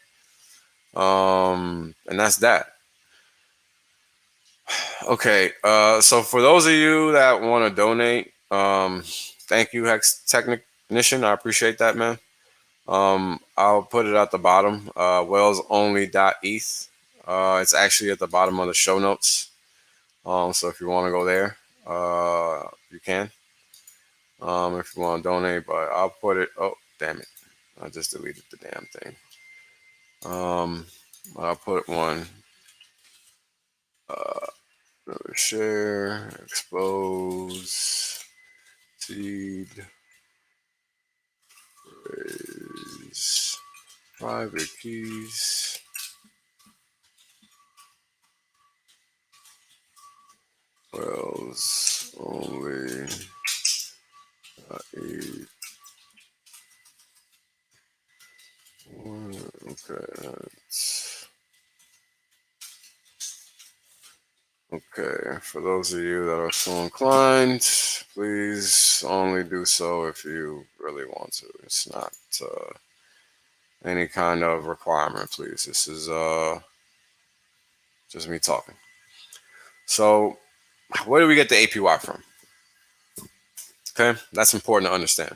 And that's that. Okay. So for those of you that want to donate, thank you, Hex Technician. I appreciate that, man. I'll put it at the bottom. Wellsonly.eth. It's actually at the bottom of the show notes. So if you want to go there, you can. If you want to donate, but I'll put it. Oh, damn it! I just deleted the damn thing. I'll put one. Share, expose, seed, raise, private keys. Wells only. Okay. Okay, for those of you that are so inclined, please only do so if you really want to. It's not any kind of requirement, please. This is just me talking. So, where do we get the APY from? Okay, that's important to understand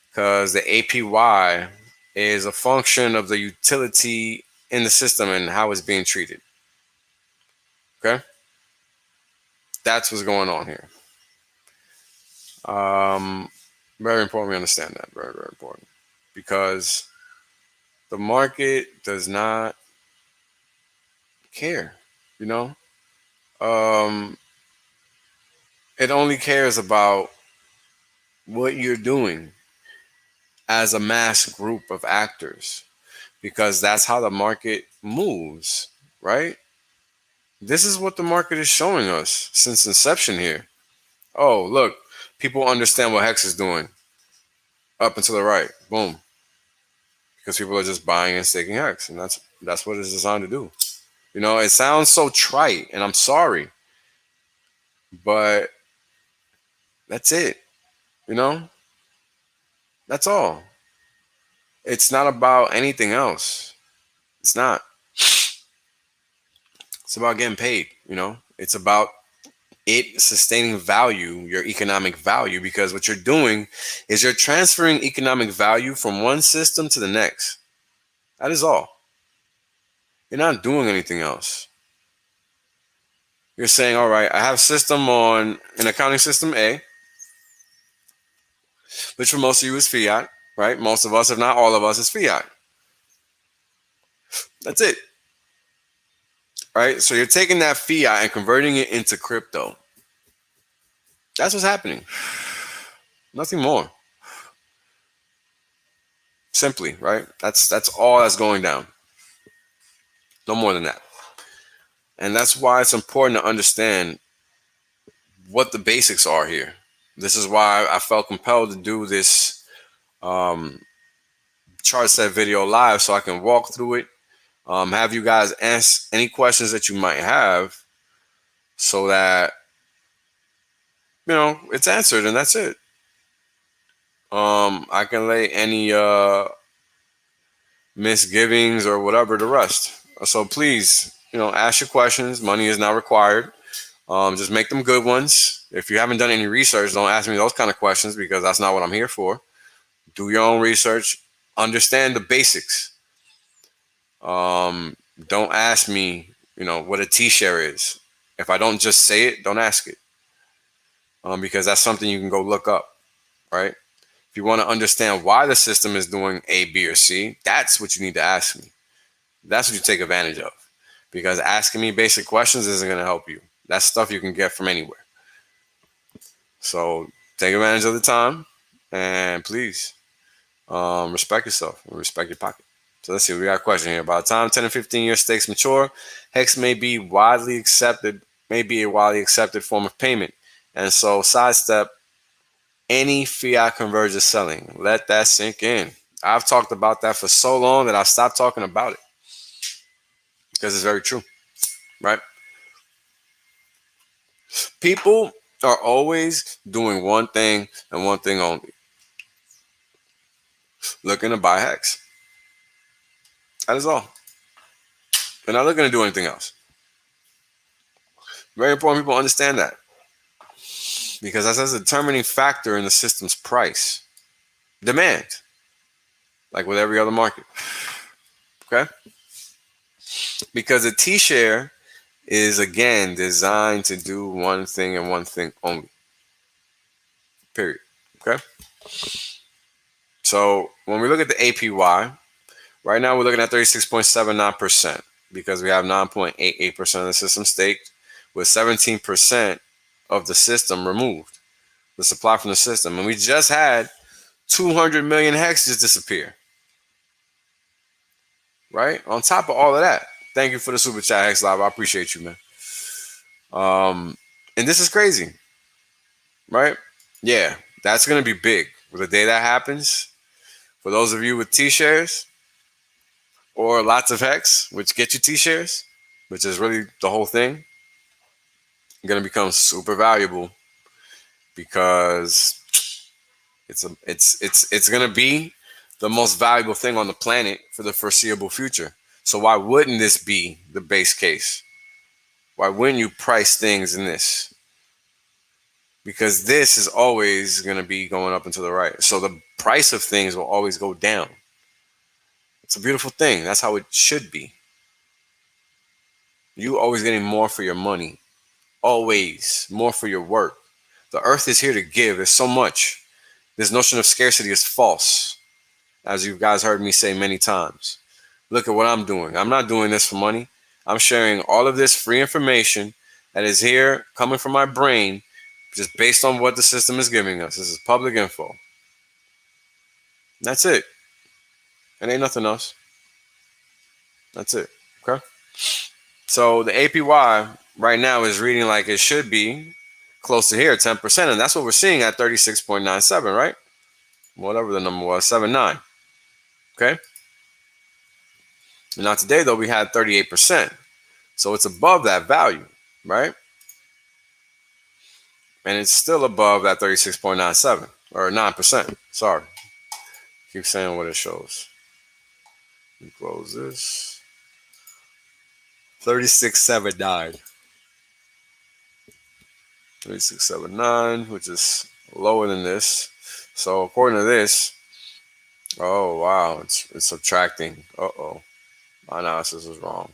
because the APY is a function of the utility in the system and how it's being treated. Okay? That's what's going on here. Very important we understand that. Very, very important. Because the market does not care, you know? It only cares about what you're doing as a mass group of actors, because that's how the market moves, right? This is what the market is showing us since inception here. Oh, look, people understand what Hex is doing up and to the right. Boom. Because people are just buying and staking Hex, and that's what it's designed to do. You know, it sounds so trite, and I'm sorry, but that's it. You know, that's all. It's not about anything else. It's not. It's about getting paid, you know? It's about it sustaining value, your economic value, because what you're doing is you're transferring economic value from one system to the next. That is all. You're not doing anything else. You're saying, all right, I have system on an accounting system A, which for most of you is fiat, right? Most of us, if not all of us, is fiat. That's it. Right? So you're taking that fiat and converting it into crypto. That's what's happening. Nothing more. Simply, right? That's all that's going down. No more than that. And that's why it's important to understand what the basics are here. This is why I felt compelled to do this chart set video live, so I can walk through it, have you guys ask any questions that you might have, so that it's answered, and that's it. I can lay any misgivings or whatever to rest. So please, ask your questions. Money is not required. Just make them good ones. If you haven't done any research, don't ask me those kind of questions, because that's not what I'm here for. Do your own research. Understand the basics. Don't ask me, what a T-share is. If I don't just say it, don't ask it. Because that's something you can go look up, right? If you want to understand why the system is doing A, B, or C, that's what you need to ask me. That's what you take advantage of. Because asking me basic questions isn't going to help you. That's stuff you can get from anywhere. So take advantage of the time, and please respect yourself and respect your pocket. So let's see, we got a question here. By the time 10 and 15 year stakes mature, HEX may be a widely accepted form of payment. And so sidestep any fiat converger selling. Let that sink in. I've talked about that for so long that I've stopped talking about it, because it's very true, right? People are always doing one thing and one thing only: looking to buy HEX. That is all. They're not looking to do anything else. Very important people understand that, because that's a determining factor in the system's price. Demand, like with every other market. Okay? Because a T-share is, again, designed to do one thing and one thing only. Period. Okay? So when we look at the APY, right now we're looking at 36.79%, because we have 9.88% of the system staked, with 17% of the system removed, the supply from the system. And we just had 200 million HEX just disappear. Right? On top of all of that, thank you for the super chat, HEX.LIVE. I appreciate you, man. And this is crazy. Right? Yeah, that's going to be big. The day that happens, for those of you with T-shares or lots of HEX, which get you T-shares, which is really the whole thing, going to become super valuable, because it's going to be the most valuable thing on the planet for the foreseeable future. So why wouldn't this be the base case? Why wouldn't you price things in this? Because this is always going to be going up and to the right. So the price of things will always go down. It's a beautiful thing. That's how it should be. You always getting more for your money. Always more for your work. The earth is here to give. There's so much. This notion of scarcity is false, as you guys heard me say many times. Look at what I'm doing. I'm not doing this for money. I'm sharing all of this free information that is here coming from my brain just based on what the system is giving us. This is public info. That's it. It ain't nothing else. That's it. Okay? So the APY right now is reading like it should be close to here, 10%. And that's what we're seeing at 36.97, right? Whatever the number was, 79. Okay? Now today, though, we had 38%. So it's above that value, right? And it's still above that 36.97 or 9%. Sorry. Keep saying what it shows. We close this. 36.79. 36.79, which is lower than this. So according to this, oh wow, it's subtracting. Uh-oh. My analysis is wrong.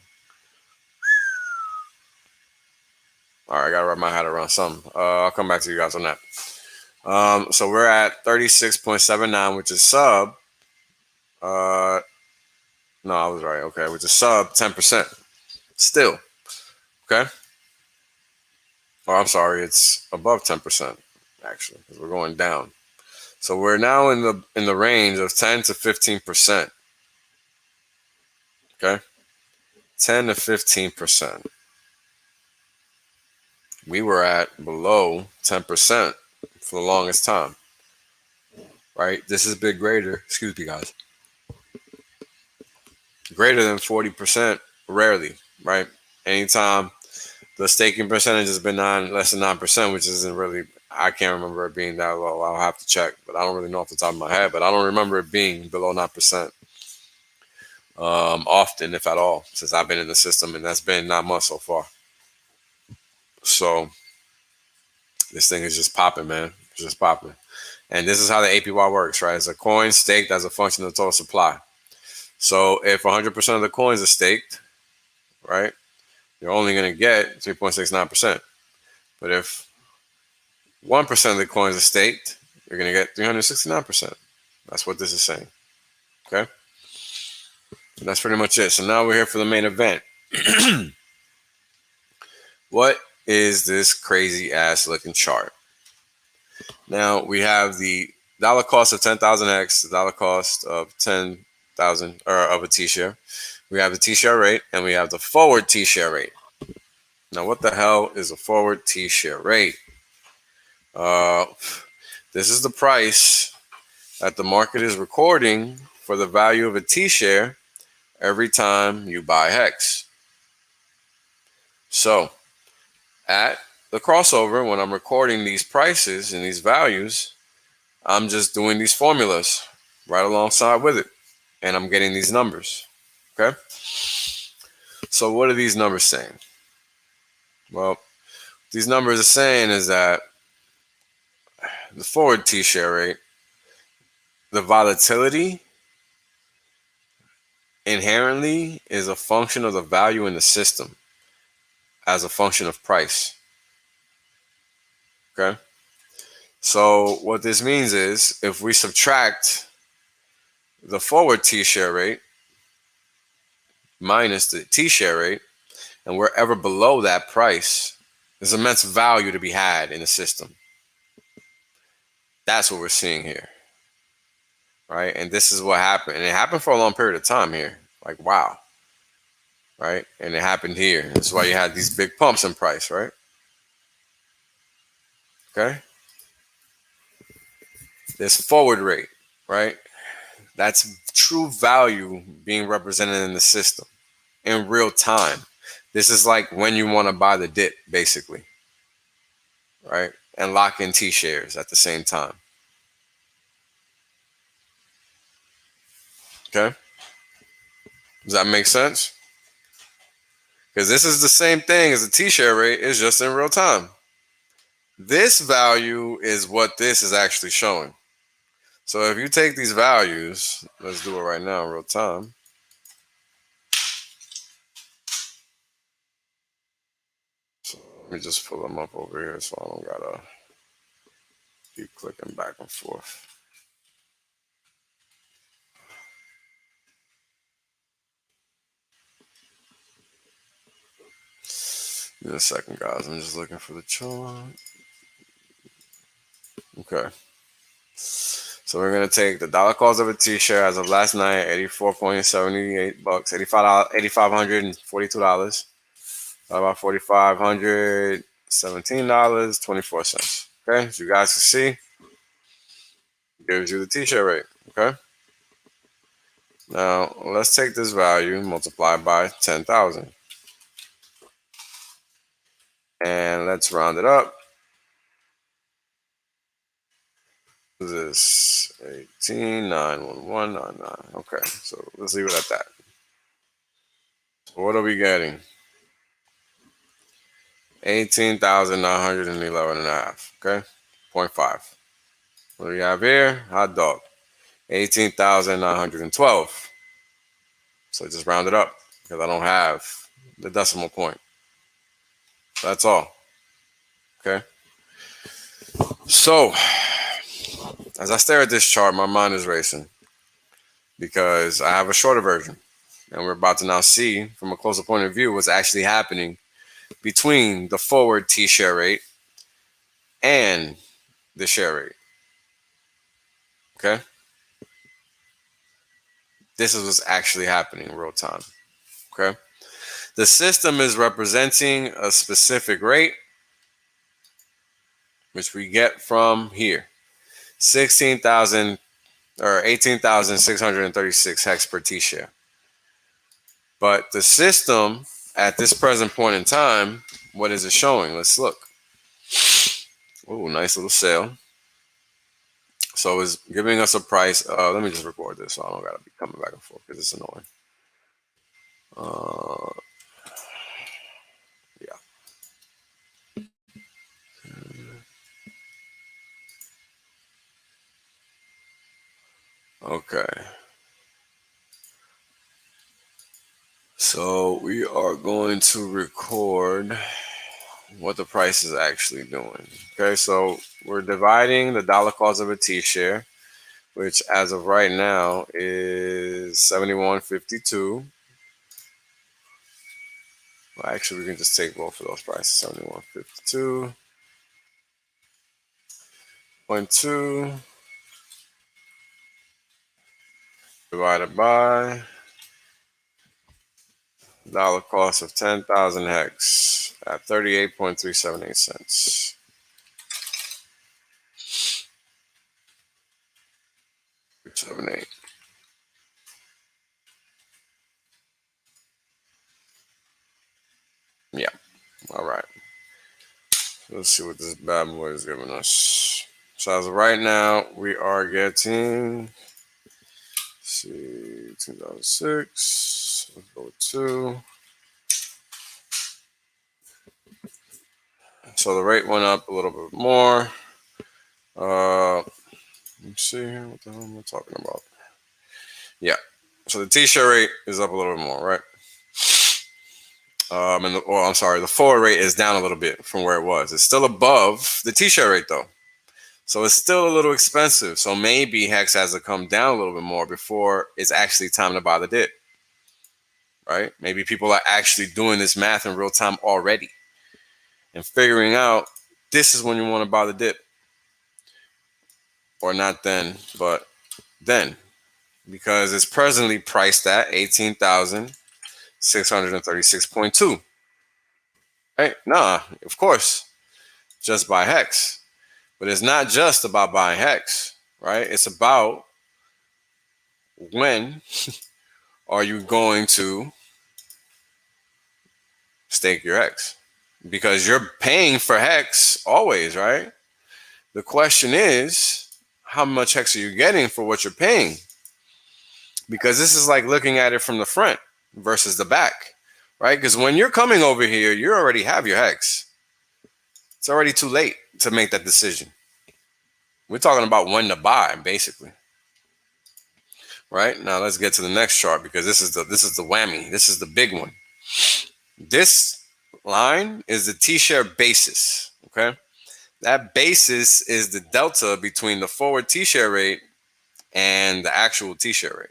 All right, I gotta wrap my head around something. I'll come back to you guys on that. So we're at 36.79, which is sub. No, I was right. Okay, which is sub 10%. Still, okay. Oh, I'm sorry, it's above 10% actually, because we're going down. So we're now in the range of 10 to 15%. Okay, 10 to 15%. We were at below 10% for the longest time. Right? This is a bit greater. Excuse me, guys. Greater than 40%, rarely. Right? Anytime the staking percentage has been less than 9%, which isn't really, I can't remember it being that low. I'll have to check, but I don't really know off the top of my head. But I don't remember it being below 9%. Often, if at all, since I've been in the system, and that's been 9 months so far. So this thing is just popping, man. It's just popping. And this is how the APY works, right? It's a coin staked as a function of the total supply. So if 100% of the coins are staked, right, you're only going to get 3.69%. But if 1% of the coins are staked, you're going to get 369%. That's what this is saying. Okay? And that's pretty much it. So now we're here for the main event. What is this crazy ass looking chart? Now we have the dollar cost of 10,000 X, the dollar cost of 10,000 or of a T-share. We have the T-share rate and we have the forward T-share rate. Now what the hell is a forward T-share rate? This is the price that the market is recording for the value of a T-share every time you buy HEX. So at the crossover, when I'm recording these prices and these values, I'm just doing these formulas right alongside with it. And I'm getting these numbers. Okay? So what are these numbers saying? Well, these numbers are saying is that the forward T-share rate, the volatility inherently is a function of the value in the system as a function of price. Okay? So what this means is if we subtract the forward T-share rate minus the T-share rate, and we're ever below that price, there's immense value to be had in the system. That's what we're seeing here. Right? And this is what happened. And it happened for a long period of time here. Like, wow. Right? And it happened here. That's why you had these big pumps in price, right? Okay? This forward rate, right? That's true value being represented in the system in real time. This is like when you want to buy the dip, basically. Right? And lock in T-shares at the same time. Okay? Does that make sense? Because this is the same thing as the T-share rate, it's just in real time. This value is what this is actually showing. So if you take these values, let's do it right now in real time. Let me just pull them up over here so I don't gotta keep clicking back and forth. Give me a second, guys. I'm just looking for the chart. Okay. So we're gonna take the dollar cost of a T-shirt as of last night, $84.78, $8,542. About $4,517.24. Okay, so you guys can see, gives you the T-shirt rate. Okay. Now let's take this value, multiply by 10,000, and let's round it up. This 18,911.99. Okay, so let's leave it at that. So what are we getting? 18,911.5. Okay, 0.5. What do we have here? Hot dog. 18,912. So just round it up because I don't have the decimal point. That's all. Okay. So as I stare at this chart, my mind is racing because I have a shorter version, and we're about to now see from a closer point of view what's actually happening between the forward T-share rate and the share rate. Okay. This is what's actually happening in real time. Okay. The system is representing a specific rate, which we get from here, 16,000 or 18,636 hex per T-share. But the system at this present point in time, what is it showing? Let's look. Oh, nice little sale. So it's giving us a price. Let me just record this so I don't gotta be coming back and forth because it's annoying. Yeah. Okay. So we are going to record what the price is actually doing. Okay, so we're dividing the dollar cost of a T-share, which as of right now is 71.52. Well, actually, we can just take both of those prices, 71.52.2 divided by dollar cost of 10,000 hex at 38.378 cents. $378. Yeah. All right. Let's see what this bad boy is giving us. So as of right now, we are getting, let's see, 2006. Let's go with 2. So the rate went up a little bit more. Let me see here. What the hell am I talking about? Yeah. So the T-shirt rate is up a little bit more, right? And I'm sorry, the forward rate is down a little bit from where it was. It's still above the T-shirt rate though. So it's still a little expensive. So maybe Hex has to come down a little bit more before it's actually time to buy the dip. Right? Maybe people are actually doing this math in real time already and figuring out this is when you want to buy the dip. Or not then, but then. Because it's presently priced at 18,636.2. Right? Nah, of course, just buy Hex. But it's not just about buying Hex, right? It's about when are you going to stake your Hex? Because you're paying for Hex always, right? The question is, how much Hex are you getting for what you're paying? Because this is like looking at it from the front versus the back, right? Because when you're coming over here, you already have your Hex. It's already too late to make that decision. We're talking about when to buy, basically. Right? Now let's get to the next chart because this is the whammy. This is the big one. This line is the T-share basis, okay? That basis is the delta between the forward T-share rate and the actual T-share rate.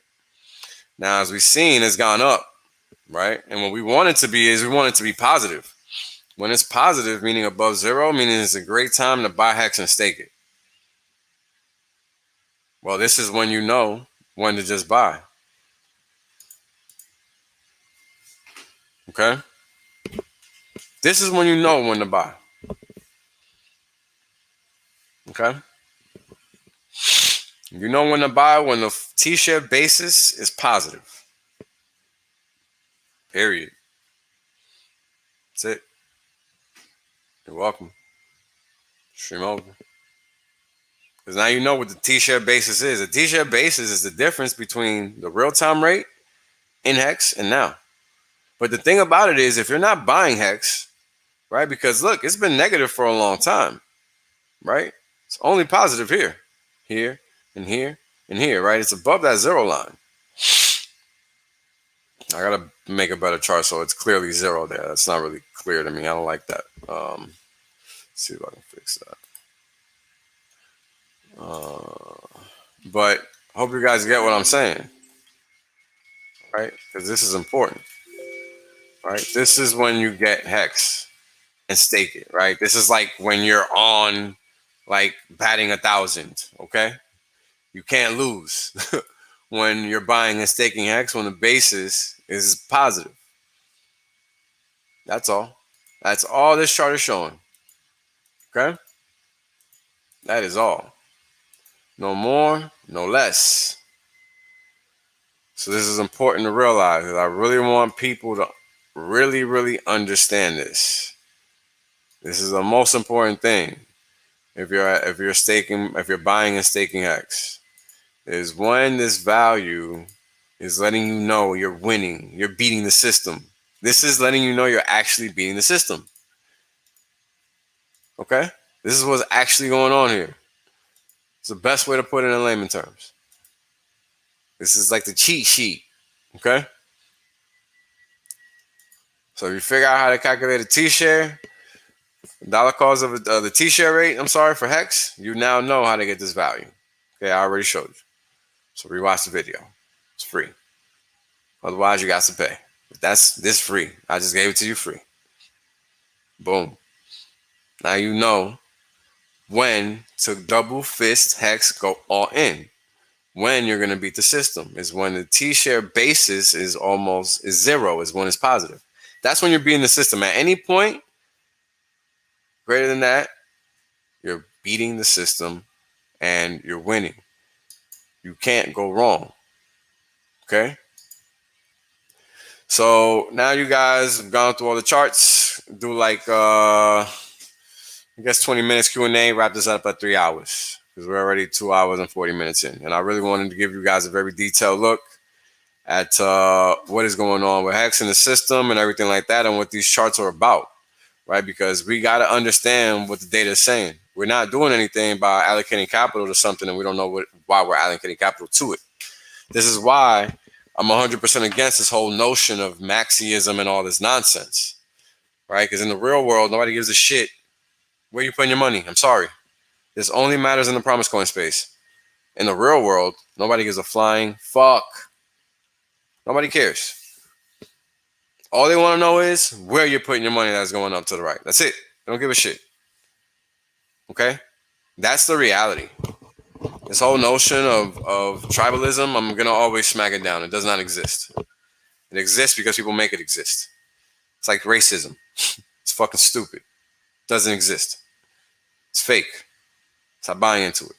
Now, as we've seen, it's gone up, right? And what we want it to be is we want it to be positive. When it's positive, meaning above zero, meaning it's a great time to buy HEX and stake it. Well, this is when you know when to just buy. Okay? This is when you know when to buy. Okay? You know when to buy when the T-share basis is positive. Period. That's it. You're welcome. Stream over. Because now you know what the T-share basis is. The T-share basis is the difference between the real-time rate in HEX and now. But the thing about it is, if you're not buying HEX, right? Because look, it's been negative for a long time, right? It's only positive here, here, and here, and here, right? It's above that zero line. I gotta make a better chart so it's clearly zero there. That's not really clear to me. I don't like that. Let's see if I can fix that. But hope you guys get what I'm saying, right? Because this is important, right? This is when you get HEX and stake it, right? This is like when you're on, like, batting 1,000, okay? You can't lose when you're buying and staking HEX when the basis is positive. That's all. That's all this chart is showing, okay? That is all. No more, no less. So this is important to realize. I really want people to really understand this. This is the most important thing. If you're buying and staking HEX, is when this value is letting you know you're winning, you're beating the system. This is letting you know you're actually beating the system. Okay? This is what's actually going on here. It's the best way to put it in layman terms. This is like the cheat sheet. Okay? So if you figure out how to calculate a T-share, dollar cost of the T-share rate, for HEX, you now know how to get this value. Okay, I already showed you. So rewatch the video. It's free. Otherwise, you got to pay. But this free. I just gave it to you free. Boom. Now you know when to double fist HEX, go all in. When you're going to beat the system is when the T-share basis is zero, is when it's positive. That's when you're beating the system. At any point greater than that, you're beating the system and you're winning. You can't go wrong. Okay? So now you guys have gone through all the charts. Do like I guess 20 minutes Q&A. Wrap this up at 3 hours because we're already 2 hours and 40 minutes in. And I really wanted to give you guys a very detailed look at what is going on with HEX in the system and everything like that, and what these charts are about, right? Because we got to understand what the data is saying. We're not doing anything by allocating capital to something and we don't know why we're allocating capital to it. This is why I'm 100% against this whole notion of Maxiism and all this nonsense, right? Because in the real world, nobody gives a shit where you putting your money. I'm sorry. This only matters in the promise coin space. In the real world, nobody gives a flying fuck. Nobody cares. All they want to know is where you're putting your money that's going up to the right. That's it. They don't give a shit. Okay? That's the reality. This whole notion of tribalism, I'm going to always smack it down. It does not exist. It exists because people make it exist. It's like racism. It's fucking stupid. It doesn't exist. It's fake. Stop buying into it.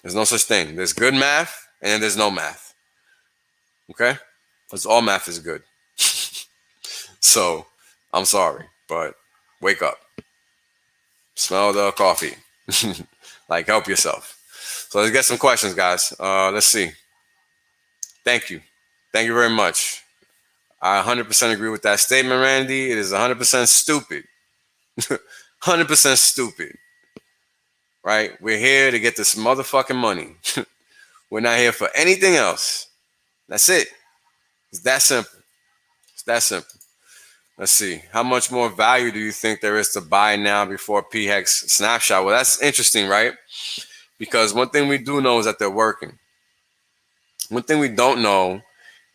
There's no such thing. There's good math and then there's no math. Okay? Because all math is good. So, I'm sorry, but wake up. Smell the coffee. Like, help yourself. So let's get some questions, guys. Let's see. Thank you. Thank you very much. I 100% agree with that statement, Randy. It is 100% stupid. 100% stupid. Right? We're here to get this motherfucking money. We're not here for anything else. That's it. It's that simple. It's that simple. Let's see. How much more value do you think there is to buy now before PHEX snapshot? Well, that's interesting, right? Because one thing we do know is that they're working. One thing we don't know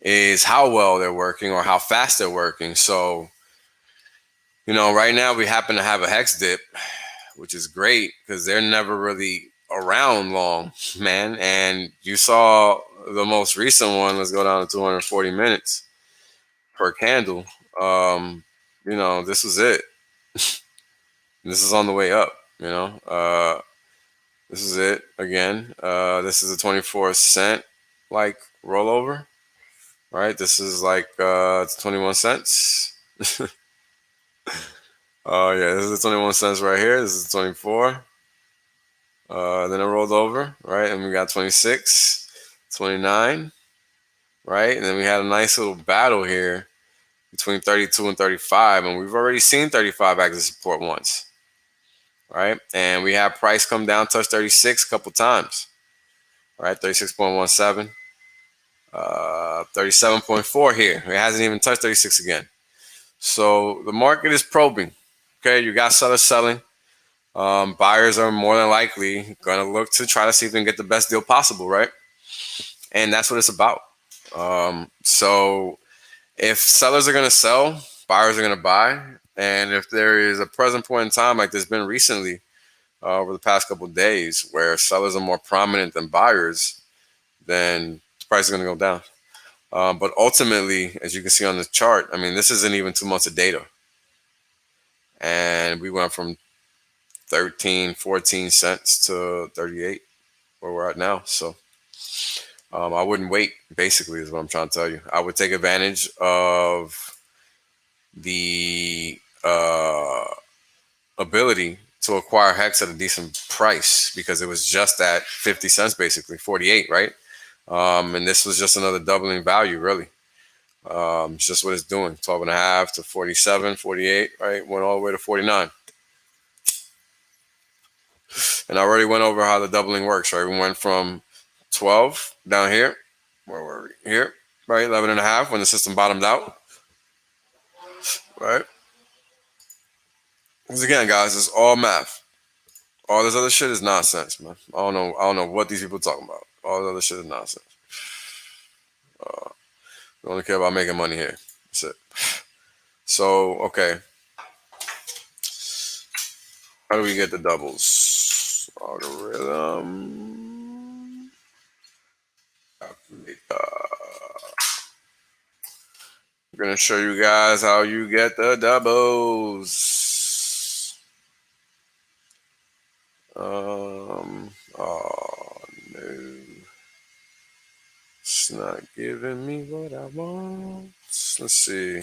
is how well they're working or how fast they're working. So, right now we happen to have a hex dip, which is great because they're never really around long, man. And you saw the most recent one. Let's go down to 240 minutes per candle. This was it. This is on the way up, this is it again. This is a 24-cent like rollover, right? This is like it's 21 cents. Oh yeah, this is 21 cents right here. This is 24. Then it rolled over, right? And we got 26, 29, right? And then we had a nice little battle here between 32 and 35. And we've already seen 35 act as support once, right? And we have price come down, touch 36 a couple times, right? 36.17, 37.4 here. It hasn't even touched 36 again. So the market is probing. Okay, you got sellers selling. Buyers are more than likely going to look to try to see if they can get the best deal possible, right? And that's what it's about. So if sellers are going to sell, buyers are going to buy. And if there is a present point in time, like there's been recently over the past couple of days, where sellers are more prominent than buyers, then the price is going to go down. But ultimately, as you can see on the chart, I mean, this isn't even 2 months of data. And we went from 13, 14 cents to 38, where we're at now. So I wouldn't wait, basically, is what I'm trying to tell you. I would take advantage of the ability to acquire HEX at a decent price, because it was just at 50 cents, basically, 48, right? And this was just another doubling value, really. It's just what it's doing. 12.5 to 47, 48, right? Went all the way to 49. And I already went over how the doubling works, right? We went from 12 down here. Where were we? Here, right? 11.5 when the system bottomed out, right? Because again, guys, it's all math. All this other shit is nonsense, man. I don't know what these people are talking about. All this other shit is nonsense. We only care about making money here. That's it. So, okay. How do we get the doubles? Algorithm. I'm going to show you guys how you get the doubles. Oh, no. It's not giving me what I want. Let's see.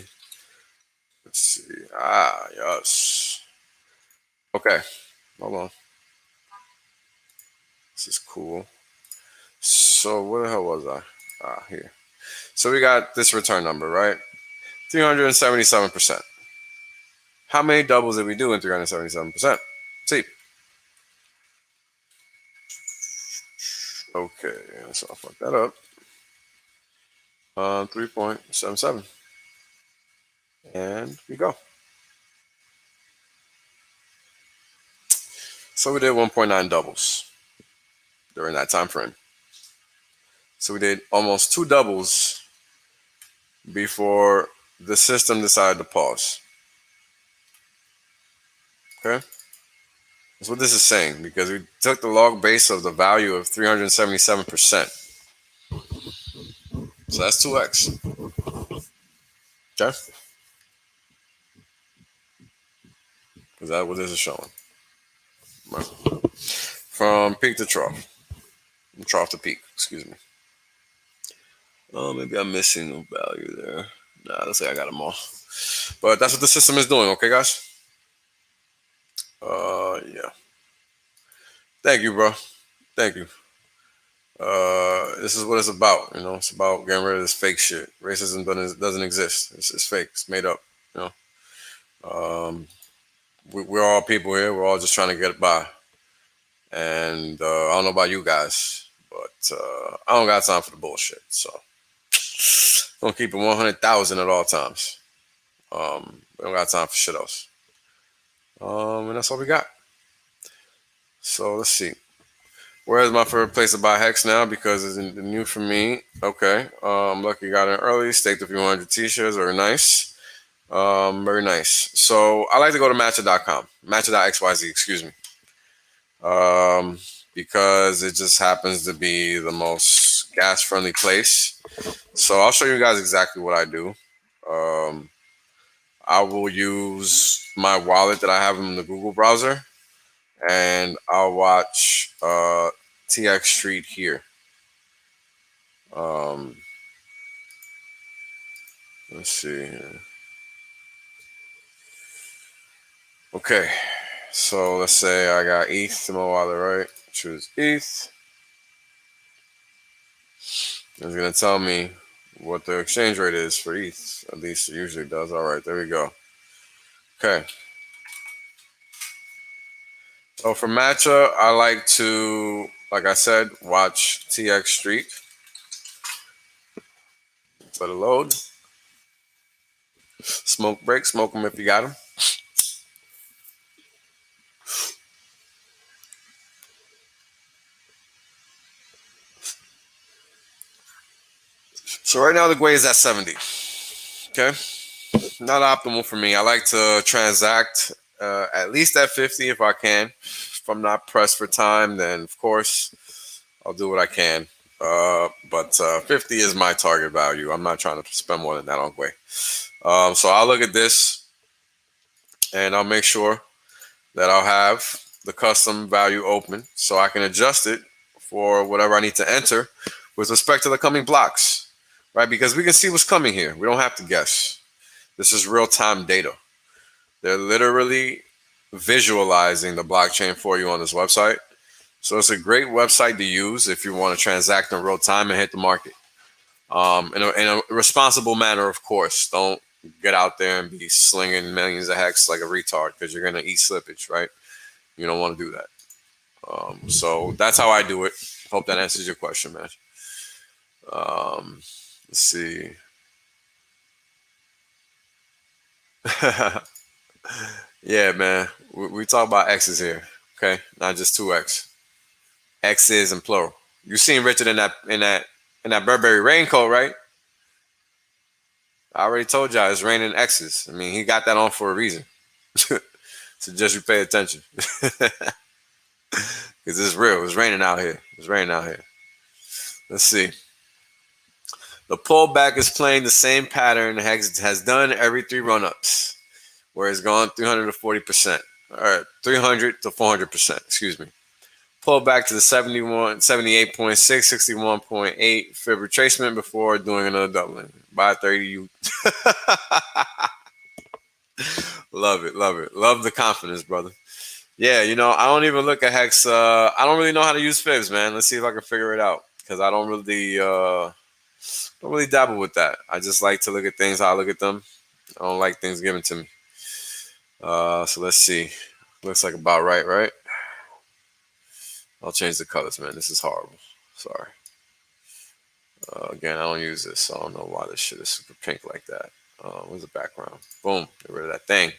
Ah, yes. Okay. Hold on. This is cool. So where the hell was I? Ah, here. So we got this return number, right? 377%. How many doubles did we do in 377%? See. Okay, so I'll fuck that up. 3.77. And we go. So we did 1.9 doubles during that time frame. So we did almost 2 doubles before the system decided to pause. Okay? That's what this is saying, because we took the log base of the value of 377%. So that's 2x. Okay? Because that's what this is showing. Right. From peak to trough. Trough to peak, excuse me. Oh, maybe I'm missing a value there. Nah, looks like I got them all. But that's what the system is doing, okay, guys? Yeah. Thank you, bro. Thank you. This is what it's about, It's about getting rid of this fake shit. Racism doesn't exist. It's fake. It's made up, We're all people here. We're all just trying to get by. And I don't know about you guys, but I don't got time for the bullshit. So I'm gonna keep it 100,000 at all times. We don't got time for shit else. And that's all we got. So let's see. Where's my favorite place to buy Hex now? Because it's new for me. Okay. Lucky got in early. Staked a few hundred t-shirts. Very nice. Very nice. So I like to go to matcha.com. Matcha.xyz, excuse me. Because it just happens to be the most gas-friendly place. So I'll show you guys exactly what I do. I will use my wallet that I have in the Google browser, and I'll watch TX Street here. Let's see here. Okay, so let's say I got ETH in my wallet, right? Choose ETH. It's gonna tell me what the exchange rate is for ETH. At least it usually does. All right, there we go. Okay. So for matcha, I like to, like I said, watch TX Street. Let it load. Smoke break, smoke them if you got them. So right now the GWAY is at 70. Okay, not optimal for me. I like to transact at least at 50 if I can. If I'm not pressed for time, then of course I'll do what I can. But 50 is my target value. I'm not trying to spend more than that on GWAY. So I'll look at this and I'll make sure that I'll have the custom value open so I can adjust it for whatever I need to enter with respect to the coming blocks, right? Because we can see what's coming here. We don't have to guess. This is real-time data. They're literally visualizing the blockchain for you on this website. So it's a great website to use if you want to transact in real time and hit the market. In a responsible manner, of course. Don't get out there and be slinging millions of hex like a retard because you're going to eat slippage, right? You don't want to do that. So that's how I do it. Hope that answers your question, man. Let's see. Yeah, man. We talk about X's here, okay? Not just 2X. X's and plural. You seen Richard in that Burberry raincoat, right? I already told y'all it's raining X's. I mean, he got that on for a reason. Suggest you pay attention. Because it's real. It's raining out here. It's raining out here. Let's see. The pullback is playing the same pattern Hex has done every 3 run-ups, where it's gone 300 to 40%. All right, 300 to 400%, excuse me. Pull back to the 78.6, 61.8 fib retracement before doing another doubling. Buy 30 you. Love it, love it. Love the confidence, brother. Yeah, you know, I don't even look at Hex. I don't really know how to use fibs, man. Let's see if I can figure it out, because I don't really dabble with that. I just like to look at things how I look at them. I don't like things given to me. So let's see. Looks like about right, right? I'll change the colors, man. This is horrible. Sorry. Again, I don't use this, so I don't know why this shit is super pink like that. Where's the background? Boom. Get rid of that thing.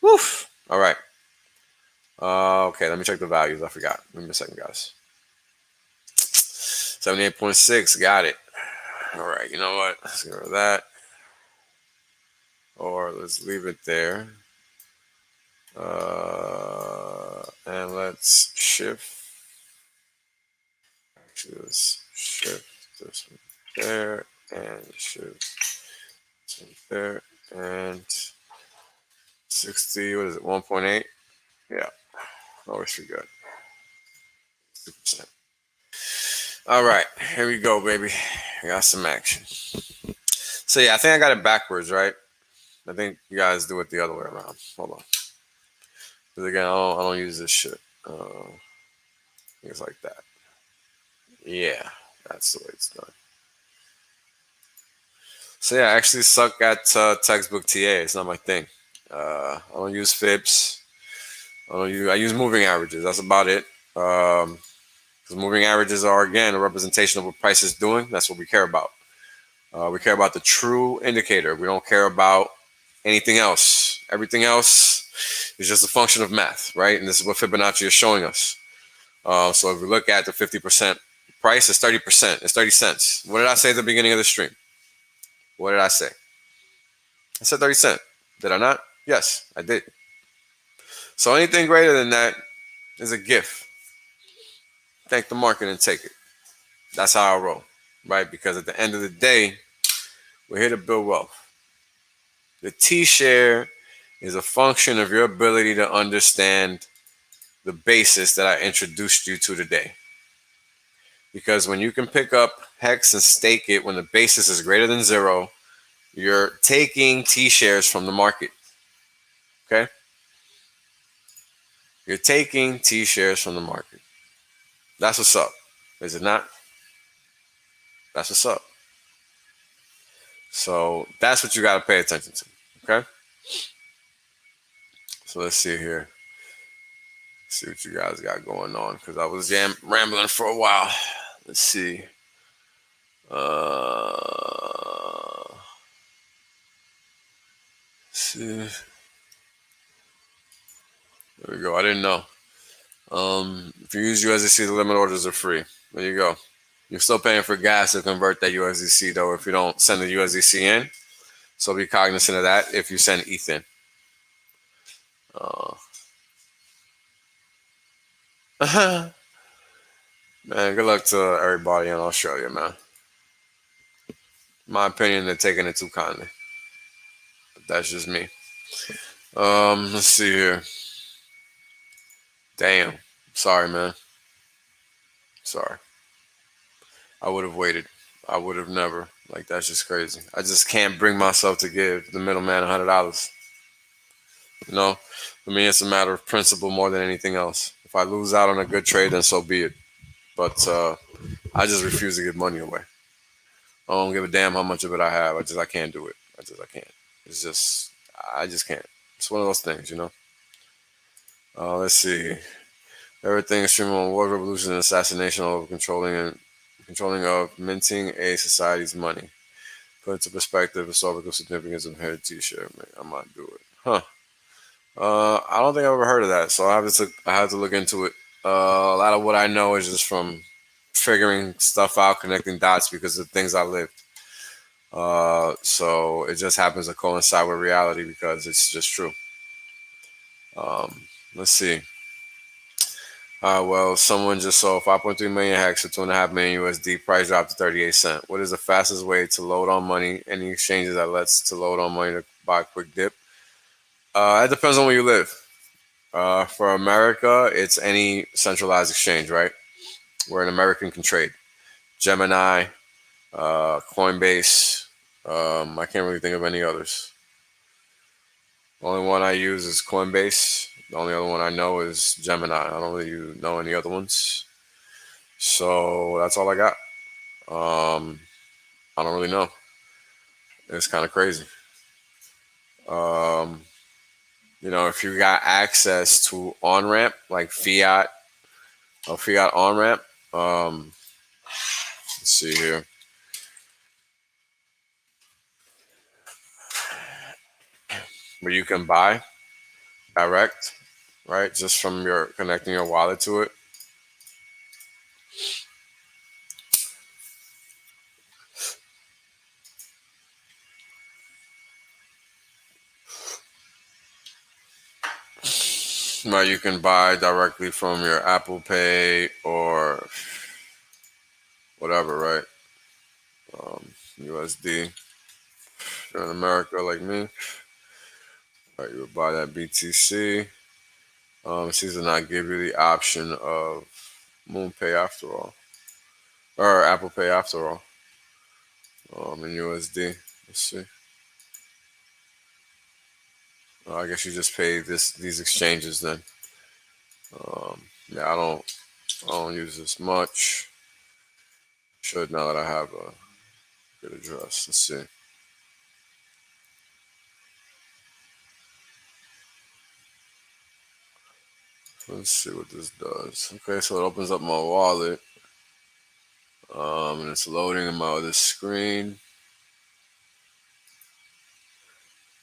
Woof. All right. Okay, let me check the values. I forgot. Give me a second, guys. 78.6. Got it. All right. You know what? Let's get rid of that. Or let's leave it there. And let's shift. Actually, let's shift this one there and shift this one there and 60. What is it? 1.8. Yeah. Always feel good. 2%. All right, here we go, baby. I got some action. So yeah, I think I got it backwards, right? I think you guys do it the other way around. Hold on. Because again, I don't use this shit. Things like that. Yeah, that's the way it's done. So yeah, I actually suck at textbook TA. It's not my thing. I don't use fibs. I use moving averages. That's about it. Because moving averages are, again, a representation of what price is doing. That's what we care about. We care about the true indicator. We don't care about anything else. Everything else is just a function of math, right? And this is what Fibonacci is showing us. So if we look at the 50% price, it's 30%. It's 30 cents. What did I say at the beginning of the stream? What did I say? I said 30 cents. Did I not? Yes, I did. So anything greater than that is a gift. Thank the market and take it. That's how I roll, right? Because at the end of the day, we're here to build wealth. The T-share is a function of your ability to understand the basis that I introduced you to today. Because when you can pick up HEX and stake it when the basis is greater than 0, you're taking T-shares from the market. Okay? You're taking T-shares from the market. That's what's up. Is it not? That's what's up. So that's what you got to pay attention to. Okay? So let's see here. See what you guys got going on, because I was rambling for a while. Let's see. See. There we go. I didn't know. If you use USDC, the limit orders are free. There you go. You're still paying for gas to convert that USDC, though, if you don't send the USDC in. So be cognizant of that if you send ETH in. Man, good luck to everybody in Australia, man. In my opinion, they're taking it too kindly. But that's just me. Let's see here. Damn. Sorry, man. Sorry. I would have waited. I would have never. Like, that's just crazy. I just can't bring myself to give the middleman $100. You know, for me, it's a matter of principle more than anything else. If I lose out on a good trade, then so be it. But I just refuse to give money away. I don't give a damn how much of it I have. I can't do it. I can't. It's just, I just can't. It's one of those things, you know. Let's see. Everything extreme on war, revolution, and assassination over controlling of minting a society's money. Put into perspective, historical significance of heritage share. I might do it. Huh. I don't think I've ever heard of that, so I have to look into it. A lot of what I know is just from figuring stuff out, connecting dots because of things I lived. So it just happens to coincide with reality because it's just true. Let's see. Well, someone just sold 5.3 million HEX for 2.5 million USD. Price dropped to 38 cents. What is the fastest way to load on money? Any exchanges that lets to load on money to buy a quick dip? It depends on where you live. For America, it's any centralized exchange, right? Where an American can trade. Gemini, Coinbase. I can't really think of any others. The only one I use is Coinbase. The only other one I know is Gemini. I don't really know any other ones. So that's all I got. I don't really know. It's kind of crazy. You know, if you got access to on-ramp, like fiat, a fiat on-ramp, let's see here. Where you can buy direct, right? Just from your connecting your wallet to it. Right, you can buy directly from your Apple Pay or whatever, right? USD. If you're in America like me, right, you would buy that BTC. It seems to not give you the option of Moon Pay after all, or Apple Pay after all. In USD. Let's see. I guess you just pay these exchanges then. Yeah, I don't use this much. Should now that I have a good address. Let's see. Let's see what this does. Okay, so it opens up my wallet. And it's loading in my other screen.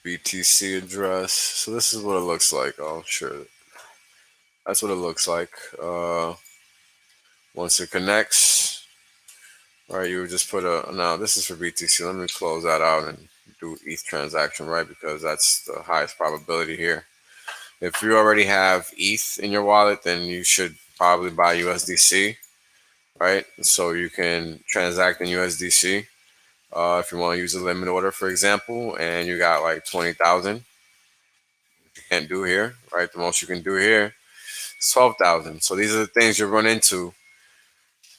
BTC address. So this is what it looks like. Oh, sure. That's what it looks like. Once it connects, right, you would just put a, now this is for BTC. Let me close that out and do ETH transaction, right? Because that's the highest probability here. If you already have ETH in your wallet, then you should probably buy USDC, right? So you can transact in USDC. If you want to use a limit order, for example, and you got like 20,000, you can't do here, right? The most you can do here is 12,000. So these are the things you run into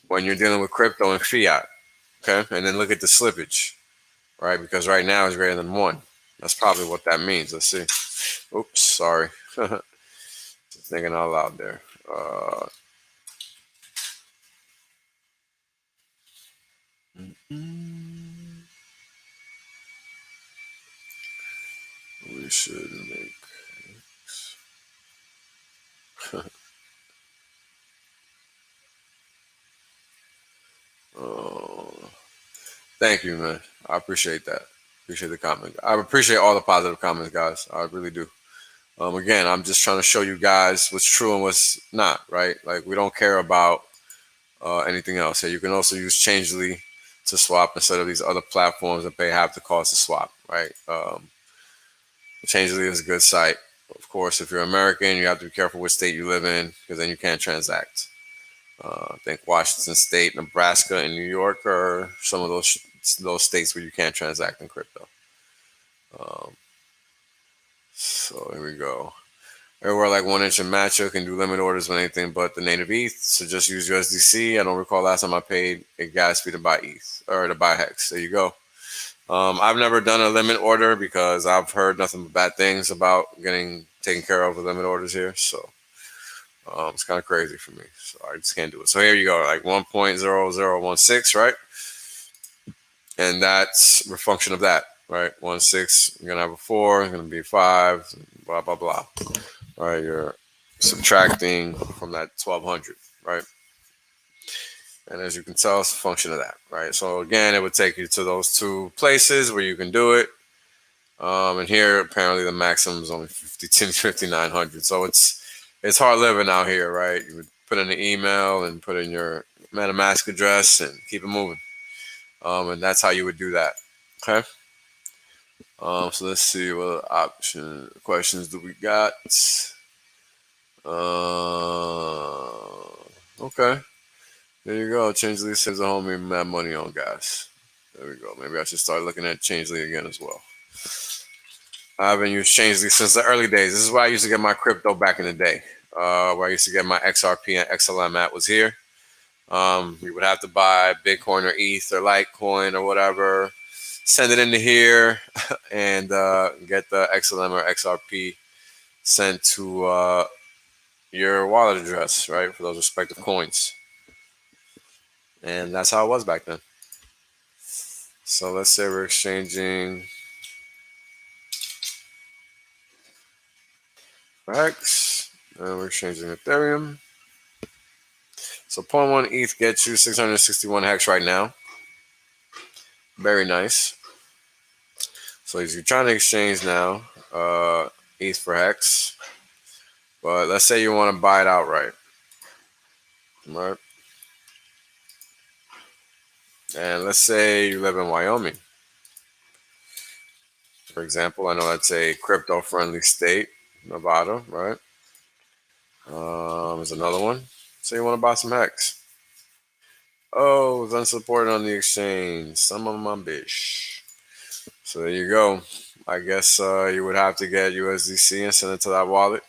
when you're dealing with crypto and fiat, okay? And then look at the slippage, right? Because right now it's greater than 1. That's probably what that means. Let's see. Oops, sorry. Thinking out loud there. We should make oh, thank you, man. I appreciate that. Appreciate the comment. I appreciate all the positive comments, guys. I really do. Again, I'm just trying to show you guys what's true and what's not, right? Like, we don't care about anything else. Here, you can also use Changely to swap instead of these other platforms and pay half the cost to swap, right? Changely is a good site. Of course, if you're American, you have to be careful which state you live in, because then you can't transact. I think Washington State, Nebraska, and New York are some of those states where you can't transact in crypto. So here we go. Everywhere like 1 inch and matcha can do limit orders with anything but the native ETH. So just use USDC. I don't recall last time I paid a gas fee to buy ETH or to buy HEX. There you go. I've never done a limit order because I've heard nothing but bad things about getting taken care of with limit orders here. So it's kind of crazy for me. So I just can't do it. So here you go, like 1.0016, right? And that's a function of that, right? 16, you're going to have a 4, it's going to be 5, blah, blah, blah. All right, you're subtracting from that 1200, right? And as you can tell, it's a function of that, right? So again, it would take you to those 2 places where you can do it. And here, apparently, the maximum is only 5,900. So it's hard living out here, right? You would put in an email and put in your MetaMask address and keep it moving. And that's how you would do that. Okay. So let's see what questions do we got. Okay. There you go. Changely saves a homie mad money on gas. There we go. Maybe I should start looking at Changely again as well. I haven't used Changely since the early days. This is where I used to get my crypto back in the day. Where I used to get my XRP and XLM at was here. You would have to buy Bitcoin or ETH or Litecoin or whatever, send it into here, and get the XLM or XRP sent to your wallet address, right, for those respective coins. And that's how it was back then. So let's say we're exchanging HEX, and we're exchanging Ethereum. So 0.1 ETH gets you 661 HEX right now. Very nice. So if you're trying to exchange now, ETH for HEX, but let's say you want to buy it outright, right? And let's say you live in Wyoming, for example. I know that's a crypto-friendly state, Nevada, right? There's another one. So you want to buy some HEX. Oh, it's unsupported on the exchange. Some of my bitch. So there you go. I guess you would have to get USDC and send it to that wallet.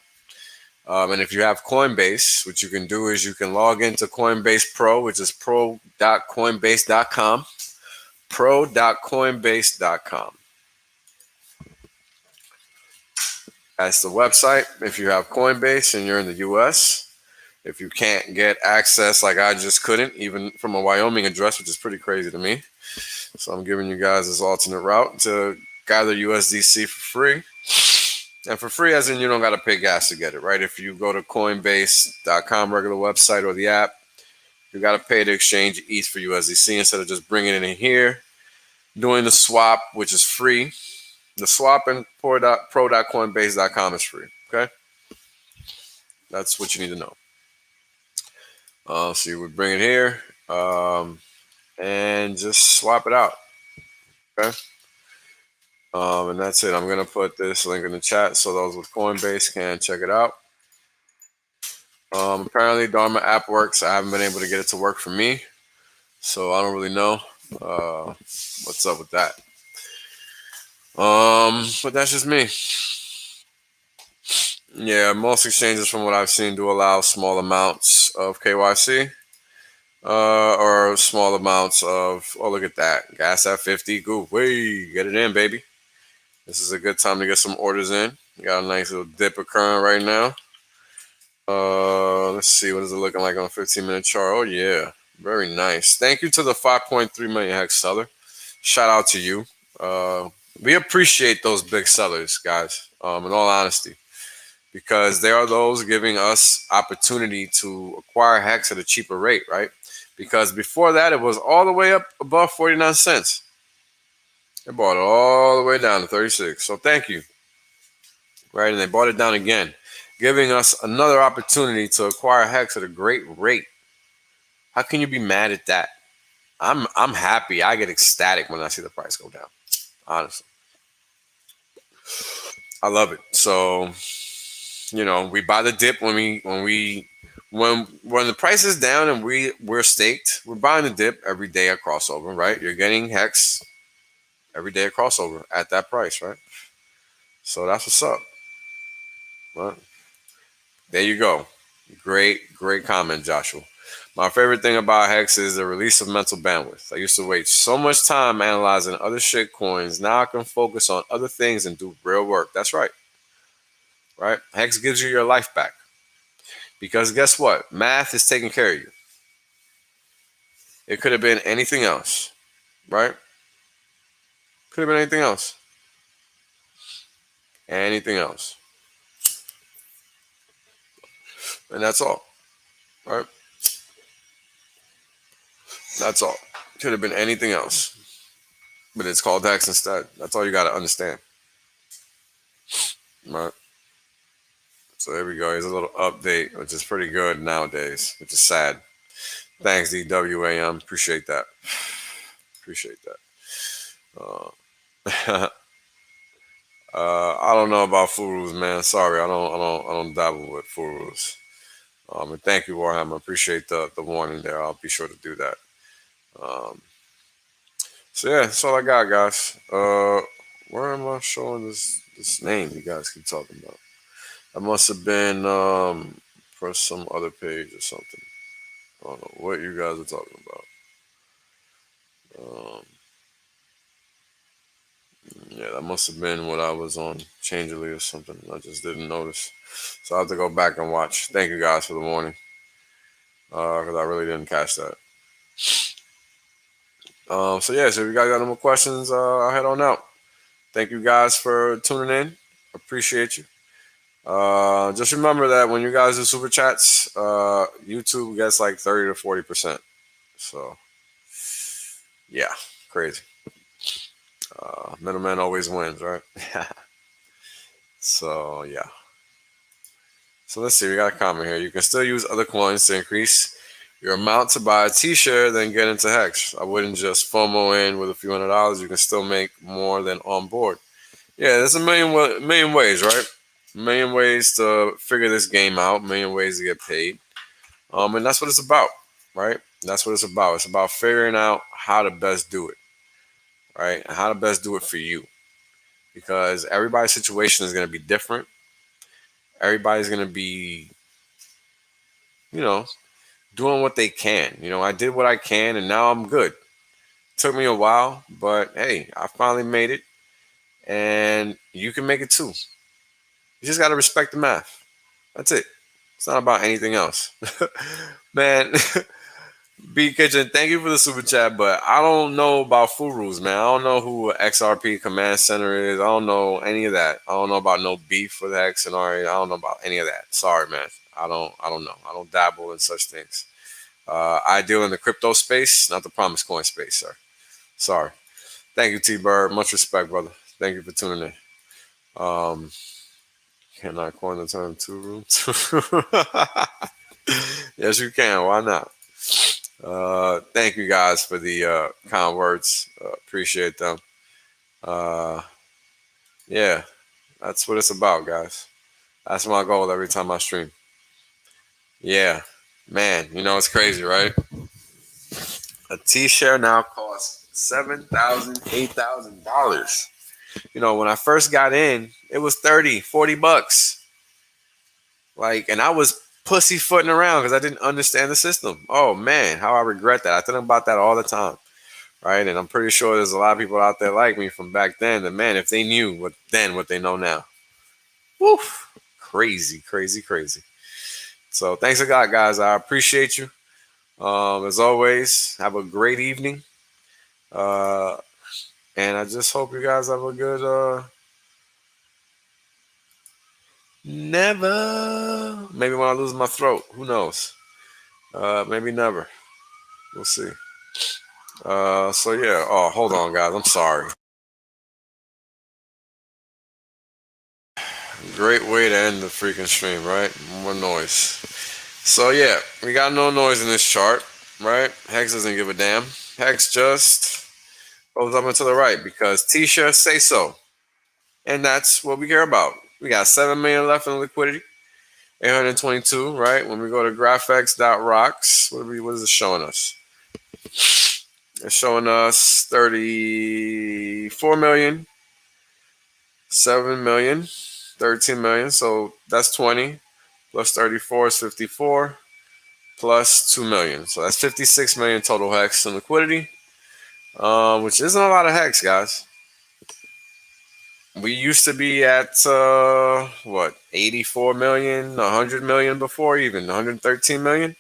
And if you have Coinbase, what you can do is you can log into Coinbase Pro, which is pro.coinbase.com. Pro.coinbase.com. That's the website if you have Coinbase and you're in the US. If you can't get access, like I just couldn't, even from a Wyoming address, which is pretty crazy to me. So I'm giving you guys this alternate route to gather USDC for free. And for free, as in you don't got to pay gas to get it, right? If you go to Coinbase.com, regular website, or the app, you got to pay to exchange ETH for USDC instead of just bringing it in here, doing the swap, which is free, The swap in pro.coinbase.com is free. Okay, that's what you need to know. So you would bring it here and just swap it out. Okay. And that's it. I'm gonna put this link in the chat so those with Coinbase can check it out. Apparently Dharma app works. I haven't been able to get it to work for me, so I don't really know what's up with that. But that's just me. Yeah, most exchanges from what I've seen do allow small amounts of KYC or small amounts of, oh, look at that. Gas at 50. Go way. Get it in, baby. This is a good time to get some orders in. We got a nice little dip occurring right now. Let's see. What is it looking like on a 15-minute chart? Oh, yeah. Very nice. Thank you to the 5.3 million hex seller. Shout out to you. We appreciate those big sellers, guys, in all honesty, because they are those giving us opportunity to acquire hex at a cheaper rate, right? Because before that, it was all the way up above 49 cents. They bought it all the way down to 36. So thank you. Right, and they bought it down again, giving us another opportunity to acquire hex at a great rate. How can you be mad at that? I'm happy. I get ecstatic when I see the price go down. Honestly, I love it. So, you know, we buy the dip when the price is down and we're staked. We're buying the dip every day at crossover, right? You're getting hex every day at crossover at that price, right? So that's what's up. Right? There you go. Great comment, Joshua. My favorite thing about Hex is the release of mental bandwidth. I used to waste so much time analyzing other shit coins. Now I can focus on other things and do real work. That's right. Right? Hex gives you your life back. Because guess what? Math is taking care of you. It could have been anything else. Right? Could have been anything else. Anything else. And that's all. Right? That's all. Could have been anything else. But it's called Hex instead. That's all you got to understand. Right? So there we go. Here's a little update, which is pretty good nowadays, which is sad. Thanks, DWAM. Appreciate that. Appreciate that. I don't know about Furus, man. Sorry, I don't dabble with Furus. And thank you, Warhammer. Appreciate the warning there. I'll be sure to do that. So yeah, that's all I got, guys. Where am I showing this name you guys keep talking about? I must have been for some other page or something. I don't know what you guys are talking about. Yeah, that must have been what I was on Changelly or something. I just didn't notice. So I have to go back and watch. Thank you guys for the warning. Because I really didn't catch that. So yeah, so if you guys got any more questions, I'll head on out. Thank you guys for tuning in. Appreciate you. Just remember that when you guys do super chats, YouTube gets like 30 to 40%. So yeah, crazy. Middleman always wins, right? So yeah. So let's see. We got a comment here. You can still use other coins to increase your amount to buy a t-shirt, then get into Hex. I wouldn't just FOMO in with a few $100s. You can still make more than on board. Yeah, there's a million ways, right? A million ways to figure this game out. A million ways to get paid. And that's what it's about, right? That's what it's about. It's about figuring out how to best do it, right? And how to best do it for you. Because everybody's situation is going to be different. Everybody's going to be, you know, doing what they can. You know, I did what I can and now I'm good. Took me a while, but hey, I finally made it. And you can make it too. You just got to respect the math. That's it. It's not about anything else. Man, B Kitchen, thank you for the super chat, but I don't know about Furus, man. I don't know who XRP Command Center is. I don't know any of that. I don't know about no beef with Hex and RA. I don't know about any of that. Sorry, man. I don't know. I don't dabble in such things. I deal in the crypto space, not the promise coin space, sir. Sorry. Thank you, T-Bird. Much respect, brother. Thank you for tuning in. Can I coin the term two-room? Yes, you can. Why not? Thank you guys for the kind words. Appreciate them. Yeah, that's what it's about, guys. That's my goal every time I stream. Yeah, man, you know, it's crazy, right? A T-share now costs $7,000, $8,000. You know, when I first got in, it was 30, 40 bucks. Like, and I was pussyfooting around because I didn't understand the system. Oh man, how I regret that. I think about that all the time, right? And I'm pretty sure there's a lot of people out there like me from back then that, man, if they knew what they know now. Woof. Crazy, crazy, crazy. So thanks a lot, guys. I appreciate you. As always, have a great evening. And I just hope you guys have a good never. Maybe when I lose my throat, who knows? Maybe never. We'll see. So yeah. Oh, hold on, guys. I'm sorry. Great way to end the freaking stream, right? More noise. So yeah, we got no noise in this chart, right? Hex doesn't give a damn. Hex just goes up and to the right because Tisha say so. And that's what we care about. We got 7 million left in liquidity. 822, right? When we go to GRAPHHEX.ROCKS, what is it showing us? It's showing us 34 million, 7 million, 13 million. So that's 20 plus 34 is 54 plus 2 million. So that's 56 million total hex in liquidity, which isn't a lot of hex, guys. We used to be at, 84 million, 100 million before, even 113 million.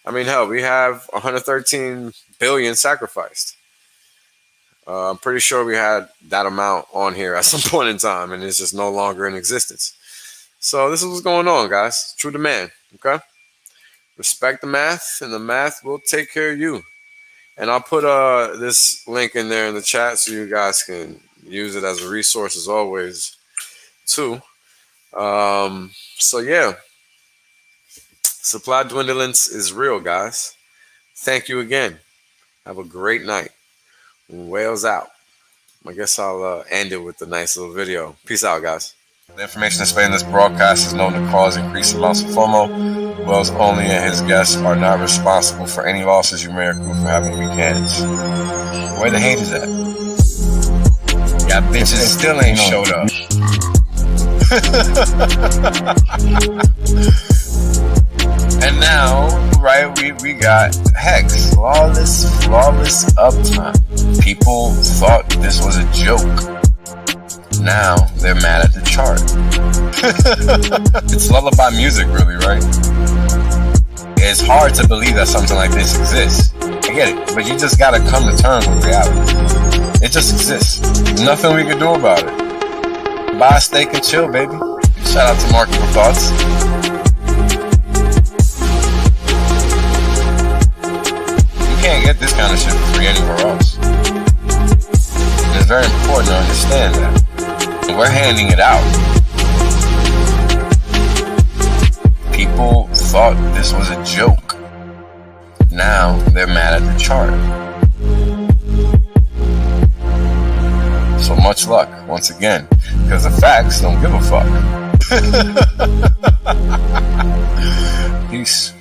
I mean, hell, we have 113 billion sacrificed. I'm pretty sure we had that amount on here at some point in time, and it's just no longer in existence. So this is what's going on, guys. True demand, okay? Respect the math, and the math will take care of you. And I'll put this link in there in the chat so you guys can use it as a resource as always, too. So yeah, supply dwindlance is real, guys. Thank you again. Have a great night. Whales out. I guess I'll end it with a nice little video. Peace out, guys. The information displayed in this broadcast is known to cause increased amounts of FOMO. Wells only and his guests are not responsible for any losses you may accrue for having weak hands. Where the haters at? Y'all bitches still ain't showed up. And now, right, we got Hex, flawless uptime. People thought this was a joke. Now they're mad at the chart. It's lullaby music, really, right? It's hard to believe that something like this exists. I get it, but you just gotta come to terms with reality. It just exists. Nothing we can do about it. Buy a steak and chill, baby. Shout out to Marketable Thoughts. You can't get this kind of shit for free anywhere else. And it's very important to understand that. We're handing it out. People thought this was a joke. Now they're mad at the chart. So much luck, once again, because the facts don't give a fuck. Peace.